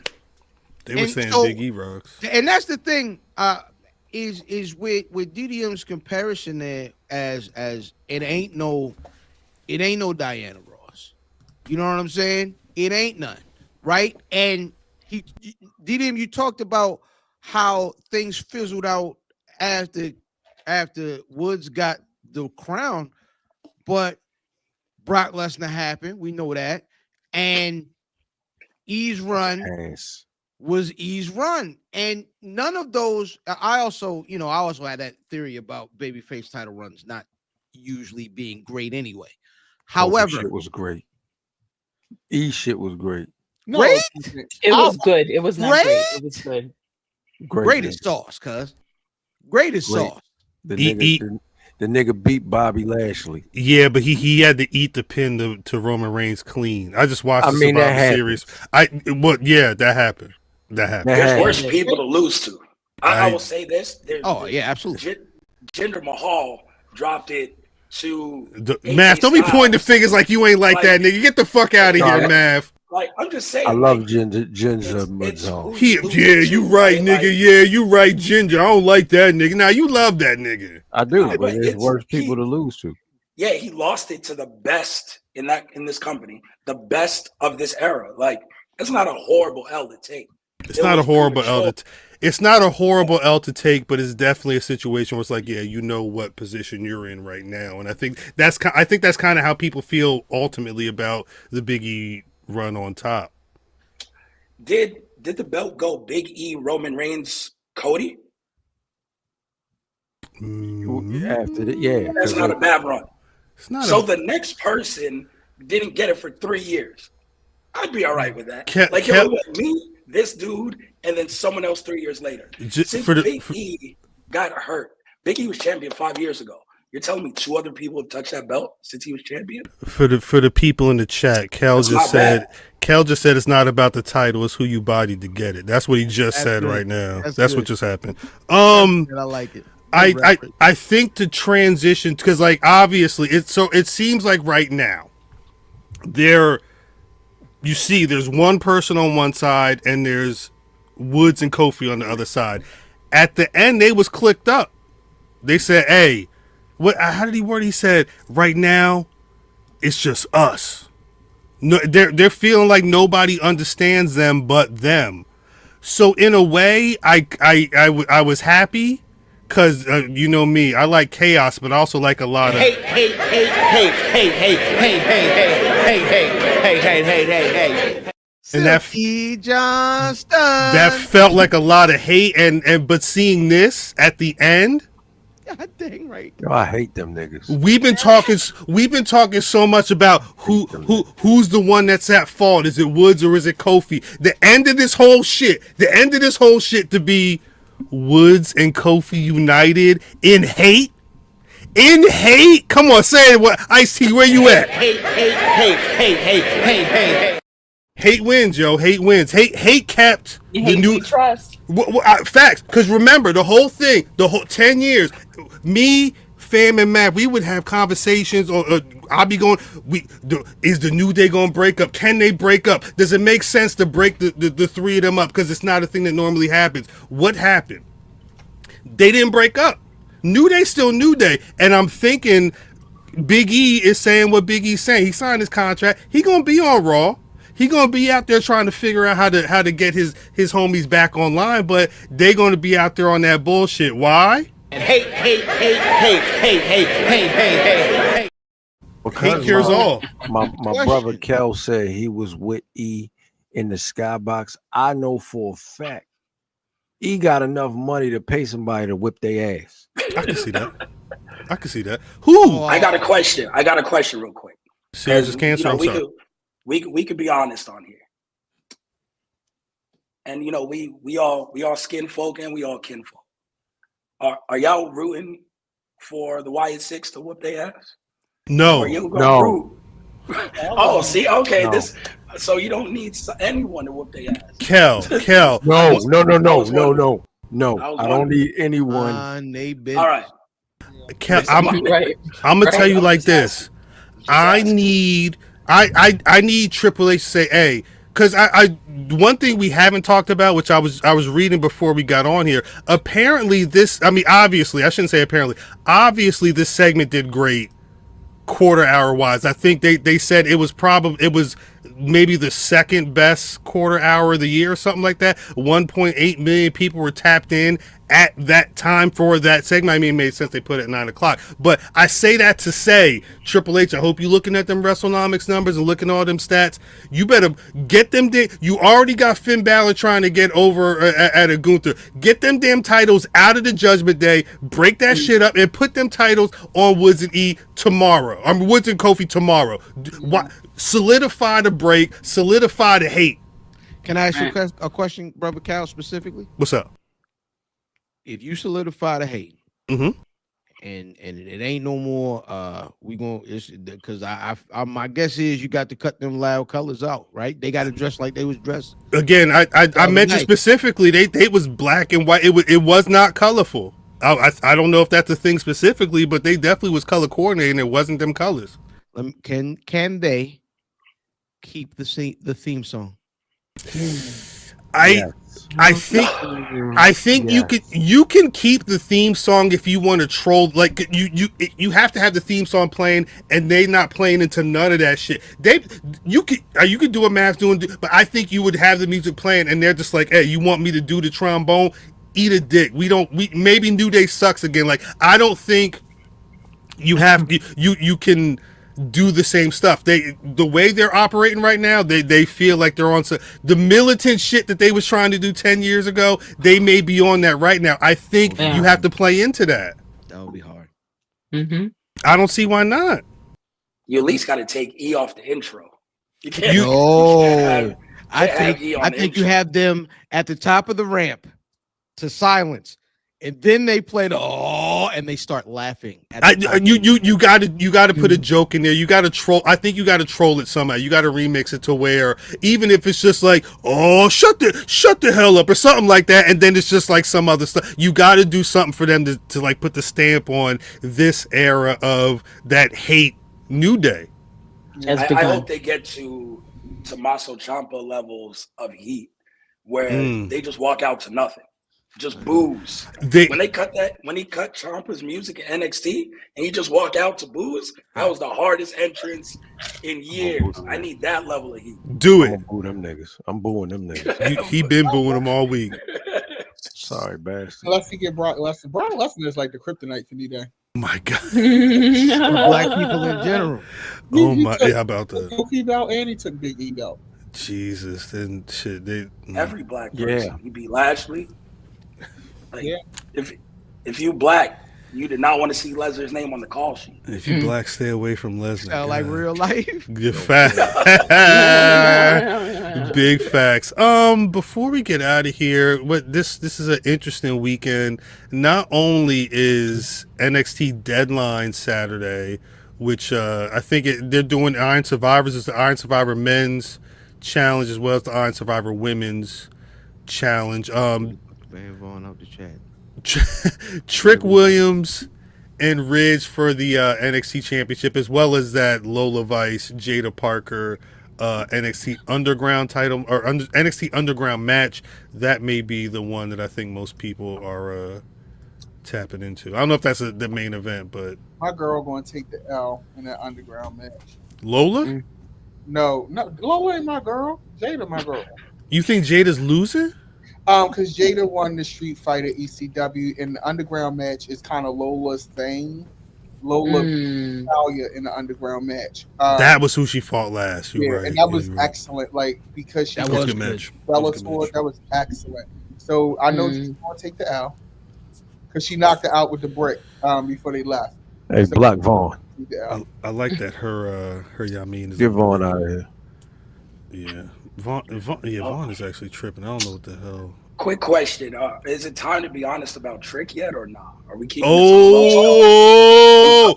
They were saying Big E rocks. And that's the thing, is with DDM's comparison there as it ain't no Diana Ross. You know what I'm saying? It ain't none. Right? And DDM, you talked about how things fizzled out after Woods got the crown, but Brock Lesnar happened. We know that. And E's run was E's run. And none of those, I also had that theory about babyface title runs not usually being great anyway. However, shit was great. E shit was great. No, great? It was good. It was not great. It was good. Greatest sauce, cuz. Greatest sauce. The nigga beat Bobby Lashley. Yeah, but he had to eat the pin to Roman Reigns clean. I just watched the Survivor Series. That happened. There's worse people to lose to. I will say this. Absolutely. Jinder Mahal dropped it to Matth. Don't be pointing the fingers like you ain't like that, nigga. Get the fuck out of here, Matth. Like, I'm just saying. I love Ginger Mahal. You right, nigga. Yeah, you right, Ginger. I don't like that nigga. Now, you love that nigga. I do, but there's worse people to lose to. Yeah, he lost it to the best in this company, the best of this era. Like, it's not a horrible L to take. It's not a horrible L to take, but it's definitely a situation where it's like, yeah, you know what position you're in right now, and I think that's kind of how people feel ultimately about the Big E run on top. Did the belt go Big E, Roman Reigns, Cody? After that, that's not a bad run. The next person didn't get it for 3 years. I'd be all right with that. Me, this dude, and then someone else 3 years later. Big E got hurt, Big E was champion 5 years ago. You're telling me 2 other people have touched that belt since he was champion? For the people in the chat, Kel just said it's not about the title, it's who you bodied to get it. That's what he just said right now. That's what just happened. I like it. I think the transition, because like obviously it seems like right now there's one person on one side and there's Woods and Kofi on the other side. At the end, they was clicked up. They said, hey, how did he word? He said, right now, it's just us. No, they're feeling like nobody understands them but them. So in a way, I was happy because you know me, I like chaos, but I also like a lot of hey. And that felt like a lot of hate, but seeing this at the end, God dang right. Yo, I hate them niggas. We've been talking so much about who's the one that's at fault. Is it Woods or is it Kofi? The end of this whole shit to be Woods and Kofi united in hate. In hate? Come on, say it. What Ice-T, where you at? Hate. Hate wins, yo. Hate wins. Hate kept the new trust. Facts. Because remember, the whole 10 years, me, Fam, and Matt, we would have conversations. Or I'll be going. Is the New Day going to break up? Can they break up? Does it make sense to break the three of them up? Because it's not a thing that normally happens. What happened? They didn't break up. New Day still New Day, and I'm thinking Big E is saying what Big E's saying. He signed his contract. He gonna be on Raw. He gonna be out there trying to figure out how to get his homies back online, but they gonna be out there on that bullshit. Why? Hate. Hate cures all. My brother Kel said he was with E in the skybox. I know for a fact E got enough money to pay somebody to whip their ass. I can see that. Who? I got a question real quick. Serious cancer. I'm sorry. We could be honest on here. And we all skin folk and we all kin folk. Are y'all rooting for the Wyatt Six to whoop their ass? No. Root? Oh, see, okay, no. So you don't need anyone to whoop their ass. Kel. No. I don't need anyone. All right. Kel, I'm gonna tell you like this. I need Triple H to say, hey, because I one thing we haven't talked about, which I was reading before we got on here. Apparently obviously, I shouldn't say apparently. Obviously, this segment did great quarter hour wise. I think they said it was maybe the second best quarter hour of the year or something like that. 1.8 million people were tapped in at that time for that segment. I mean, it made sense they put it at 9:00. But I say that to say, Triple H, I hope you're looking at them WrestleNomics numbers and looking at all them stats. You better get them. You already got Finn Balor trying to get over at a Gunther. Get them damn titles out of the Judgment Day. Break that shit up and put them titles on Woods and E tomorrow. Woods and Kofi tomorrow. Solidify the break. Solidify the hate. Can I ask you a question, Brother Cal, specifically? What's up? If you solidify the hate, and it ain't no more, we gonna because my guess is you got to cut them loud colors out, right? They got to dress like they was dressed. Again, I mentioned specifically they was black and white. It was not colorful. I don't know if that's a thing specifically, but they definitely was color coordinated. And it wasn't them colors. Can they keep the theme song? I think you can keep the theme song if you want to troll. Like you have to have the theme song playing and they not playing into none of that shit. You could do a Math but I think you would have the music playing and they're just like, hey, you want me to do the trombone? Eat a dick. We maybe New Day sucks again. Like I don't think you can do the same stuff. The way they're operating right now, they feel like they're on the militant shit that they was trying to do 10 years ago. They may be on that right now. I think you have to play into that. That would be hard. Mm-hmm. I don't see why not. You at least got to take E off the intro. You can't. I think you have them at the top of the ramp to silence. And then they play and they start laughing. You got to put a joke in there. You got to troll. I think you got to troll it somehow. You got to remix it to where even if it's just like, oh, shut the hell up or something like that, and then it's just like some other stuff. You got to do something for them to like put the stamp on this era of that hate New Day. I hope they get to Tommaso Ciampa levels of heat where they just walk out to nothing. Just boos. When he cut Ciampa's music in NXT and he just walked out to boos, that was the hardest entrance in years. I need that level of heat. Do it. I'm booing them niggas. He been booing them all week. Sorry, bastard. Unless he get Brock Lesnar. Brock Lesnar is like the kryptonite for New Day. My God. Black people in general. How about that? Kofi belt and he took Big E belt. Jesus, then shit. Every black person. He beat Lashley. Like, if you black, you did not want to see Lesnar's name on the call sheet. If you black, stay away from Lesnar. Sound like real life. Good fact. Big facts. Before we get out of here, this is an interesting weekend. Not only is NXT Deadline Saturday, which I think they're doing Iron Survivors. It's the Iron Survivor Men's Challenge as well as the Iron Survivor Women's Challenge. Van Vaughn out the chat. Trick Williams and Ridge for the NXT Championship, as well as that Lola Vice, Jada Parker NXT Underground title or NXT Underground match. That may be the one that I think most people are tapping into. I don't know if that's the main event, but my girl going to take the L in that Underground match. Lola? No, Lola ain't my girl. Jada, my girl. You think Jada's losing? Because Jada won the Street Fighter ECW, and the Underground match is kind of Lola's thing. Lola Natalia in the Underground match. That was who she fought last. You're right. And that was excellent. Like, because she was a good match. That was excellent. So I know she's going to take the L because she knocked her out with the brick before they left. Hey, so, Black Vaughn. I like that her Yamin is. Get Vaughn out of here. Yeah. Vaughn is actually tripping. I don't know what the hell. Quick question: is it time to be honest about Trick yet, or not? Are we keeping?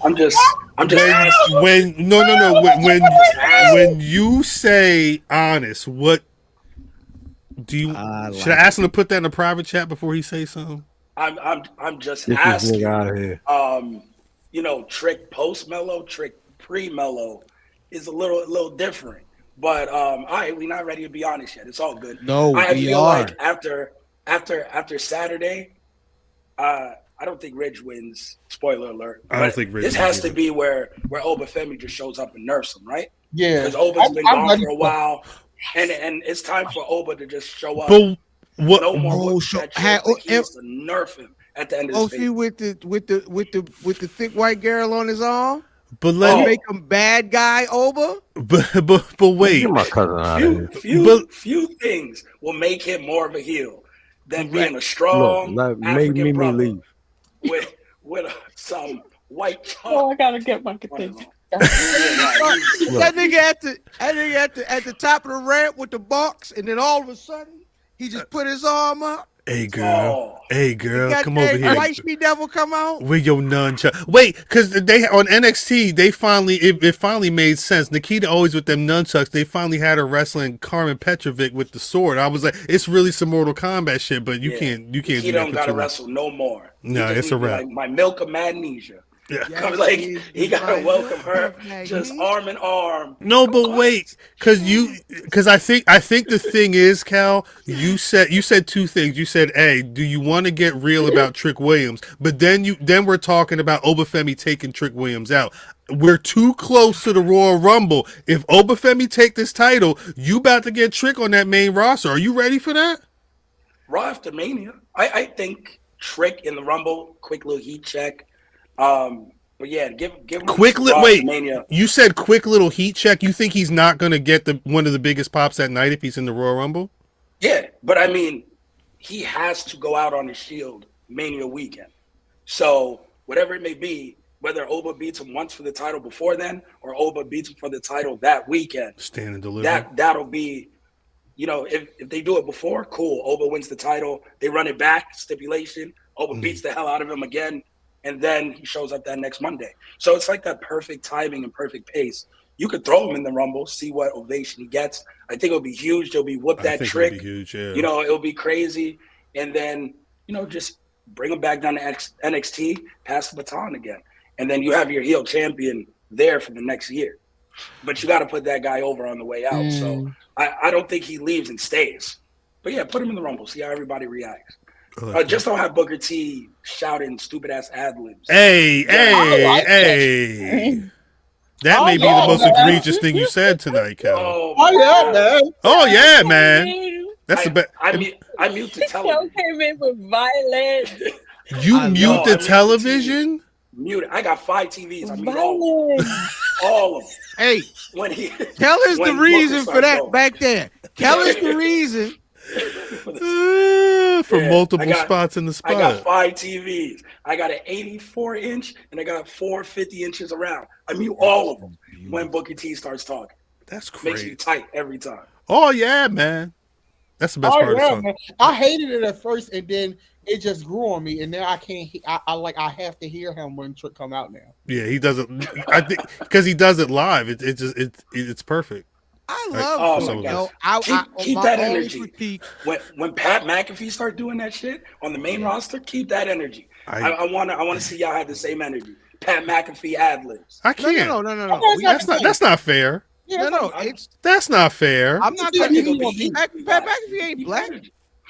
I'm just asking. When you say honest, what do you? Should I ask him to put that in a private chat before he says something? I'm just asking. Out of here. Trick post mellow, Trick pre mellow is a little different. But all right, we're not ready to be honest yet. It's all good. No, I feel like after Saturday, I don't think Ridge wins. Spoiler alert. I don't think Ridge. This has to be where Obafemi just shows up and nerfs him, right? Yeah, because Oba's been gone for a while, and it's time for Oba to just show up. But what? No more he has to nerf him at the end of the season. with the thick white girl on his arm. But let make him bad guy Oba. But wait, get my cousin out of here. Few things will make him more of a heel than being a strong African brother leave. with some white chalk. Oh, I gotta get my thing. That nigga at the top of the ramp with the box, and then all of a sudden he just put his arm up. Hey girl, come over here. White She Devil come out with your nunchuck. Wait, because they on NXT they finally it finally made sense. Nikita always with them nunchucks. They finally had her wrestling Carmen Petrovic with the sword. I was like, it's really some Mortal Kombat shit, but you can't. He don't gotta wrestle no more. No, it's a wrap. Like my milk of magnesia. Yeah, he gotta welcome her just arm in arm. No, but wait, because I think the thing is, Cal, you said two things. You said, "Hey, do you want to get real about Trick Williams?" But then we're talking about Obafemi taking Trick Williams out. We're too close to the Royal Rumble. If Obafemi take this title, you about to get Trick on that main roster. Are you ready for that? Raw after Mania, I think Trick in the Rumble, quick little heat check. But yeah, give quick wait. Mania. You said quick little heat check. You think he's not going to get one of the biggest pops that night if he's in the Royal Rumble? Yeah, but I mean, he has to go out on his shield Mania weekend. So whatever it may be, whether Oba beats him once for the title before then, or Oba beats him for the title that weekend, stand and deliver. That'll be, if they do it before, cool. Oba wins the title. They run it back, stipulation. Oba beats the hell out of him again. And then he shows up that next Monday. So it's like that perfect timing and perfect pace. You could throw him in the Rumble, see what ovation he gets. I think it'll be huge. They'll be whoop that Trick. It'll be huge, yeah. It'll be crazy. And then, just bring him back down to NXT, pass the baton again. And then you have your heel champion there for the next year. But you got to put that guy over on the way out. So I don't think he leaves and stays. But yeah, put him in the Rumble, see how everybody reacts. Just don't have Booker T shouting stupid ass ad libs. Hey. That may be the most egregious thing you said tonight, Kel. Oh yeah, man. That's the best. I mute the television. Came in with violence. You mute the television? Mute it. I got 5 TVs. I mute all of them. Hey, when he tell us the when reason Booker for that started back there. Tell us the reason. For Yeah, multiple spots in the spot. I got 5 TVs. I got an 84-inch and I got 4 50 inches around. I mute all of them when Booker T starts talking. That's Makes crazy. me tight every time. Oh yeah, man. That's the best part of the song. Man. I hated it at first, and then it just grew on me, and now I can't. I have to hear him when Trick come out now. Yeah, he doesn't. I think because he does it live. It's perfect. I love my God. Keep that energy. When Pat McAfee start doing that shit on the main roster, keep that energy. I want to see y'all have the same energy. Pat McAfee ad libs. I can't. No. That's not fair. Yeah, That's not fair. I'm not gonna be Pat McAfee ain't black.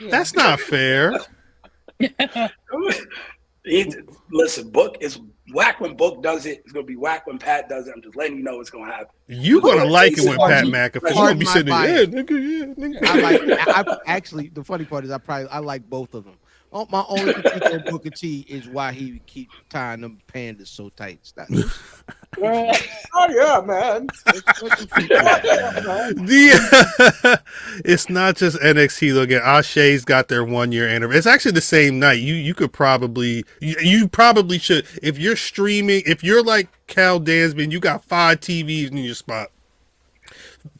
That's not fair. Listen, Book is whack when Book does it. It's gonna be whack when Pat does it. I'm just letting you know it's gonna happen. You gonna like it when Pat McAfee. You gonna be sitting there, yeah, nigga. I actually, the funny part is I like both of them. My only critique on Booker T is why he keep tying them pandas so tight. Oh yeah, man. It's not just NXT. Look at Ashe's got their 1 year anniversary. It's actually the same night. You probably should, if you're streaming, if you're like Kel Dansby and you got 5 TVs in your spot,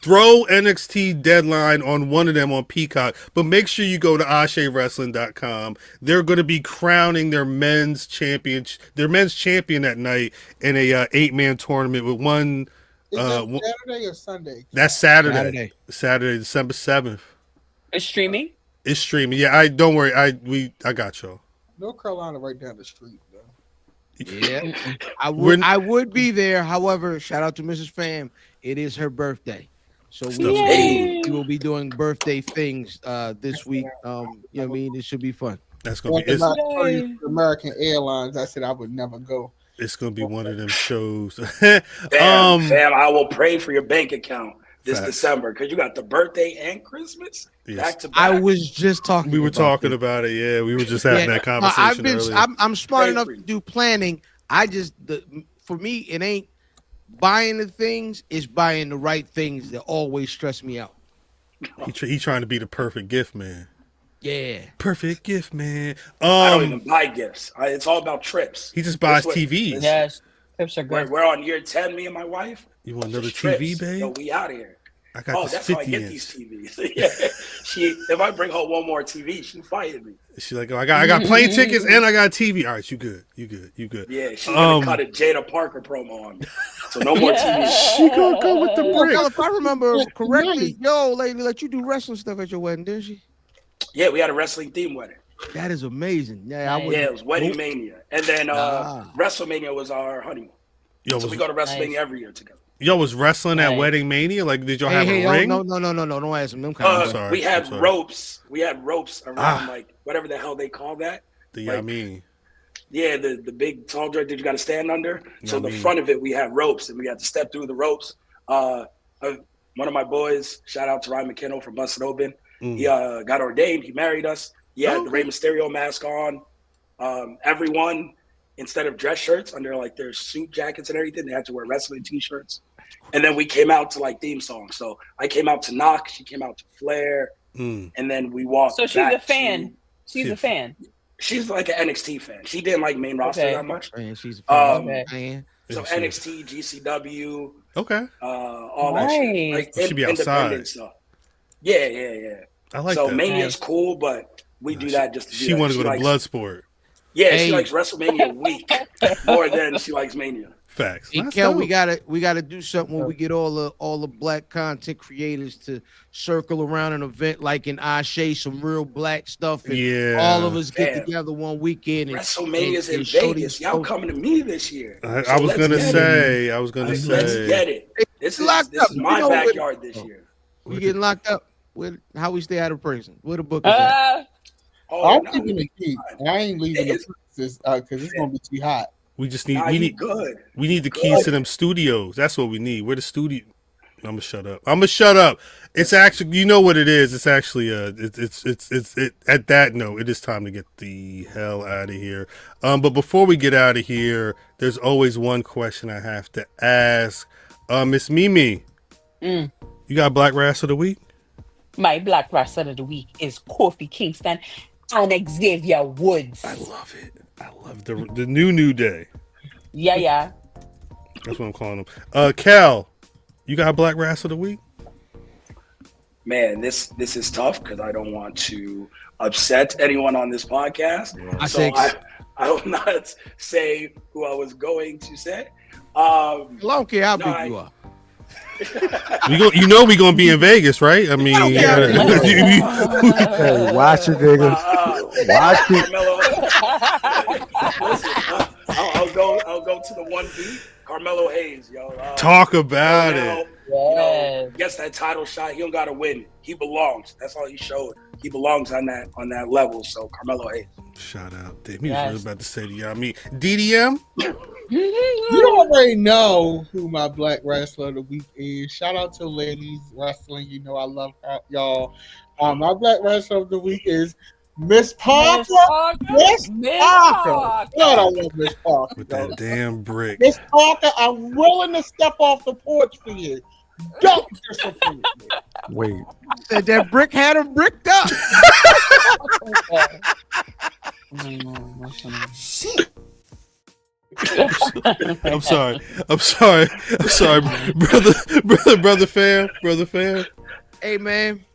throw NXT Deadline on one of them on Peacock, but make sure you go to AsheWrestling.com. They're going to be crowning their men's champion that night in a 8-man tournament with one. Is that Saturday or Sunday? That's Saturday, December 7th. It's streaming. It's streaming. Yeah, don't worry. I got y'all. North Carolina, right down the street, though. Yeah, I would be there. However, shout out to Mrs. Pham. It is her birthday. So we will be doing birthday things this week. You know what I mean? It should be fun. That's gonna be American Airlines. I said I would never go. It's gonna be one of them shows. Fam, I will pray for your bank account this December because you got the birthday and Christmas back to back. I was just talking. We were talking about it. Yeah, we were just having that conversation earlier. I'm smart enough to do planning. For me, it ain't buying the things, it's buying the right things that always stress me out. He trying to be the perfect gift man. Yeah. Perfect gift man. I don't even buy gifts. It's all about trips. He just buys TVs. Yes. Trips are good. We're on year 10, me and my wife. You want another TV, babe? So we out of here. I got that's how I get these TVs. Yeah. If I bring her one more TV, she fired me. She's like, I got plane tickets and I got TV. All right, you good. Yeah, she's gonna cut a Jada Parker promo on me. So no more TV. She gonna go with the brick. If I remember correctly, yo, lady let you do wrestling stuff at your wedding, didn't she? Yeah, we had a wrestling theme wedding. That is amazing. Yeah, it was Wedding Mania. And then WrestleMania was our honeymoon. So we go to WrestleMania every year together. Y'all was wrestling at Wedding Mania? Like, did y'all have a ring? No. Don't ask them kind of. We had ropes. We had ropes around, like, whatever the hell they call that. Yeah, the big tall drink that you got to stand under. So the front of it, we had ropes, and we had to step through the ropes. One of my boys, shout out to Ryan McKinnell from Busted Open. He got ordained. He married us. He had the Rey Mysterio mask on. Everyone, instead of dress shirts under like their suit jackets and everything, they had to wear wrestling t-shirts. And then we came out to like theme songs. So I came out to Knock, she came out to Flair, and then we walked. So she's a fan. She's a fan. She's like an NXT fan. She didn't like main roster that much. She's a fan. So NXT, GCW, all that shit. Like she be outside. Stuff. Yeah. I like so that. Mania's cool, but we do that just to do She want to go to Bloodsport. Yeah, she likes WrestleMania week more than she likes Mania. Facts. Hey, Kel, we gotta do something where we get all the black content creators to circle around an event like in Ashe, some real black stuff, and all of us get together one weekend. And WrestleMania's in Vegas. Y'all coming to me this year. I was gonna say. Let's get it. This is my backyard this year. We getting locked up. How we stay out of prison? Where the book is at? I'm keeping the key. I ain't leaving the premises because it's gonna be too hot. We just need we need the keys to them studios. That's what we need. We're the studio. I'm gonna shut up. It's actually, you know what it is. It's actually it's at that note, it is time to get the hell out of here. But before we get out of here, there's always one question I have to ask. Miss Mimi, you got Black Rass of the Week? My Black Rasslin of the Week is Kofi Kingston and Xavier Woods. I love it. I love the new day. Yeah. That's what I'm calling him. Cal, you got Black Rass of the Week? Man, this is tough because I don't want to upset anyone on this podcast. I will not say who I was going to say. I don't care how big you are. You know we're gonna be in Vegas, right? I mean, hey, watch it, nigga. Watch it. Listen, I'll go to the 1B. Carmelo Hayes, yo. Talk about it. Gets that title shot. He don't gotta win. He belongs. That's all he showed. He belongs on that level. So Carmelo Hayes. Shout out. Damn, he was really about to say to y'all. I mean, DDM. You already know who my Black Wrestler of the Week is. Shout out to Ladies Wrestling. You know I love y'all. My Black Wrestler of the Week is Miss Parker. Miss Parker. God, I love Miss Parker. With that damn brick. Miss Parker, I'm willing to step off the porch for you. Don't disappoint me. Wait. Said that brick had him bricked up. I'm sorry, brother fam. Hey man,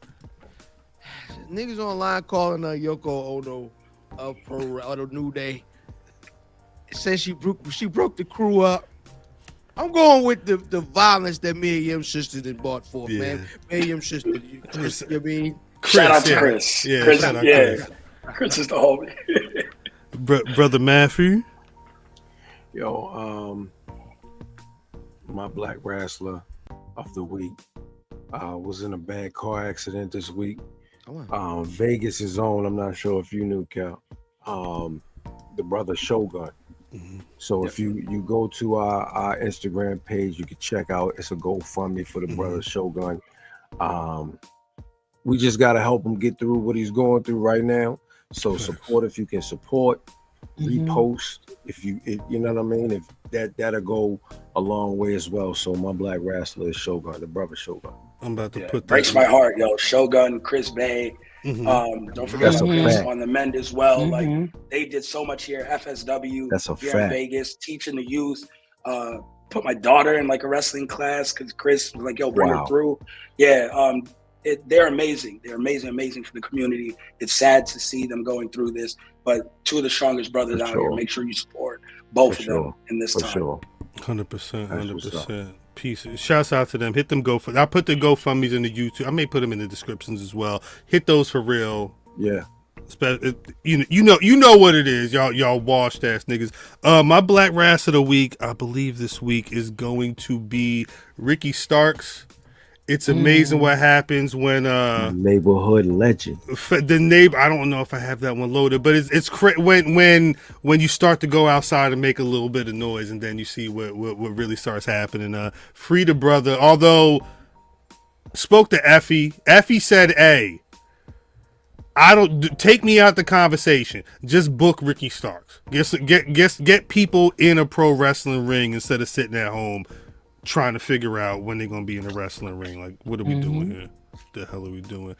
niggas online calling Yoko Ono of the New Day. Says she broke the crew up. I'm going with the violence that me and Yim's sister did bought forth, man. Me and Yim's sister, Chris, you know what I mean? Shout out to Chris. Yeah, Chris, shout out Chris. Chris is the homie. Brother Matthew. Yo, my Black Wrestler of the Week was in a bad car accident this week. Vegas is on. I'm not sure if you knew, Cal. The brother Shogun. Mm-hmm. So if you go to our Instagram page, you can check out. It's a GoFundMe for the brother Shogun. We just got to help him get through what he's going through right now. So support if you can support. Repost if you know what I mean. If that'll go a long way as well. So my Black Wrestler is Shogun, the brother Shogun. I'm about to put that. Breaks my heart, yo. Shogun, Chris Bay. Don't forget on the men as well. Like they did so much here. FSW. That's a here fact. In Vegas, teaching the youth. Put my daughter in like a wrestling class because Chris was like, yo, bring her through. Yeah. They're amazing. They're amazing for the community. It's sad to see them going through this, but two of the strongest brothers out here. Make sure you support both of them in this time. 100%. Peace. Shouts out to them. Hit them GoFundMe. I'll put the GoFundMes in the YouTube. I may put them in the descriptions as well. Hit those for real. Yeah. You know what it is, y'all washed ass niggas. My Black Rass of the Week, I believe this week is going to be Ricky Starks. It's amazing what happens when neighborhood legend. The neighbor. I don't know if I have that one loaded, but it's when you start to go outside and make a little bit of noise, and then you see what really starts happening. Free the brother. Although spoke to Effie. Effie said, "Hey, I don't take me out the conversation. Just book Ricky Starks. Get people in a pro wrestling ring instead of sitting at home." Trying to figure out when they're gonna be in the wrestling ring. Like, what are we doing here? What the hell are we doing?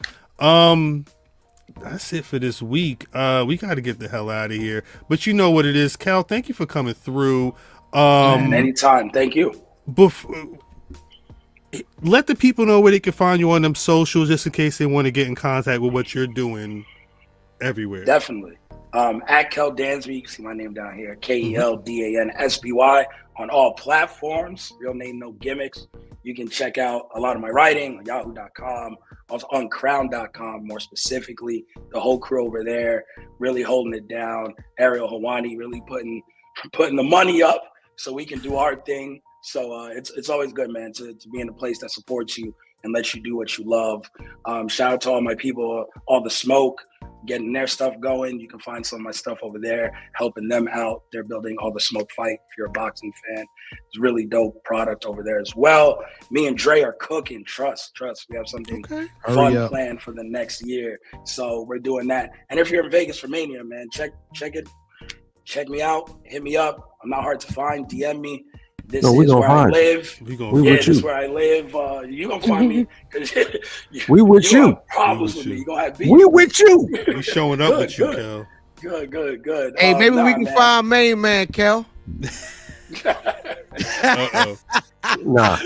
That's it for this week. We got to get the hell out of here. But you know what it is, Cal. Thank you for coming through. Anytime. Thank you. Let the people know where they can find you on them socials, just in case they want to get in contact with what you're doing everywhere. Definitely. At Kel Dansby, you can see my name down here. KELDANSBY on all platforms. Real name, no gimmicks. You can check out a lot of my writing on yahoo.com, also on crown.com more specifically. The whole crew over there really holding it down. Ariel Hawani really putting the money up so we can do our thing. So it's always good, man, to be in a place that supports you and lets you do what you love. Shout out to all my people, All the Smoke, getting their stuff going. You can find some of my stuff over there, helping them out. They're building All the Smoke Fight. If you're a boxing fan, it's a really dope product over there as well. Me and Dre are cooking. Trust. We have something fun planned for the next year. So we're doing that. And if you're in Vegas for Mania, man, check it. Check me out. Hit me up. I'm not hard to find. DM me. This is where I live. We this is where I live. You gonna find me? We with you. Problems with me. You gonna have beef. We with you. We showing up with you, Kel. Good. Hey, maybe we can find main man, Kel. Nah.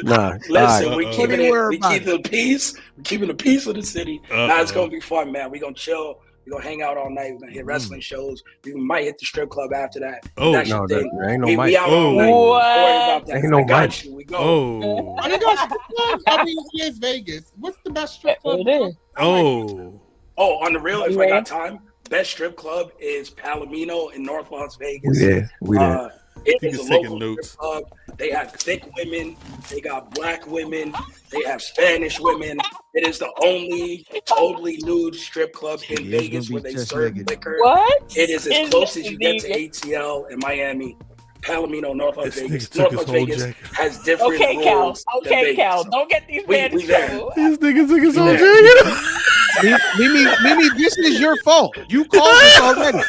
Listen, we keeping the peace. We keeping the peace of the city. Now it's gonna be fun, man. We gonna chill. We gonna hang out all night. We're gonna hit wrestling shows. We might hit the strip club after that. Oh, there ain't no mic. We out all night. Don't worry about that. Ain't no mic. We go. Oh. I mean, it's Vegas. What's the best strip club? Oh, on the real, if I got time, best strip club is Palomino in North Las Vegas. We there. It is a local strip club. They have thick women. They got black women. They have Spanish women. It is the only totally nude strip club in Vegas where they serve liquor. What? It is as close as you get to ATL in Miami. Palomino, North Las Vegas. North Las Vegas has different rules. Cal. Don't get these men in trouble. These niggas took his whole jacket. Mimi, this is your fault. You called us already.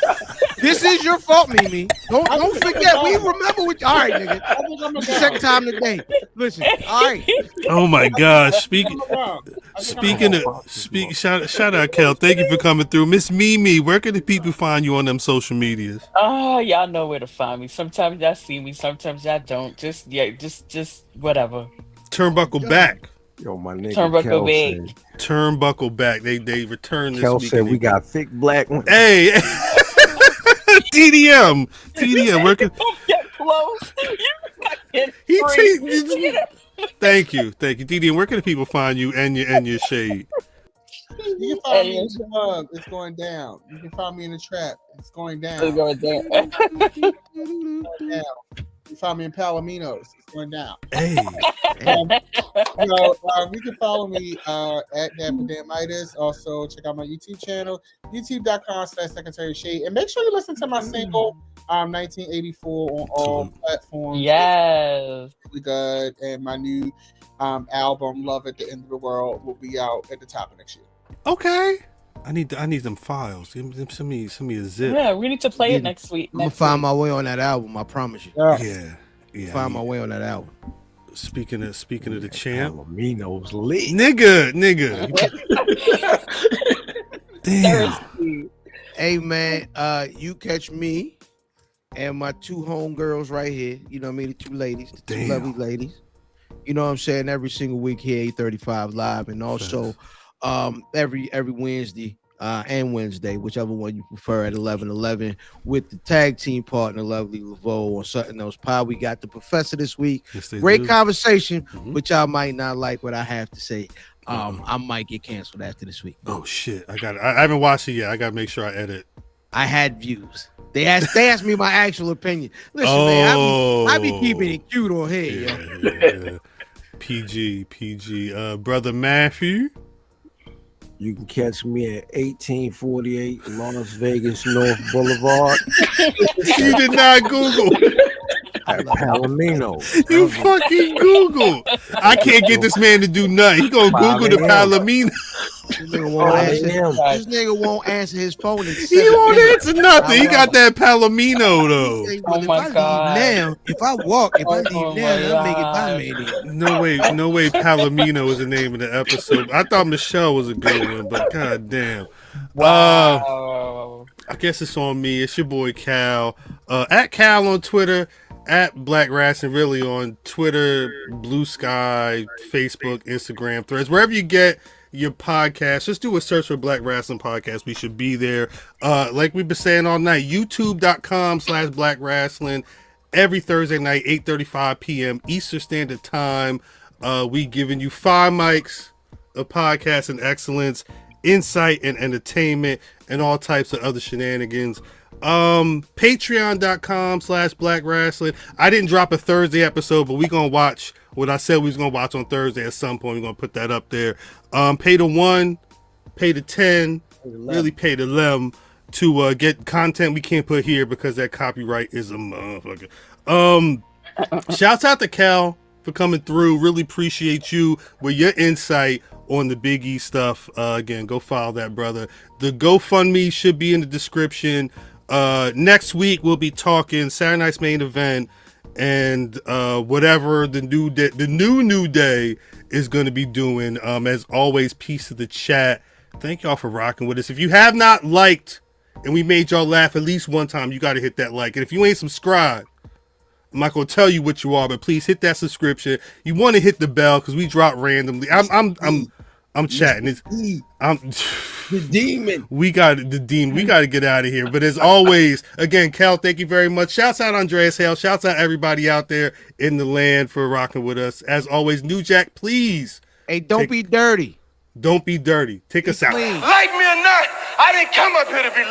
This is your fault, Mimi. Don't forget. We remember what. All right, nigga. This is the second time today. Listen. All right. Oh my gosh. Shout out, Kel. Thank you for coming through. Miss Mimi, where can the people find you on them social medias? Oh, y'all know where to find me. Sometimes y'all see me, sometimes y'all don't. Just whatever. Turnbuckle back. Yo, my nigga. Turnbuckle back. Turnbuckle back. They returned this Kel week. said we got thick black women. Hey. TDM. Where can Get close. Thank you. TDM, where can the people find you and your shade? You can find me in the club. It's going down. You can find me in the trap. It's going down. It's going down. You find me in Palominos. It's going down. Hey. You can follow me at Dapper Also, check out my YouTube channel, youtube.com/Secretary Shade. And make sure you listen to my single, 1984, on all platforms. Yes. Really good. And my new album, Love at the End of the World, will be out at the top of next year. Okay. I need them files. Send me a zip. Yeah, we need to play it next week. I'm gonna find my way on that album. I promise you. Yeah. Find my way on that album. Speaking of the champ, Palomino's lit. Nigga. Damn. Hey man, you catch me and my two homegirls right here. You know what I mean? The two ladies, the two lovely ladies. You know what I'm saying? Every single week here, 8:35 live, and also every Wednesday and Wednesday, whichever one you prefer, at 11:11 with the tag team partner, Lovely Laveau, on Something Else Pod. We got the professor this week. Yes, great conversation, but y'all might not like what I have to say. I might get canceled after this week. Oh shit! I haven't watched it yet. I gotta make sure I edit. I had views. They asked me my actual opinion. Listen, man, I be keeping it cute on here. Yeah. PG. Brother Matthew. You can catch me at 1848 Las Vegas North Boulevard. You did not Google. At Palomino. You fucking Google. I can't get this man to do nothing. He gonna Google the Palomino. This nigga won't answer his phone. He won't answer nothing. He got that Palomino though. Oh my God. If I leave now, I'll make it by me. No way Palomino is the name of the episode. I thought Michelle was a good one, but goddamn. Wow. I guess it's on me. It's your boy Cal. At Cal on Twitter. At Black Rasslin really on Twitter, Blue Sky, Facebook, Instagram, Threads, wherever you get your podcast. Just do a search for Black Rasslin Podcast. We should be there. Like we've been saying all night, youtube.com/Black Rasslin. Every Thursday night, 8:35 p.m. Eastern Standard Time. We giving you 5 mics of podcast and excellence, insight and entertainment, and all types of other shenanigans. Patreon.com/Black Rasslin. I didn't drop a Thursday episode, but we gonna watch what I said we was gonna watch on Thursday at some point. We're gonna put that up there. Pay the 1, pay the 10, really pay the 11 to get content we can't put here because that copyright is a motherfucker. Shouts out to Cal for coming through. Really appreciate you with your insight on the Big E stuff. Again, go follow that brother. The GoFundMe should be in the description. Next week we'll be talking Saturday night's main event and whatever the new day is going to be doing. As always, peace to the chat. Thank y'all for rocking with us. If you have not liked and we made y'all laugh at least one time, you got to hit that like. And if you ain't subscribed, I'm not going to tell you what you are, but please hit that subscription. You want to hit the bell because we drop randomly. I'm chatting. I'm the demon. We got the demon. We got to get out of here. But as always, again, Kel, thank you very much. Shouts out Andreas Hale. Shouts out everybody out there in the land for rocking with us. As always, New Jack, please. Hey, don't be dirty. Don't be dirty. Take us out. Like me or not, I didn't come up here to be